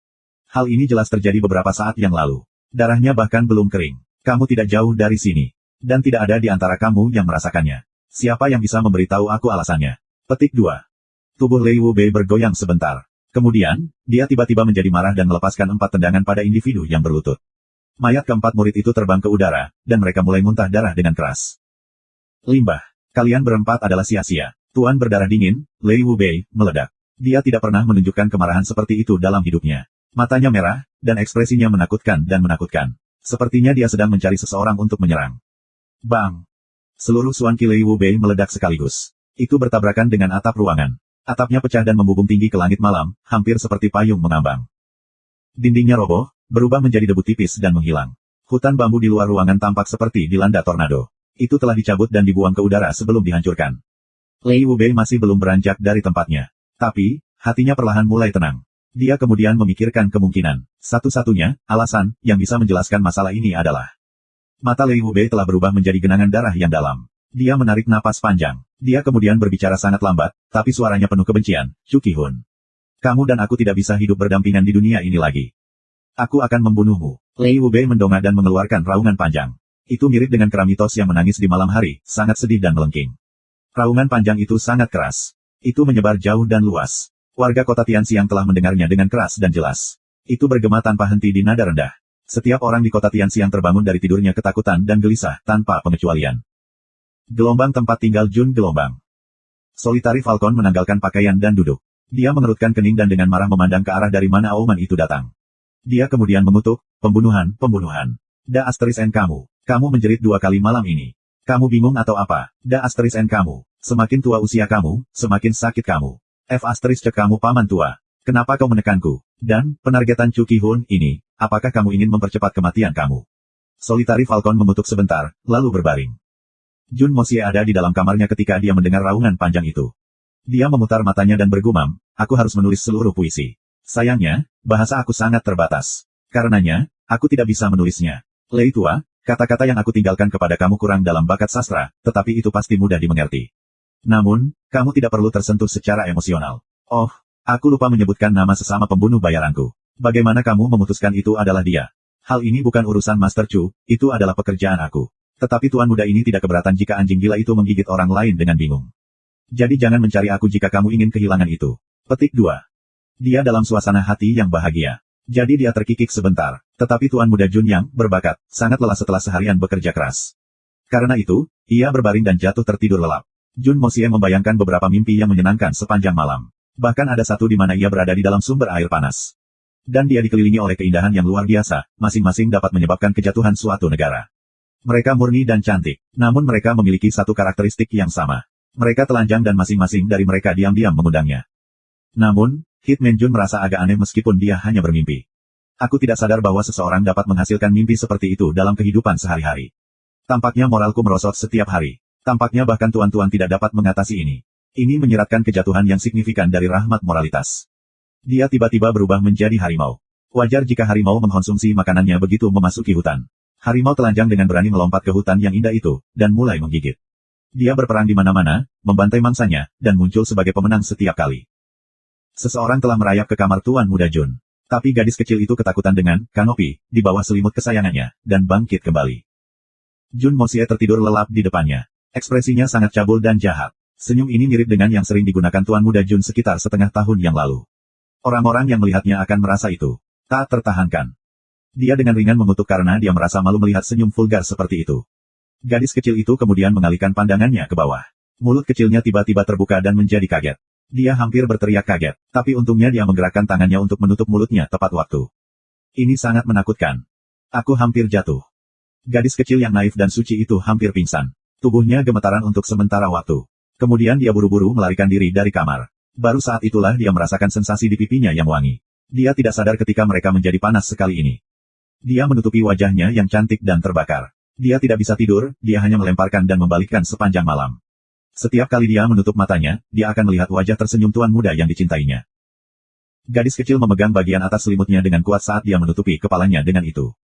Hal ini jelas terjadi beberapa saat yang lalu. Darahnya bahkan belum kering. Kamu tidak jauh dari sini. Dan tidak ada di antara kamu yang merasakannya. Siapa yang bisa memberitahu aku alasannya? Petik 2. Tubuh Lei Wubei bergoyang sebentar. Kemudian, dia tiba-tiba menjadi marah dan melepaskan 4 tendangan pada individu yang berlutut. Mayat keempat murid itu terbang ke udara, dan mereka mulai muntah darah dengan keras. Limbah. Kalian berempat adalah sia-sia. Tuan berdarah dingin, Lei Wubei, meledak. Dia tidak pernah menunjukkan kemarahan seperti itu dalam hidupnya. Matanya merah, dan ekspresinya menakutkan dan menakutkan. Sepertinya dia sedang mencari seseorang untuk menyerang. Bang! Seluruh suan Ki Lei Wubei meledak sekaligus. Itu bertabrakan dengan atap ruangan. Atapnya pecah dan membubung tinggi ke langit malam, hampir seperti payung mengambang. Dindingnya roboh, berubah menjadi debu tipis dan menghilang. Hutan bambu di luar ruangan tampak seperti dilanda tornado. Itu telah dicabut dan dibuang ke udara sebelum dihancurkan. Lei Wubei masih belum beranjak dari tempatnya. Tapi, hatinya perlahan mulai tenang. Dia kemudian memikirkan kemungkinan. Satu-satunya alasan yang bisa menjelaskan masalah ini adalah mata Lei Wubei telah berubah menjadi genangan darah yang dalam. Dia menarik napas panjang. Dia kemudian berbicara sangat lambat, tapi suaranya penuh kebencian. Chu Qihun. Kamu dan aku tidak bisa hidup berdampingan di dunia ini lagi. Aku akan membunuhmu. Lei Wubei mendongak dan mengeluarkan raungan panjang. Itu mirip dengan kera mitos yang menangis di malam hari, sangat sedih dan melengking. Raungan panjang itu sangat keras. Itu menyebar jauh dan luas. Warga kota Tianxiang telah mendengarnya dengan keras dan jelas. Itu bergema tanpa henti di nada rendah. Setiap orang di kota Tianxiang terbangun dari tidurnya ketakutan dan gelisah tanpa pengecualian. Gelombang tempat tinggal Jun Gelombang. Solitari Falcon menanggalkan pakaian dan duduk. Dia mengerutkan kening dan dengan marah memandang ke arah dari mana auman itu datang. Dia kemudian mengutuk, pembunuhan, pembunuhan. Da Asteris N kamu. Kamu menjerit 2 kali malam ini. Kamu bingung atau apa? Da Asteris N kamu. Semakin tua usia kamu, semakin sakit kamu. F asterisk cek kamu paman tua. Kenapa kau menekanku? Dan, penargetan Chu Qihun ini, apakah kamu ingin mempercepat kematian kamu? Solitari Falcon mengutuk sebentar, lalu berbaring. Jun Moxie ada di dalam kamarnya ketika dia mendengar raungan panjang itu. Dia memutar matanya dan bergumam, aku harus menulis seluruh puisi. Sayangnya, bahasa aku sangat terbatas. Karenanya, aku tidak bisa menulisnya. Lei tua, kata-kata yang aku tinggalkan kepada kamu kurang dalam bakat sastra, tetapi itu pasti mudah dimengerti. Namun, kamu tidak perlu tersentuh secara emosional. Oh, aku lupa menyebutkan nama sesama pembunuh bayaranku. Bagaimana kamu memutuskan itu adalah dia? Hal ini bukan urusan Master Chu, itu adalah pekerjaan aku. Tetapi tuan muda ini tidak keberatan jika anjing gila itu menggigit orang lain dengan bingung. Jadi jangan mencari aku jika kamu ingin kehilangan itu. Petik 2. Dia dalam suasana hati yang bahagia. Jadi dia terkikik sebentar. Tetapi tuan muda Jun yang berbakat, sangat lelah setelah seharian bekerja keras. Karena itu, ia berbaring dan jatuh tertidur lelap. Jun Moxie membayangkan beberapa mimpi yang menyenangkan sepanjang malam. Bahkan ada satu di mana ia berada di dalam sumber air panas. Dan dia dikelilingi oleh keindahan yang luar biasa, masing-masing dapat menyebabkan kejatuhan suatu negara. Mereka murni dan cantik, namun mereka memiliki satu karakteristik yang sama. Mereka telanjang dan masing-masing dari mereka diam-diam mengundangnya. Namun, Hitman Jun merasa agak aneh meskipun dia hanya bermimpi. Aku tidak sadar bahwa seseorang dapat menghasilkan mimpi seperti itu dalam kehidupan sehari-hari. Tampaknya moralku merosot setiap hari. Tampaknya bahkan tuan-tuan tidak dapat mengatasi ini. Ini menyiratkan kejatuhan yang signifikan dari rahmat moralitas. Dia tiba-tiba berubah menjadi harimau. Wajar jika harimau mengkonsumsi makanannya begitu memasuki hutan. Harimau telanjang dengan berani melompat ke hutan yang indah itu, dan mulai menggigit. Dia berperang di mana-mana, membantai mangsanya, dan muncul sebagai pemenang setiap kali. Seseorang telah merayap ke kamar Tuan Muda Jun. Tapi gadis kecil itu ketakutan dengan kanopi di bawah selimut kesayangannya, dan bangkit kembali. Jun Mosie tertidur lelap di depannya. Ekspresinya sangat cabul dan jahat. Senyum ini mirip dengan yang sering digunakan Tuan Muda Jun sekitar setengah tahun yang lalu. Orang-orang yang melihatnya akan merasa itu tak tertahankan. Dia dengan ringan mengutuk karena dia merasa malu melihat senyum vulgar seperti itu. Gadis kecil itu kemudian mengalihkan pandangannya ke bawah. Mulut kecilnya tiba-tiba terbuka dan menjadi kaget. Dia hampir berteriak kaget, tapi untungnya dia menggerakkan tangannya untuk menutup mulutnya tepat waktu. Ini sangat menakutkan. Aku hampir jatuh. Gadis kecil yang naif dan suci itu hampir pingsan. Tubuhnya gemetaran untuk sementara waktu. Kemudian dia buru-buru melarikan diri dari kamar. Baru saat itulah dia merasakan sensasi di pipinya yang wangi. Dia tidak sadar ketika mereka menjadi panas sekali ini. Dia menutupi wajahnya yang cantik dan terbakar. Dia tidak bisa tidur, dia hanya melemparkan dan membalikkan sepanjang malam. Setiap kali dia menutup matanya, dia akan melihat wajah tersenyum tuan muda yang dicintainya. Gadis kecil memegang bagian atas selimutnya dengan kuat saat dia menutupi kepalanya dengan itu.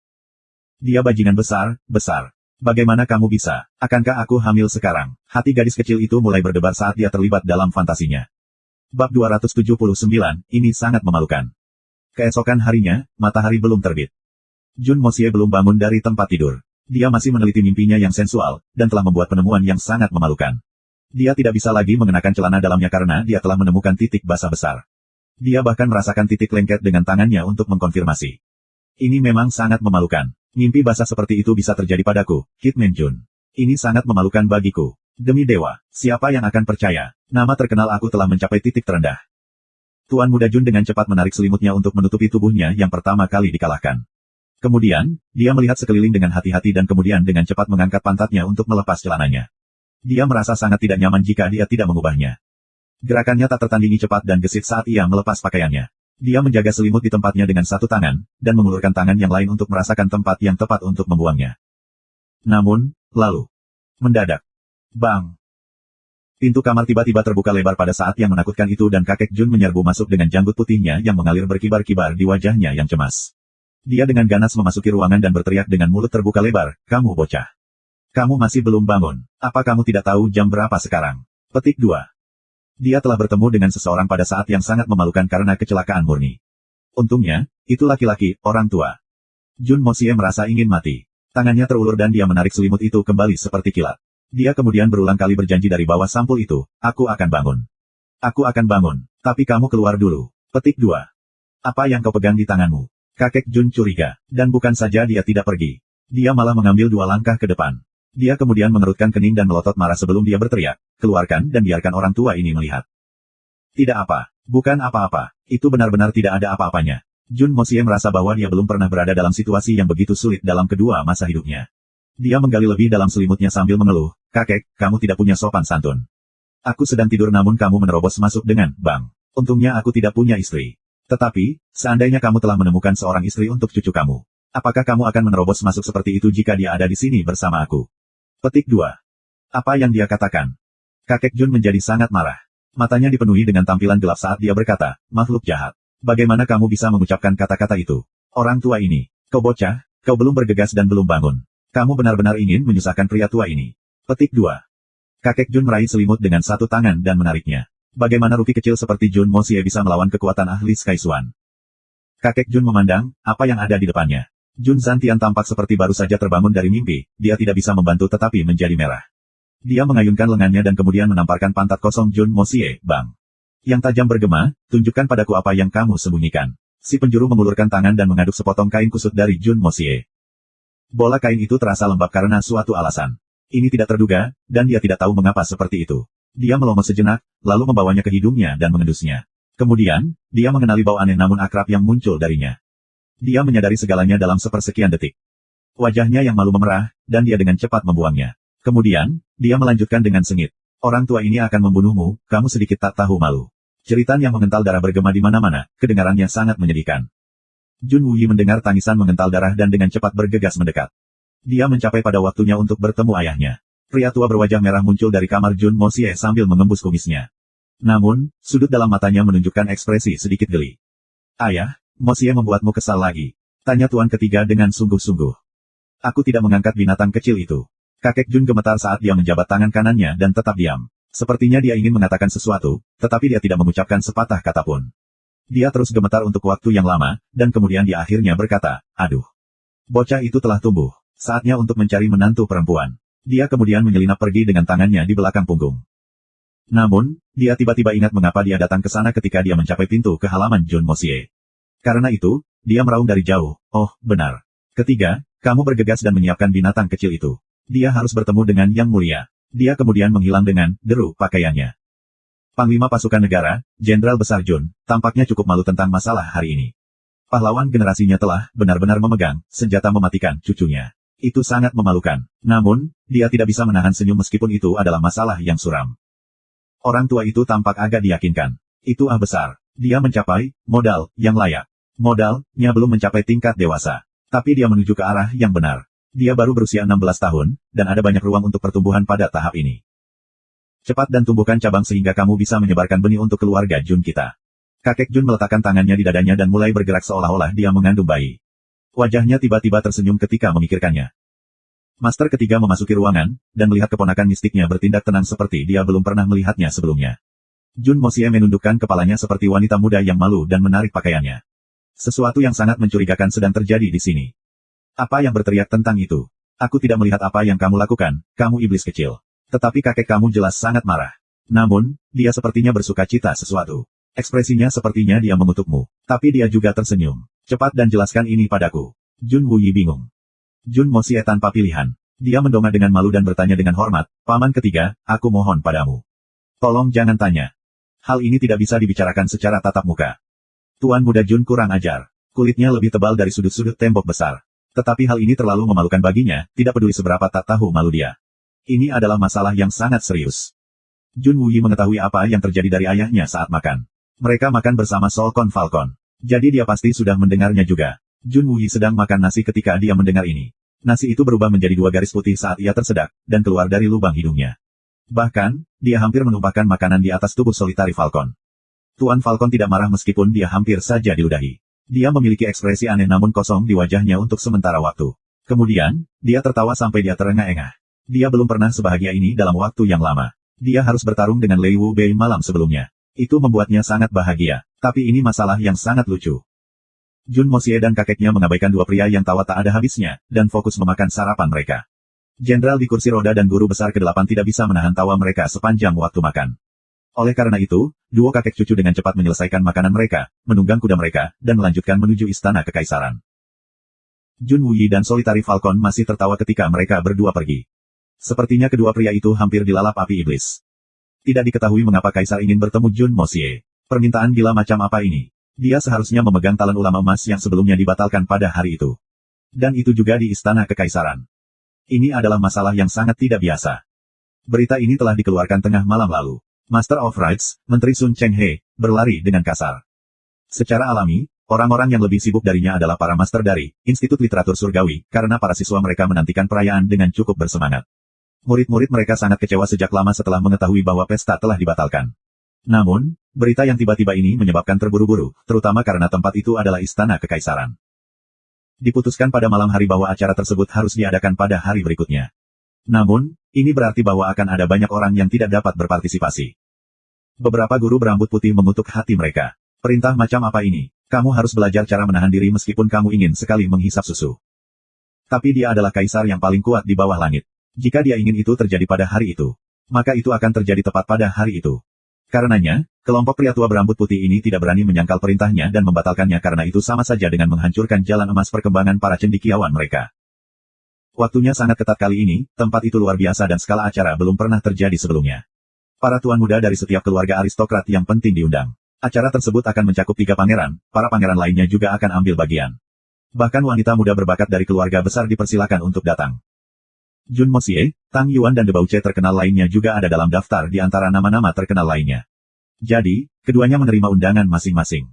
Dia bajingan besar, besar. Bagaimana kamu bisa? Akankah aku hamil sekarang? Hati gadis kecil itu mulai berdebar saat dia terlibat dalam fantasinya. Bab 279, ini sangat memalukan. Keesokan harinya, matahari belum terbit. Jun Mosie belum bangun dari tempat tidur. Dia masih meneliti mimpinya yang sensual, dan telah membuat penemuan yang sangat memalukan. Dia tidak bisa lagi mengenakan celana dalamnya karena dia telah menemukan titik basah besar. Dia bahkan merasakan titik lengket dengan tangannya untuk mengkonfirmasi. Ini memang sangat memalukan. Mimpi basah seperti itu bisa terjadi padaku, Hitman Jun. Ini sangat memalukan bagiku. Demi dewa, siapa yang akan percaya? Nama terkenal aku telah mencapai titik terendah. Tuan Muda Jun dengan cepat menarik selimutnya untuk menutupi tubuhnya yang pertama kali dikalahkan. Kemudian, dia melihat sekeliling dengan hati-hati dan kemudian dengan cepat mengangkat pantatnya untuk melepas celananya. Dia merasa sangat tidak nyaman jika dia tidak mengubahnya. Gerakannya tak tertandingi cepat dan gesit saat ia melepas pakaiannya. Dia menjaga selimut di tempatnya dengan satu tangan, dan mengulurkan tangan yang lain untuk merasakan tempat yang tepat untuk membuangnya. Namun, lalu, mendadak, bang! Pintu kamar tiba-tiba terbuka lebar pada saat yang menakutkan itu dan kakek Jun menyerbu masuk dengan janggut putihnya yang mengalir berkibar-kibar di wajahnya yang cemas. Dia dengan ganas memasuki ruangan dan berteriak dengan mulut terbuka lebar, "Kamu bocah! Kamu masih belum bangun. Apa kamu tidak tahu jam berapa sekarang?" Petik 2. Dia telah bertemu dengan seseorang pada saat yang sangat memalukan karena kecelakaan murni. Untungnya, itu laki-laki, orang tua. Jun Mosie merasa ingin mati. Tangannya terulur dan dia menarik selimut itu kembali seperti kilat. Dia kemudian berulang kali berjanji dari bawah sampul itu, "Aku akan bangun. Aku akan bangun, tapi kamu keluar dulu." Petik 2. Apa yang kau pegang di tanganmu? Kakek Jun curiga, dan bukan saja dia tidak pergi. Dia malah mengambil 2 langkah ke depan. Dia kemudian mengerutkan kening dan melotot marah sebelum dia berteriak, "Keluarkan dan biarkan orang tua ini melihat." Tidak apa, bukan apa-apa, itu benar-benar tidak ada apa-apanya. Jun Mosie merasa bahwa dia belum pernah berada dalam situasi yang begitu sulit dalam kedua masa hidupnya. Dia menggali lebih dalam selimutnya sambil mengeluh, "Kakek, kamu tidak punya sopan santun. Aku sedang tidur namun kamu menerobos masuk dengan, bang. Untungnya aku tidak punya istri. Tetapi, seandainya kamu telah menemukan seorang istri untuk cucu kamu, apakah kamu akan menerobos masuk seperti itu jika dia ada di sini bersama aku?" Petik 2. Apa yang dia katakan? Kakek Jun menjadi sangat marah. Matanya dipenuhi dengan tampilan gelap saat dia berkata, "Makhluk jahat. Bagaimana kamu bisa mengucapkan kata-kata itu? Orang tua ini, kau bocah, kau belum bergegas dan belum bangun. Kamu benar-benar ingin menyusahkan pria tua ini." Petik 2. Kakek Jun meraih selimut dengan satu tangan dan menariknya. Bagaimana rupi kecil seperti Jun Mosie bisa melawan kekuatan ahli Sky Swan? Kakek Jun memandang, apa yang ada di depannya. Jun Zantian tampak seperti baru saja terbangun dari mimpi, dia tidak bisa membantu tetapi menjadi merah. Dia mengayunkan lengannya dan kemudian menamparkan pantat kosong Jun Mosie, "Bang. Yang tajam bergema, tunjukkan padaku apa yang kamu sembunyikan." Si penjuru mengulurkan tangan dan mengaduk sepotong kain kusut dari Jun Mosie. Bola kain itu terasa lembab karena suatu alasan. Ini tidak terduga, dan dia tidak tahu mengapa seperti itu. Dia melongo sejenak, lalu membawanya ke hidungnya dan mengendusnya. Kemudian, dia mengenali bau aneh namun akrab yang muncul darinya. Dia menyadari segalanya dalam sepersekian detik. Wajahnya yang malu memerah, dan dia dengan cepat membuangnya. Kemudian, dia melanjutkan dengan sengit. "Orang tua ini akan membunuhmu, kamu sedikit tak tahu malu." Jeritan yang mengental darah bergema di mana-mana, kedengarannya sangat menyedihkan. Jun Wuyi mendengar tangisan mengental darah dan dengan cepat bergegas mendekat. Dia mencapai pada waktunya untuk bertemu ayahnya. Pria tua berwajah merah muncul dari kamar Jun Mosie sambil mengembus kumisnya. Namun, sudut dalam matanya menunjukkan ekspresi sedikit geli. Ayah, Mosie membuatmu kesal lagi. Tanya tuan ketiga dengan sungguh-sungguh. Aku tidak mengangkat binatang kecil itu. Kakek Jun gemetar saat dia menjabat tangan kanannya dan tetap diam. Sepertinya dia ingin mengatakan sesuatu, tetapi dia tidak mengucapkan sepatah kata pun. Dia terus gemetar untuk waktu yang lama, dan kemudian dia akhirnya berkata, aduh. Bocah itu telah tumbuh. Saatnya untuk mencari menantu perempuan. Dia kemudian menyelinap pergi dengan tangannya di belakang punggung. Namun, dia tiba-tiba ingat mengapa dia datang ke sana ketika dia mencapai pintu ke halaman Jun Mosie. Karena itu, dia meraung dari jauh, oh, benar. Ketiga, kamu bergegas dan menyiapkan binatang kecil itu. Dia harus bertemu dengan Yang Mulia. Dia kemudian menghilang dengan deru pakaiannya. Panglima pasukan negara, Jenderal Besar Jun, tampaknya cukup malu tentang masalah hari ini. Pahlawan generasinya telah benar-benar memegang senjata mematikan cucunya. Itu sangat memalukan. Namun, dia tidak bisa menahan senyum meskipun itu adalah masalah yang suram. Orang tua itu tampak agak diyakinkan. Itu besar. Dia mencapai modal yang layak. Modalnya belum mencapai tingkat dewasa. Tapi dia menuju ke arah yang benar. Dia baru berusia 16 tahun, dan ada banyak ruang untuk pertumbuhan pada tahap ini. Cepat dan tumbuhkan cabang sehingga kamu bisa menyebarkan benih untuk keluarga Jun kita. Kakek Jun meletakkan tangannya di dadanya dan mulai bergerak seolah-olah dia mengandung bayi. Wajahnya tiba-tiba tersenyum ketika memikirkannya. Master ketiga memasuki ruangan, dan melihat keponakan mistiknya bertindak tenang seperti dia belum pernah melihatnya sebelumnya. Jun Mosie menundukkan kepalanya seperti wanita muda yang malu dan menarik pakaiannya. Sesuatu yang sangat mencurigakan sedang terjadi di sini. Apa yang berteriak tentang itu? Aku tidak melihat apa yang kamu lakukan, kamu iblis kecil. Tetapi kakek kamu jelas sangat marah. Namun, dia sepertinya bersuka cita sesuatu. Ekspresinya sepertinya dia mengutukmu. Tapi dia juga tersenyum. Cepat dan jelaskan ini padaku. Jun Wuyi bingung. Jun Mosie tanpa pilihan. Dia mendongak dengan malu dan bertanya dengan hormat, Paman ketiga, aku mohon padamu. Tolong jangan tanya. Hal ini tidak bisa dibicarakan secara tatap muka. Tuan muda Jun kurang ajar. Kulitnya lebih tebal dari sudut-sudut tembok besar. Tetapi hal ini terlalu memalukan baginya, tidak peduli seberapa tak tahu malu dia. Ini adalah masalah yang sangat serius. Jun Wuyi mengetahui apa yang terjadi dari ayahnya saat makan. Mereka makan bersama Solkon Falcon. Jadi dia pasti sudah mendengarnya juga. Jun Wuyi sedang makan nasi ketika dia mendengar ini. Nasi itu berubah menjadi 2 garis putih saat ia tersedak, dan keluar dari lubang hidungnya. Bahkan, dia hampir menumpahkan makanan di atas tubuh Solitary Falcon. Tuan Falcon tidak marah meskipun dia hampir saja diludahi. Dia memiliki ekspresi aneh namun kosong di wajahnya untuk sementara waktu. Kemudian, dia tertawa sampai dia terengah-engah. Dia belum pernah sebahagia ini dalam waktu yang lama. Dia harus bertarung dengan Lei Wu Bei malam sebelumnya. Itu membuatnya sangat bahagia. Tapi ini masalah yang sangat lucu. Jun Mosie dan kakeknya mengabaikan 2 pria yang tawa tak ada habisnya, dan fokus memakan sarapan mereka. Jenderal di kursi roda dan guru besar ke-8 tidak bisa menahan tawa mereka sepanjang waktu makan. Oleh karena itu, duo kakek cucu dengan cepat menyelesaikan makanan mereka, menunggang kuda mereka, dan melanjutkan menuju istana kekaisaran. Jun Wuyi dan Solitary Falcon masih tertawa ketika mereka berdua pergi. Sepertinya kedua pria itu hampir dilalap api iblis. Tidak diketahui mengapa kaisar ingin bertemu Jun Mosie. Permintaan gila macam apa ini? Dia seharusnya memegang talan ulama emas yang sebelumnya dibatalkan pada hari itu. Dan itu juga di istana kekaisaran. Ini adalah masalah yang sangat tidak biasa. Berita ini telah dikeluarkan tengah malam lalu. Master of Rites, Menteri Sun Chenghe, berlari dengan kasar. Secara alami, orang-orang yang lebih sibuk darinya adalah para master dari Institut Literatur Surgawi, karena para siswa mereka menantikan perayaan dengan cukup bersemangat. Murid-murid mereka sangat kecewa sejak lama setelah mengetahui bahwa pesta telah dibatalkan. Namun, berita yang tiba-tiba ini menyebabkan terburu-buru, terutama karena tempat itu adalah istana kekaisaran. Diputuskan pada malam hari bahwa acara tersebut harus diadakan pada hari berikutnya. Namun, ini berarti bahwa akan ada banyak orang yang tidak dapat berpartisipasi. Beberapa guru berambut putih mengutuk hati mereka. Perintah macam apa ini? Kamu harus belajar cara menahan diri meskipun kamu ingin sekali menghisap susu. Tapi dia adalah kaisar yang paling kuat di bawah langit. Jika dia ingin itu terjadi pada hari itu, maka itu akan terjadi tepat pada hari itu. Karenanya, kelompok pria tua berambut putih ini tidak berani menyangkal perintahnya dan membatalkannya karena itu sama saja dengan menghancurkan jalan emas perkembangan para cendekiawan mereka. Waktunya sangat ketat kali ini, tempat itu luar biasa dan skala acara belum pernah terjadi sebelumnya. Para tuan muda dari setiap keluarga aristokrat yang penting diundang. Acara tersebut akan mencakup 3 pangeran, para pangeran lainnya juga akan ambil bagian. Bahkan wanita muda berbakat dari keluarga besar dipersilakan untuk datang. Jun Mosie, Tang Yuan dan De Bauche terkenal lainnya juga ada dalam daftar di antara nama-nama terkenal lainnya. Jadi, keduanya menerima undangan masing-masing.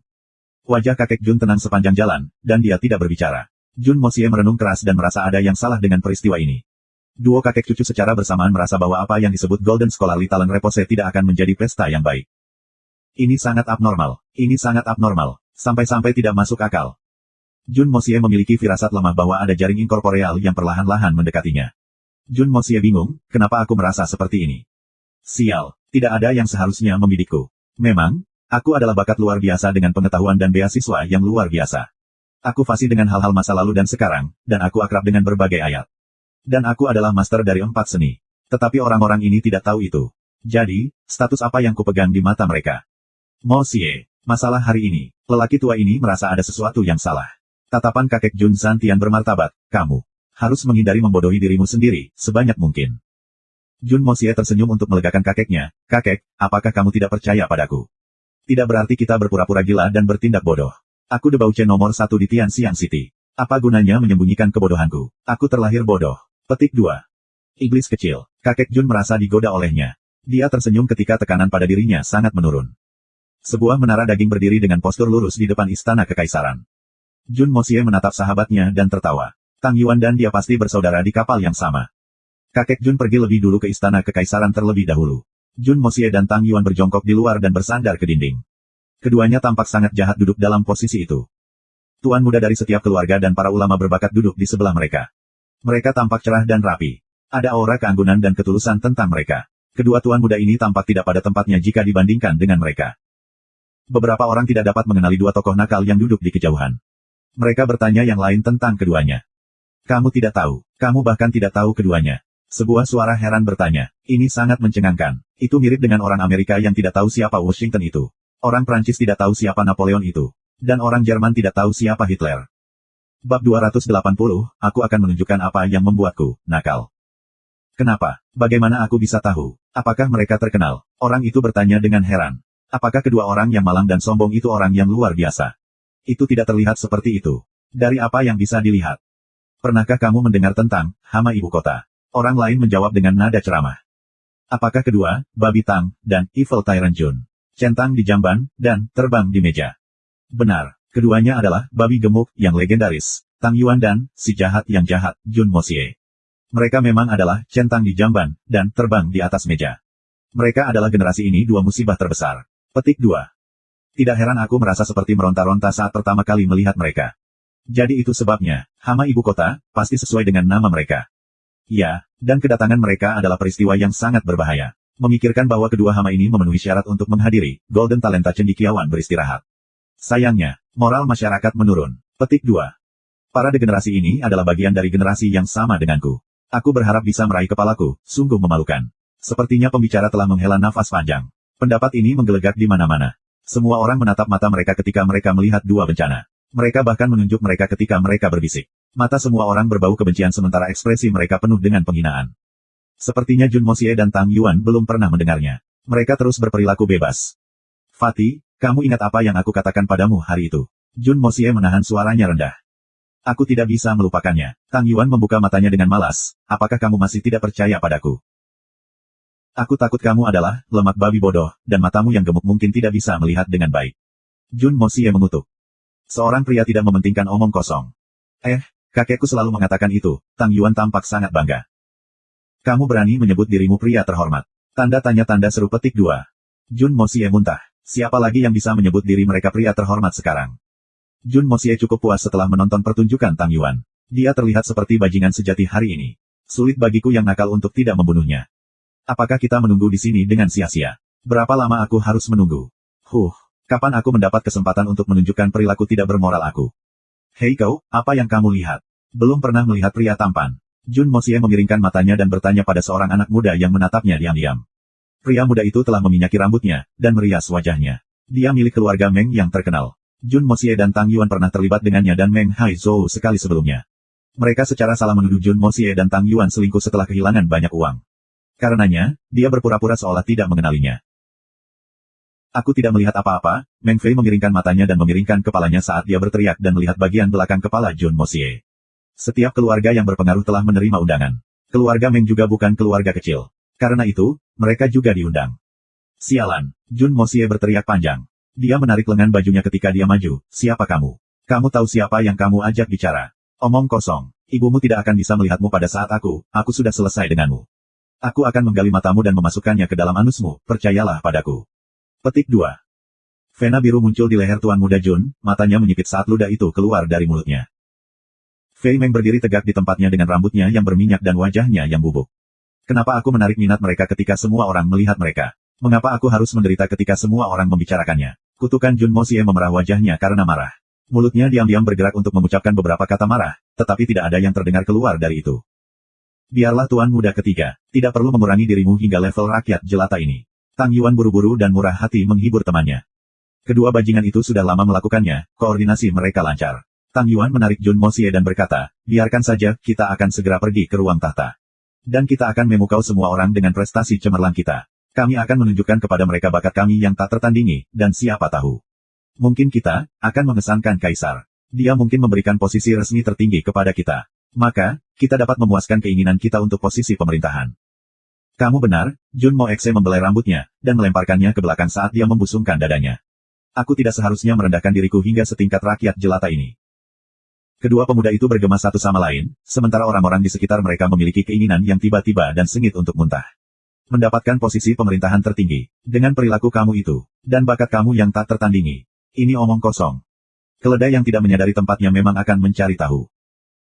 Wajah kakek Jun tenang sepanjang jalan, dan dia tidak berbicara. Jun Moxie merenung keras dan merasa ada yang salah dengan peristiwa ini. Duo kakek cucu secara bersamaan merasa bahwa apa yang disebut Golden Scholarly Talent Repose tidak akan menjadi pesta yang baik. Ini sangat abnormal. Ini sangat abnormal. Sampai-sampai tidak masuk akal. Jun Moxie memiliki firasat lemah bahwa ada jaring inkorporeal yang perlahan-lahan mendekatinya. Jun Moxie bingung, kenapa aku merasa seperti ini? Sial, tidak ada yang seharusnya membidikku. Memang, aku adalah bakat luar biasa dengan pengetahuan dan beasiswa yang luar biasa. Aku fasih dengan hal-hal masa lalu dan sekarang, dan aku akrab dengan berbagai ayat. Dan aku adalah master dari 4 seni. Tetapi orang-orang ini tidak tahu itu. Jadi, status apa yang kupegang di mata mereka? Moxie, masalah hari ini, lelaki tua ini merasa ada sesuatu yang salah. Tatapan kakek Jun Santian bermartabat, kamu harus menghindari membodohi dirimu sendiri, sebanyak mungkin. Jun Moxie tersenyum untuk melegakan kakeknya, kakek, apakah kamu tidak percaya padaku? Tidak berarti kita berpura-pura gila dan bertindak bodoh. Aku debauche nomor 1 di Tianxiang City. Apa gunanya menyembunyikan kebodohanku? Aku terlahir bodoh. Petik 2. Iblis kecil. Kakek Jun merasa digoda olehnya. Dia tersenyum ketika tekanan pada dirinya sangat menurun. Sebuah menara daging berdiri dengan postur lurus di depan istana kekaisaran. Jun Moxie menatap sahabatnya dan tertawa. Tang Yuan dan dia pasti bersaudara di kapal yang sama. Kakek Jun pergi lebih dulu ke istana kekaisaran terlebih dahulu. Jun Moxie dan Tang Yuan berjongkok di luar dan bersandar ke dinding. Keduanya tampak sangat jahat duduk dalam posisi itu. Tuan muda dari setiap keluarga dan para ulama berbakat duduk di sebelah mereka. Mereka tampak cerah dan rapi. Ada aura keanggunan dan ketulusan tentang mereka. Kedua tuan muda ini tampak tidak pada tempatnya jika dibandingkan dengan mereka. Beberapa orang tidak dapat mengenali dua tokoh nakal yang duduk di kejauhan. Mereka bertanya yang lain tentang keduanya. Kamu tidak tahu, kamu bahkan tidak tahu keduanya. Sebuah suara heran bertanya, ini sangat mencengangkan. Itu mirip dengan orang Amerika yang tidak tahu siapa Washington itu. Orang Prancis tidak tahu siapa Napoleon itu. Dan orang Jerman tidak tahu siapa Hitler. Bab 280, aku akan menunjukkan apa yang membuatku nakal. Kenapa? Bagaimana aku bisa tahu? Apakah mereka terkenal? Orang itu bertanya dengan heran. Apakah kedua orang yang malang dan sombong itu orang yang luar biasa? Itu tidak terlihat seperti itu. Dari apa yang bisa dilihat? Pernahkah kamu mendengar tentang hama ibu kota? Orang lain menjawab dengan nada ceramah. Apakah kedua, Babi Tang, dan Evil Tyrant Jun, centang di jamban, dan terbang di meja? Benar, keduanya adalah babi gemuk yang legendaris, Tang Yuan dan si jahat yang jahat, Jun Moxie. Mereka memang adalah centang di jamban, dan terbang di atas meja. Mereka adalah generasi ini dua musibah terbesar. Petik 2. Tidak heran aku merasa seperti meronta-ronta saat pertama kali melihat mereka. Jadi itu sebabnya, hama ibu kota, pasti sesuai dengan nama mereka. Ya, dan kedatangan mereka adalah peristiwa yang sangat berbahaya. Memikirkan bahwa kedua hama ini memenuhi syarat untuk menghadiri Golden Talenta Cendekiawan beristirahat. Sayangnya, moral masyarakat menurun. Petik 2. Para degenerasi ini adalah bagian dari generasi yang sama denganku. Aku berharap bisa meraih kepalaku, sungguh memalukan. Sepertinya pembicara telah menghela nafas panjang. Pendapat ini menggelegak di mana-mana. Semua orang menatap mata mereka ketika mereka melihat dua bencana. Mereka bahkan menunjuk mereka ketika mereka berbisik. Mata semua orang berbau kebencian sementara ekspresi mereka penuh dengan penghinaan. Sepertinya Jun Moxie dan Tang Yuan belum pernah mendengarnya. Mereka terus berperilaku bebas. Fatih, kamu ingat apa yang aku katakan padamu hari itu? Jun Moxie menahan suaranya rendah. Aku tidak bisa melupakannya. Tang Yuan membuka matanya dengan malas. Apakah kamu masih tidak percaya padaku? Aku takut kamu adalah lemak babi bodoh, dan matamu yang gemuk mungkin tidak bisa melihat dengan baik. Jun Moxie mengutuk. Seorang pria tidak mementingkan omong kosong. Kakekku selalu mengatakan itu. Tang Yuan tampak sangat bangga. Kamu berani menyebut dirimu pria terhormat. Tanda tanya seru petik 2. Jun Moxie muntah. Siapa lagi yang bisa menyebut diri mereka pria terhormat sekarang? Jun Moxie cukup puas setelah menonton pertunjukan Tang Yuan. Dia terlihat seperti bajingan sejati hari ini. Sulit bagiku yang nakal untuk tidak membunuhnya. Apakah kita menunggu di sini dengan sia-sia? Berapa lama aku harus menunggu? Kapan aku mendapat kesempatan untuk menunjukkan perilaku tidak bermoral aku? Hei kau, apa yang kamu lihat? Belum pernah melihat pria tampan. Jun Moxie memiringkan matanya dan bertanya pada seorang anak muda yang menatapnya diam-diam. Pria muda itu telah meminyaki rambutnya, dan merias wajahnya. Dia milik keluarga Meng yang terkenal. Jun Moxie dan Tang Yuan pernah terlibat dengannya dan Meng Haizhou sekali sebelumnya. Mereka secara salah menuduh Jun Moxie dan Tang Yuan selingkuh setelah kehilangan banyak uang. Karenanya, dia berpura-pura seolah tidak mengenalinya. Aku tidak melihat apa-apa, Meng Fei memiringkan matanya dan memiringkan kepalanya saat dia berteriak dan melihat bagian belakang kepala Jun Moxie. Setiap keluarga yang berpengaruh telah menerima undangan. Keluarga Meng juga bukan keluarga kecil. Karena itu, mereka juga diundang. Sialan, Jun Moxie berteriak panjang. Dia menarik lengan bajunya ketika dia maju. Siapa kamu? Kamu tahu siapa yang kamu ajak bicara? Omong kosong. Ibumu tidak akan bisa melihatmu pada saat aku sudah selesai denganmu. Aku akan menggali matamu dan memasukkannya ke dalam anusmu, percayalah padaku. Petik 2. Vena biru muncul di leher Tuan Muda Jun, matanya menyipit saat ludah itu keluar dari mulutnya. Fei Meng berdiri tegak di tempatnya dengan rambutnya yang berminyak dan wajahnya yang bubuk. Kenapa aku menarik minat mereka ketika semua orang melihat mereka? Mengapa aku harus menderita ketika semua orang membicarakannya? Kutukan Jun Mosie memerah wajahnya karena marah. Mulutnya diam-diam bergerak untuk mengucapkan beberapa kata marah, tetapi tidak ada yang terdengar keluar dari itu. Biarlah Tuan Muda ketiga, tidak perlu mengurangi dirimu hingga level rakyat jelata ini. Tang Yuan buru-buru dan murah hati menghibur temannya. Kedua bajingan itu sudah lama melakukannya, koordinasi mereka lancar. Tang Yuan menarik Jun Mosie dan berkata, biarkan saja, kita akan segera pergi ke ruang tahta. Dan kita akan memukau semua orang dengan prestasi cemerlang kita. Kami akan menunjukkan kepada mereka bakat kami yang tak tertandingi, dan siapa tahu. Mungkin kita akan mengesankan Kaisar. Dia mungkin memberikan posisi resmi tertinggi kepada kita. Maka, kita dapat memuaskan keinginan kita untuk posisi pemerintahan. Kamu benar, Jun Moekse membelai rambutnya, dan melemparkannya ke belakang saat dia membusungkan dadanya. Aku tidak seharusnya merendahkan diriku hingga setingkat rakyat jelata ini. Kedua pemuda itu bergema satu sama lain, sementara orang-orang di sekitar mereka memiliki keinginan yang tiba-tiba dan sengit untuk muntah. Mendapatkan posisi pemerintahan tertinggi, dengan perilaku kamu itu, dan bakat kamu yang tak tertandingi. Ini omong kosong. Keledai yang tidak menyadari tempatnya memang akan mencari tahu.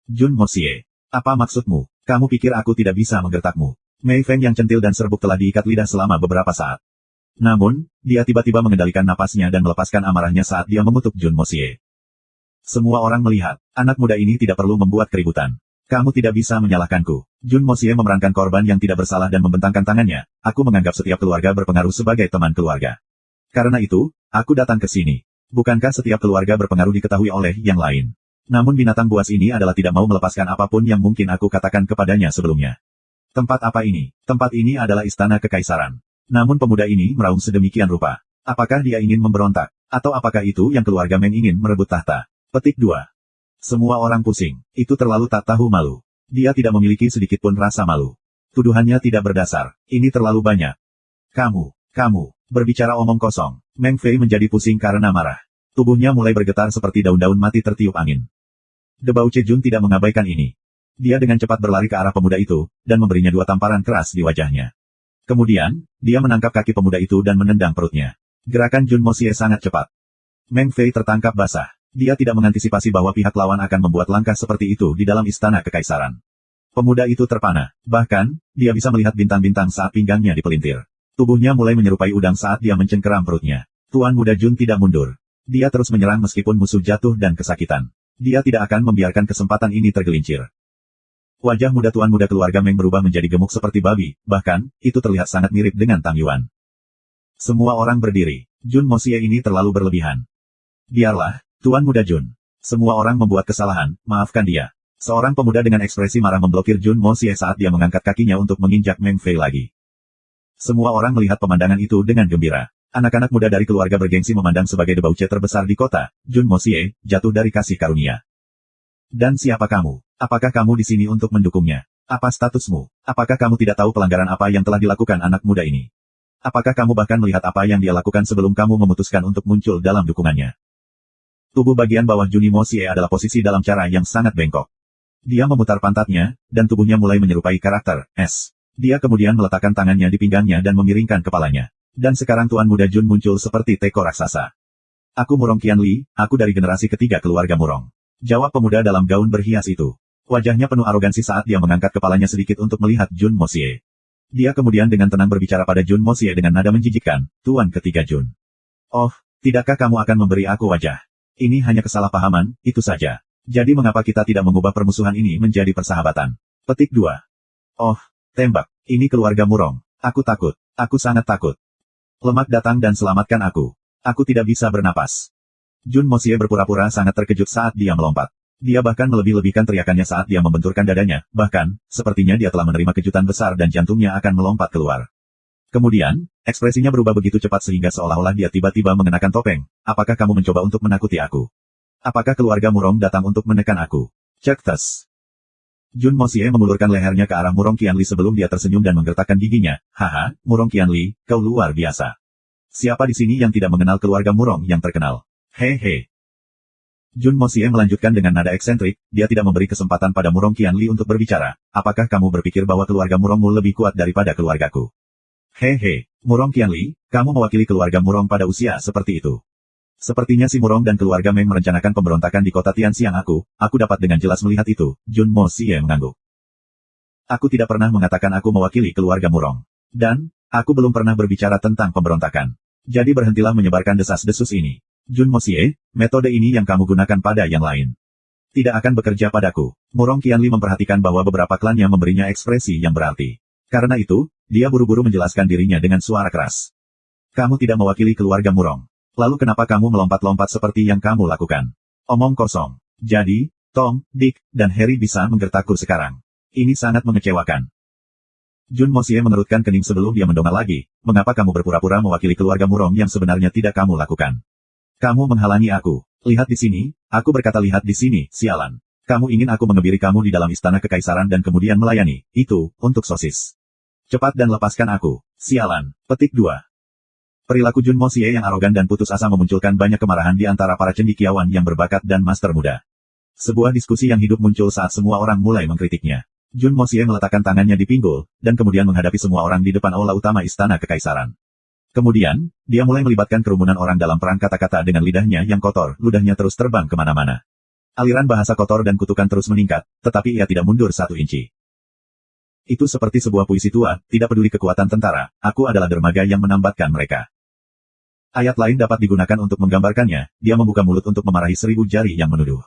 Jun Mosie, apa maksudmu? Kamu pikir aku tidak bisa menggertakmu? Mei Feng yang centil dan serbuk telah diikat lidah selama beberapa saat. Namun, dia tiba-tiba mengendalikan napasnya dan melepaskan amarahnya saat dia mengutuk Jun Mosie. Semua orang melihat, anak muda ini tidak perlu membuat keributan. Kamu tidak bisa menyalahkanku. Jun Mosie memerankan korban yang tidak bersalah dan membentangkan tangannya. Aku menganggap setiap keluarga berpengaruh sebagai teman keluarga. Karena itu, aku datang ke sini. Bukankah setiap keluarga berpengaruh diketahui oleh yang lain? Namun binatang buas ini adalah tidak mau melepaskan apapun yang mungkin aku katakan kepadanya sebelumnya. Tempat apa ini? Tempat ini adalah istana kekaisaran. Namun pemuda ini meraung sedemikian rupa. Apakah dia ingin memberontak? Atau apakah itu yang keluarga Meng ingin merebut tahta? Petik 2. Semua orang pusing. Itu terlalu tak tahu malu. Dia tidak memiliki sedikitpun rasa malu. Tuduhannya tidak berdasar. Ini terlalu banyak. Kamu, berbicara omong kosong. Meng Fei menjadi pusing karena marah. Tubuhnya mulai bergetar seperti daun-daun mati tertiup angin. Debao Chejun tidak mengabaikan ini. Dia dengan cepat berlari ke arah pemuda itu, dan memberinya 2 tamparan keras di wajahnya. Kemudian, dia menangkap kaki pemuda itu dan menendang perutnya. Gerakan Jun Mosie sangat cepat. Meng Fei tertangkap basah. Dia tidak mengantisipasi bahwa pihak lawan akan membuat langkah seperti itu di dalam istana kekaisaran. Pemuda itu terpana. Bahkan, dia bisa melihat bintang-bintang saat pinggangnya dipelintir. Tubuhnya mulai menyerupai udang saat dia mencengkeram perutnya. Tuan Muda Jun tidak mundur. Dia terus menyerang meskipun musuh jatuh dan kesakitan. Dia tidak akan membiarkan kesempatan ini tergelincir. Wajah muda Tuan Muda keluarga Meng berubah menjadi gemuk seperti babi, bahkan, itu terlihat sangat mirip dengan Tang Yuan. Semua orang berdiri. Jun Mosie ini terlalu berlebihan. Biarlah, Tuan Muda Jun. Semua orang membuat kesalahan, maafkan dia. Seorang pemuda dengan ekspresi marah memblokir Jun Mosie saat dia mengangkat kakinya untuk menginjak Meng Fei lagi. Semua orang melihat pemandangan itu dengan gembira. Anak-anak muda dari keluarga bergengsi memandang sebagai debauce terbesar di kota. Jun Mosie, jatuh dari kasih karunia. Dan siapa kamu? Apakah kamu di sini untuk mendukungnya? Apa statusmu? Apakah kamu tidak tahu pelanggaran apa yang telah dilakukan anak muda ini? Apakah kamu bahkan melihat apa yang dia lakukan sebelum kamu memutuskan untuk muncul dalam dukungannya? Tubuh bagian bawah Juni Mosie adalah posisi dalam cara yang sangat bengkok. Dia memutar pantatnya, dan tubuhnya mulai menyerupai karakter S. Dia kemudian meletakkan tangannya di pinggangnya dan memiringkan kepalanya. Dan sekarang Tuan Muda Jun muncul seperti teko raksasa. Aku Murong Qianli, aku dari generasi ketiga keluarga Murong. Jawab pemuda dalam gaun berhias itu. Wajahnya penuh arogansi saat dia mengangkat kepalanya sedikit untuk melihat Jun Mosie. Dia kemudian dengan tenang berbicara pada Jun Mosie dengan nada menjijikkan, Tuan ketiga Jun. Oh, tidakkah kamu akan memberi aku wajah? Ini hanya kesalahpahaman, itu saja. Jadi mengapa kita tidak mengubah permusuhan ini menjadi persahabatan? Petik 2. Oh, tembak. Ini keluarga Murong. Aku takut. Aku sangat takut. Lemak datang dan selamatkan aku. Aku tidak bisa bernapas. Jun Mosie berpura-pura sangat terkejut saat dia melompat. Dia bahkan melebih-lebihkan teriakannya saat dia membenturkan dadanya, bahkan, sepertinya dia telah menerima kejutan besar dan jantungnya akan melompat keluar. Kemudian, ekspresinya berubah begitu cepat sehingga seolah-olah dia tiba-tiba mengenakan topeng. Apakah kamu mencoba untuk menakuti aku? Apakah keluarga Murong datang untuk menekan aku? Cek tes. Jun Mosie mengulurkan lehernya ke arah Murong Qianli sebelum dia tersenyum dan menggertakkan giginya. Haha, Murong Qianli, kau luar biasa. Siapa di sini yang tidak mengenal keluarga Murong yang terkenal? Hehe. Jun Moxie melanjutkan dengan nada eksentrik, dia tidak memberi kesempatan pada Murong Qianli untuk berbicara. Apakah kamu berpikir bahwa keluarga Murongmu lebih kuat daripada keluargaku? Hehe, Murong Qianli, kamu mewakili keluarga Murong pada usia seperti itu. Sepertinya si Murong dan keluarga Meng merencanakan pemberontakan di kota Tianxiang aku dapat dengan jelas melihat itu. Jun Moxie mengangguk. Aku tidak pernah mengatakan aku mewakili keluarga Murong. Dan, aku belum pernah berbicara tentang pemberontakan. Jadi berhentilah menyebarkan desas-desus ini. Jun Moxie, metode ini yang kamu gunakan pada yang lain tidak akan bekerja padaku. Murong Qianli memperhatikan bahwa beberapa klannya memberinya ekspresi yang berarti. Karena itu, dia buru-buru menjelaskan dirinya dengan suara keras. Kamu tidak mewakili keluarga Murong. Lalu kenapa kamu melompat-lompat seperti yang kamu lakukan? Omong kosong. Jadi, Tom, Dick, dan Harry bisa menggertakku sekarang. Ini sangat mengecewakan. Jun Moxie mengerutkan kening sebelum dia mendongak lagi. Mengapa kamu berpura-pura mewakili keluarga Murong yang sebenarnya tidak kamu lakukan? Kamu menghalangi aku. Lihat di sini, aku berkata lihat di sini, sialan. Kamu ingin aku mengebiri kamu di dalam istana kekaisaran dan kemudian melayani, itu, untuk sosis. Cepat dan lepaskan aku, sialan. Petik 2. Perilaku Jun Moxie yang arogan dan putus asa memunculkan banyak kemarahan di antara para cendekiawan yang berbakat dan master muda. Sebuah diskusi yang hidup muncul saat semua orang mulai mengkritiknya. Jun Moxie meletakkan tangannya di pinggul, dan kemudian menghadapi semua orang di depan aula utama istana kekaisaran. Kemudian, dia mulai melibatkan kerumunan orang dalam perang kata-kata dengan lidahnya yang kotor, ludahnya terus terbang kemana-mana. Aliran bahasa kotor dan kutukan terus meningkat, tetapi ia tidak mundur 1 inci. Itu seperti sebuah puisi tua, tidak peduli kekuatan tentara, aku adalah dermaga yang menambatkan mereka. Ayat lain dapat digunakan untuk menggambarkannya, dia membuka mulut untuk memarahi 1000 jari yang menuduh.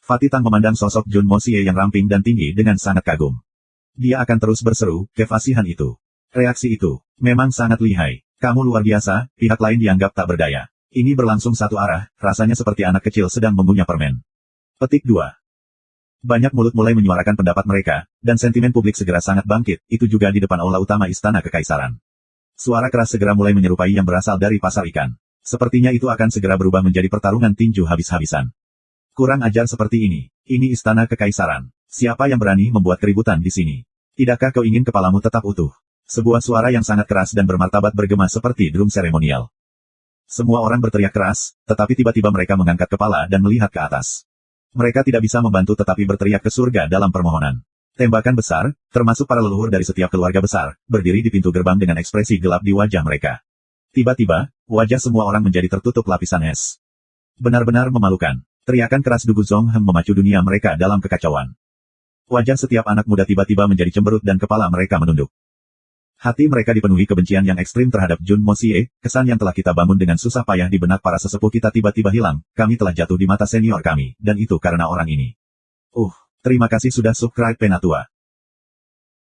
Fatih Tang memandang sosok Jun Moxie yang ramping dan tinggi dengan sangat kagum. Dia akan terus berseru, kefasihan itu. Reaksi itu memang sangat lihai. Kamu luar biasa, pihak lain dianggap tak berdaya. Ini berlangsung satu arah, rasanya seperti anak kecil sedang mengunyah permen. Petik 2. Banyak mulut mulai menyuarakan pendapat mereka, dan sentimen publik segera sangat bangkit, itu juga di depan aula utama istana kekaisaran. Suara keras segera mulai menyerupai yang berasal dari pasar ikan. Sepertinya itu akan segera berubah menjadi pertarungan tinju habis-habisan. Kurang ajar seperti ini. Ini istana kekaisaran. Siapa yang berani membuat keributan di sini? Tidakkah kau ingin kepalamu tetap utuh? Sebuah suara yang sangat keras dan bermartabat bergema seperti drum seremonial. Semua orang berteriak keras, tetapi tiba-tiba mereka mengangkat kepala dan melihat ke atas. Mereka tidak bisa membantu tetapi berteriak ke surga dalam permohonan. Tembakan besar, termasuk para leluhur dari setiap keluarga besar, berdiri di pintu gerbang dengan ekspresi gelap di wajah mereka. Tiba-tiba, wajah semua orang menjadi tertutup lapisan es. Benar-benar memalukan. Teriakan keras Dugu Zongheng memacu dunia mereka dalam kekacauan. Wajah setiap anak muda tiba-tiba menjadi cemberut dan kepala mereka menunduk. Hati mereka dipenuhi kebencian yang ekstrim terhadap Jun Moxie, kesan yang telah kita bangun dengan susah payah di benak para sesepuh kita tiba-tiba hilang, kami telah jatuh di mata senior kami, dan itu karena orang ini. Terima kasih sudah subscribe Penatua.